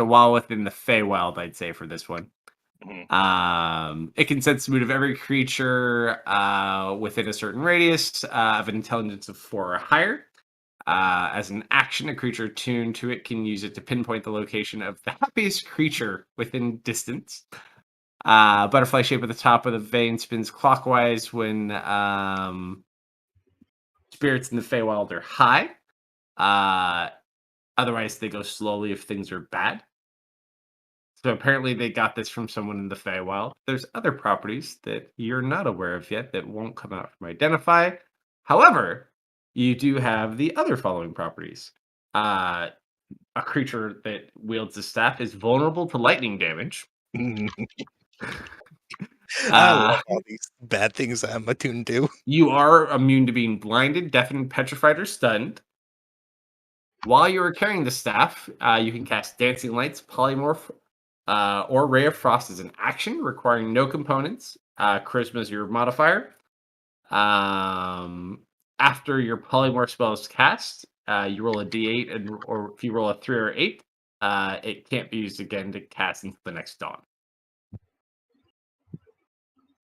while within the Feywild, I'd say for this one. It can sense the mood of every creature within a certain radius of an intelligence of 4 or higher. As an action, a creature attuned to it can use it to pinpoint the location of the happiest creature within distance. Butterfly shape at the top of the vein spins clockwise when spirits in the Feywild are high. Otherwise, they go slowly if things are bad. So apparently they got this from someone in the Feywild. There's other properties that you're not aware of yet that won't come out from Identify. However, you do have the other following properties. A creature that wields the staff is vulnerable to lightning damage. I love all these bad things I'm attuned to. You are immune to being blinded, deafened, petrified, or stunned. While you are carrying the staff, you can cast Dancing Lights, Polymorph, or Ray of Frost as an action, requiring no components. Charisma is your modifier. After your Polymorph spell is cast, you roll a d8, or if you roll a 3 or 8, it can't be used again to cast until the next dawn.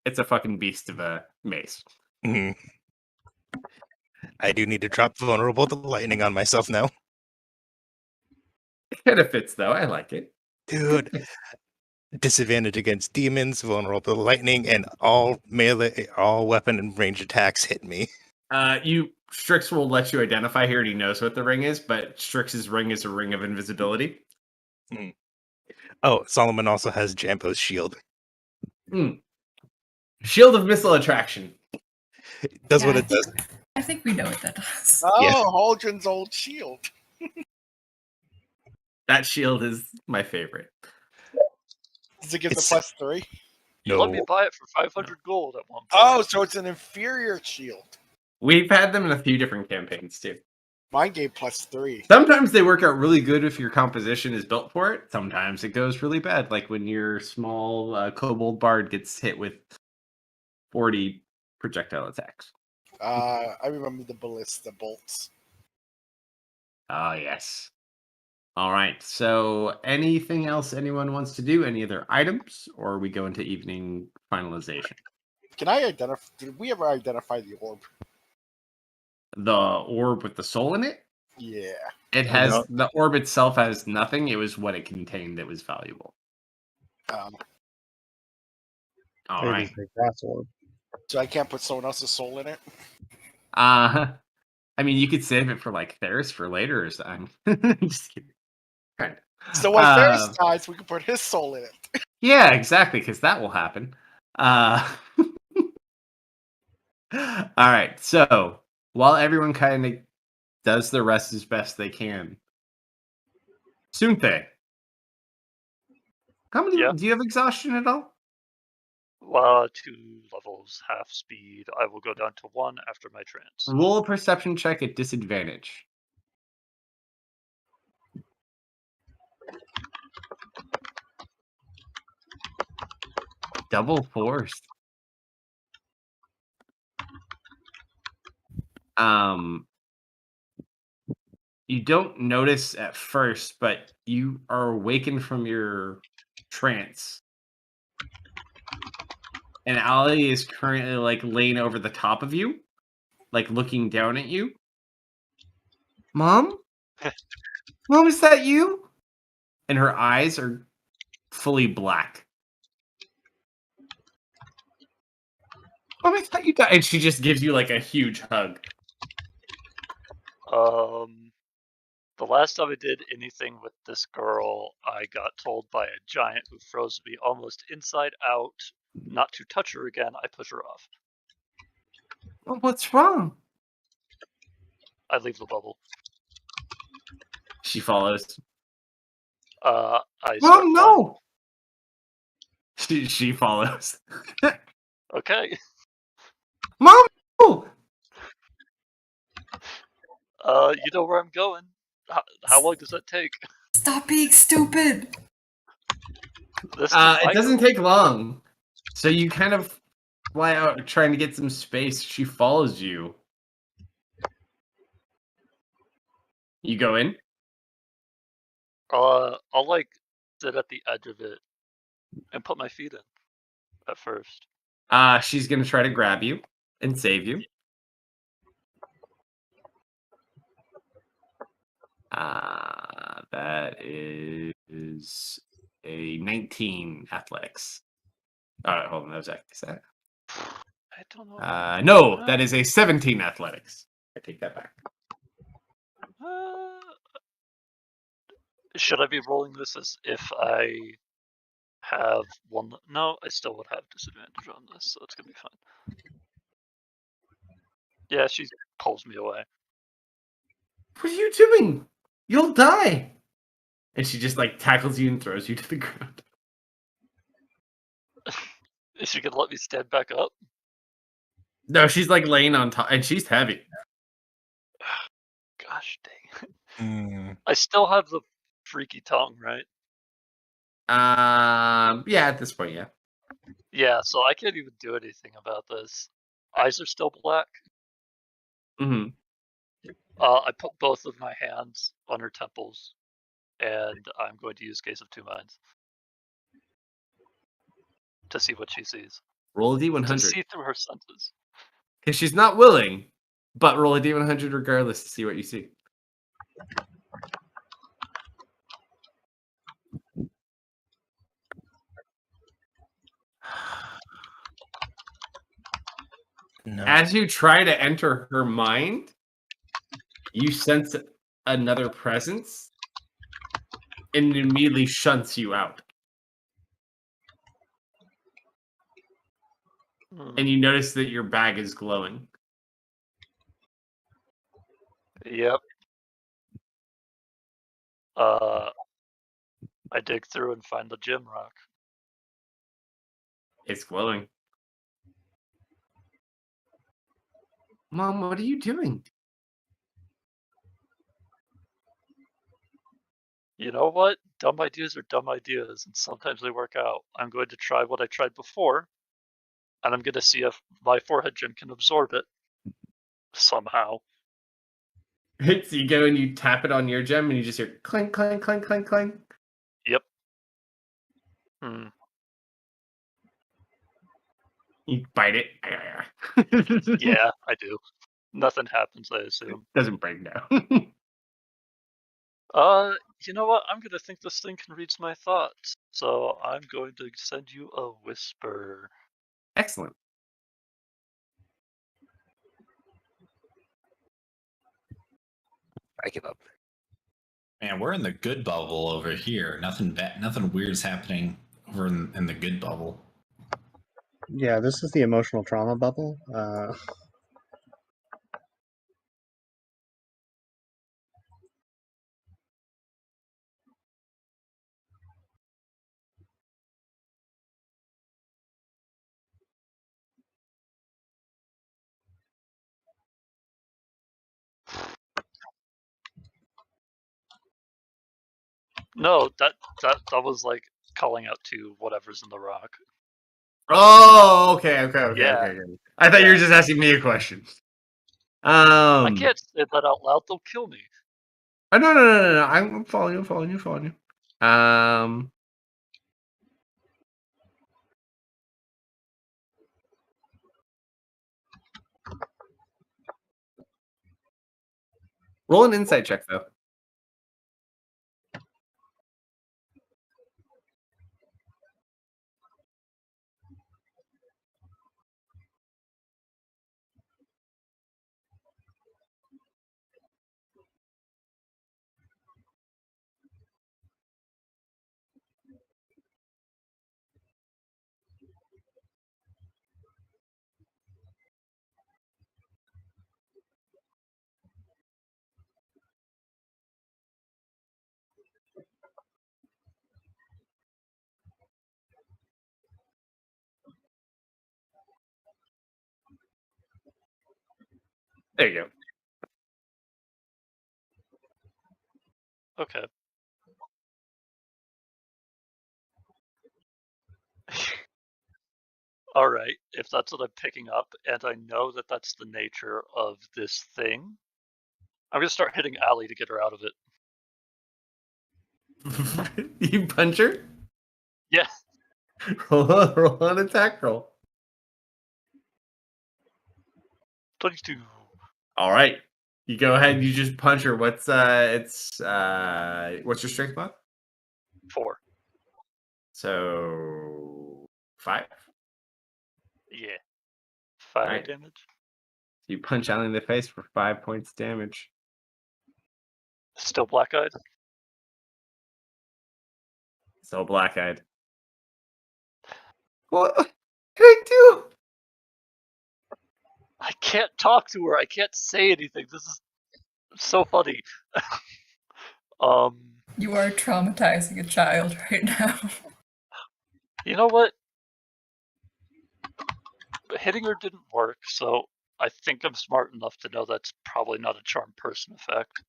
It's a fucking beast of a mace. Mhm. I do need to drop vulnerable to lightning on myself now. It kind of fits though. I like it. Dude, disadvantage against demons, vulnerable to lightning, and all melee, all weapon and range attacks hit me. Strix will let you identify here, and he knows what the ring is. But Strix's ring is a ring of invisibility. Oh, Solomon also has Jambo's shield. Shield of missile attraction. It does what it does. I think we know what that does. Oh, Yeah. Haldren's old shield. That shield is my favorite. Does it give It's- the +3? You let me No. buy it for 500 gold at one point. Oh, so it's an inferior shield. We've had them in a few different campaigns too. Mine gave +3. Sometimes they work out really good if your composition is built for it. Sometimes it goes really bad, like when your small kobold bard gets hit with 40 projectile attacks. I remember the ballista bolts. Ah, yes. All right. So, anything else anyone wants to do? Any other items, or we go into evening finalization? Can I identify? Did we ever identify the orb? The orb with the soul in it. Yeah. It has No. the orb itself has nothing. It was what it contained that was valuable. All It right. is a grass orb. So I can't put someone else's soul in it. I mean, you could save it for like Theris for later or something. Just kidding. Kind of. So when Ferris dies, we can put his soul in it. Yeah, exactly, because that will happen. All right. So while everyone kind of does the rest as best they can, Sunte, how many? Yeah. Do you have exhaustion at all? 2 levels, half speed. I will go down to 1 after my trance. Roll a perception check at disadvantage. Double forced. You don't notice at first, but you are awakened from your trance. And Ali is currently like laying over the top of you, like looking down at you. Mom? Mom, is that you? And her eyes are fully black. Mom, I thought you died. And she just gives you like a huge hug. The last time I did anything with this girl, I got told by a giant who froze me almost inside out not to touch her again. I push her off. Well, what's wrong? I leave the bubble. She follows. I start Mom, flying. no! She follows. Okay. Mom, no! You know where I'm going. How long does that take? Stop being stupid. This is my It doesn't girl. take long. So you kind of fly out trying to get some space. She follows you. You go in? I'll like sit at the edge of it and put my feet in at first. She's gonna try to grab you and save you. That is a 19 athletics. All right, hold on. That was is that? I don't know. No, that is a 17 athletics. I take that back. Should I be rolling this as if I have one? No, I still would have disadvantage on this, so it's gonna be fine. Yeah, she pulls me away. What are you doing? You'll die. And she just like tackles you and throws you to the ground. Is she gonna let me stand back up? No, she's like laying on top, and she's heavy. Gosh dang. I still have the freaky tongue, right? Yeah, at this point, yeah. Yeah, so I can't even do anything about this. Eyes are still black. Mm-hmm. I put both of my hands on her temples and I'm going to use Gaze of Two Minds to see what she sees. Roll a To D100. see through her senses. Because she's not willing, but roll a D100 regardless to see what you see. No. As you try to enter her mind, you sense another presence, and it immediately shunts you out. And you notice that your bag is glowing. Yep. I dig through and find the gem rock. It's glowing. Mom, what are you doing? You know what? Dumb ideas are dumb ideas, and sometimes they work out. I'm going to try what I tried before, and I'm going to see if my forehead gem can absorb it somehow. So you go and you tap it on your gem, and you just hear clank, clank, clank, clank, clank. Yep. You bite it. Yeah, I do. Nothing happens, I assume. Doesn't break down. You know what? I'm gonna think this thing can read my thoughts, so I'm going to send you a whisper. Excellent. I give up. Man, we're in the good bubble over here. Nothing weird's happening over in the good bubble. Yeah, this is the emotional trauma bubble. No, that was like calling out to whatever's in the rock. Oh, okay. Yeah. I thought you were just asking me a question. I can't say that out loud; they'll kill me. Oh, no. I'm following you. Roll an insight check, though. There you go. Okay. All right. If that's what I'm picking up, and I know that that's the nature of this thing, I'm gonna start hitting Allie to get her out of it. You punch her? Yeah. Roll an attack roll. 22. All right. You go ahead and you just punch her. What's your strength mod? 4. So 5. Yeah. 5 Alright. damage. You punch Allie in the face for 5 points damage. Still black-eyed. Still black-eyed. What can I do? I can't talk to her. I can't say anything. This is so funny. You are traumatizing a child right now. You know what? Hitting her didn't work, so I think I'm smart enough to know that's probably not a charmed person effect.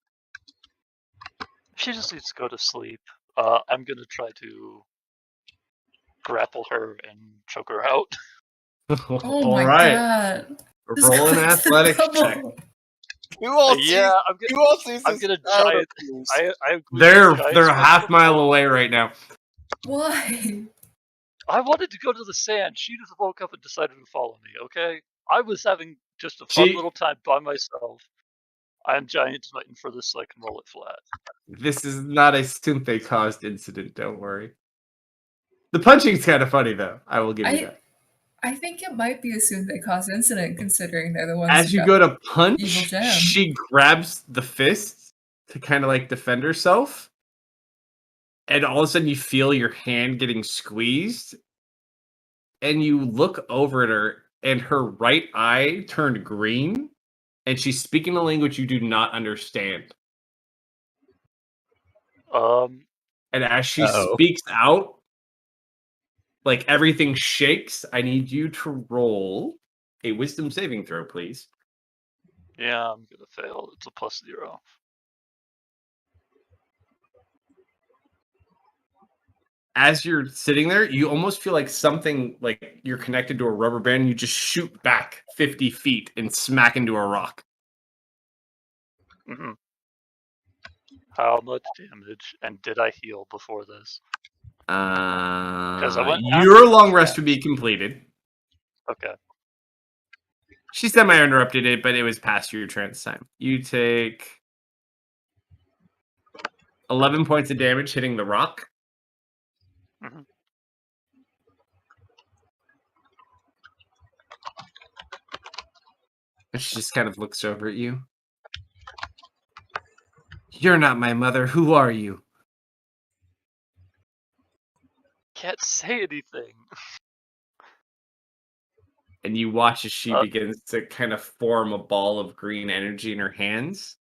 She just needs to go to sleep. I'm gonna try to grapple her and choke her out. Oh my god. Roll an athletics check. Who all Yeah, who all sees I'm this gonna child giant. abuse? I agree with They're giant a half spectrum. mile away right now. Why? I wanted to go to the sand. She just woke up and decided to follow me. Okay, I was having just a fun She- little time by myself. I'm giant smiting for this so I can roll it flat. This is not a Synthé caused incident, don't worry. The punching's kind of funny though. I will give you that. I think it might be assumed they cause incident, considering they're the ones As who you got go to evil punch, gem. she grabs the fist to kind of like defend herself. And all of a sudden you feel your hand getting squeezed. And you look over at her, and her right eye turned green. And she's speaking a language you do not understand. And as she speaks out, like everything shakes. I need you to roll a wisdom saving throw, please. Yeah, I'm gonna fail. It's a +0. As you're sitting there, you almost feel like something, like you're connected to a rubber band. And you just shoot back 50 feet and smack into a rock. Mm-hmm. How much damage? And did I heal before this? Your long rest would be completed. Okay. She semi-interrupted it, but it was past your trance time. You take 11 points of damage hitting the rock. Mm-hmm. And she just kind of looks over at you. You're not my mother. Who are you? Can't say anything. And you watch as she begins to kind of form a ball of green energy in her hands.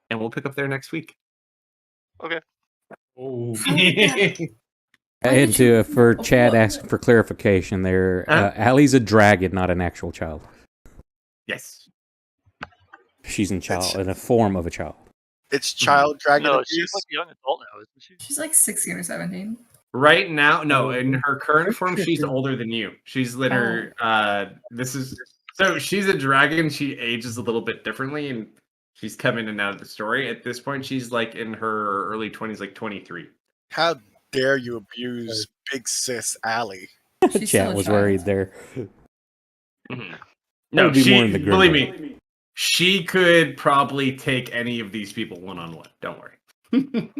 And we'll pick up there next week. Okay. Oh. And for Chad asking for clarification there, Allie's a dragon, not an actual child. Yes. She's in a form of a child. It's child dragon abuse. She's like a young adult now, isn't she? She's like 16 or 17. Right now, no. In her current form, she's older than you. She's literally. So she's a dragon. She ages a little bit differently, and she's come in and out of the story. At this point, she's like in her early 20s, like 23. How dare you abuse big sis Allie? Chat was worried there. Mm-hmm. No, believe me, she could probably take any of these people one-on-one. Don't worry.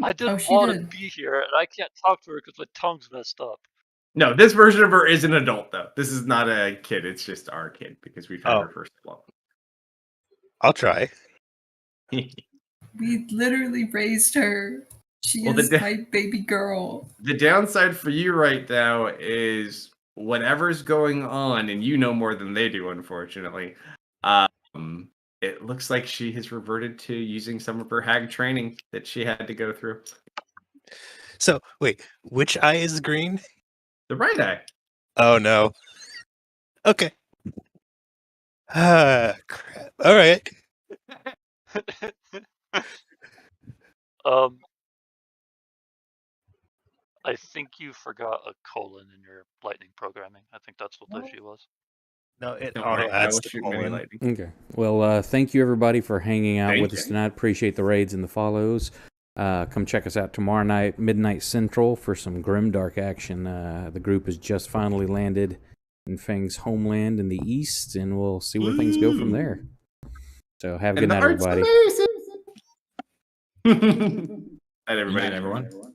I didn't want to be here, and I can't talk to her because my tongue's messed up. No, this version of her is an adult, though. This is not a kid. It's just our kid, because we've had her first long. I'll try. We literally raised her. She is my baby girl. The downside for you right now is whatever's going on, and you know more than they do, unfortunately. It looks like she has reverted to using some of her hag training that she had to go through. So, wait, which eye is green? The right eye. Oh, no. Okay. Ah, crap. All right. I think you forgot a colon in your lightning programming. I think that's what the issue was. No, it adds the colon. Okay. Well, thank you everybody for hanging out with us tonight. Appreciate the raids and the follows. Come check us out tomorrow night, midnight Central, for some grimdark action. The group has just finally landed in Fang's homeland in the east, and we'll see where things go from there. So have a good night, everybody. Night, everybody. Good night, everyone.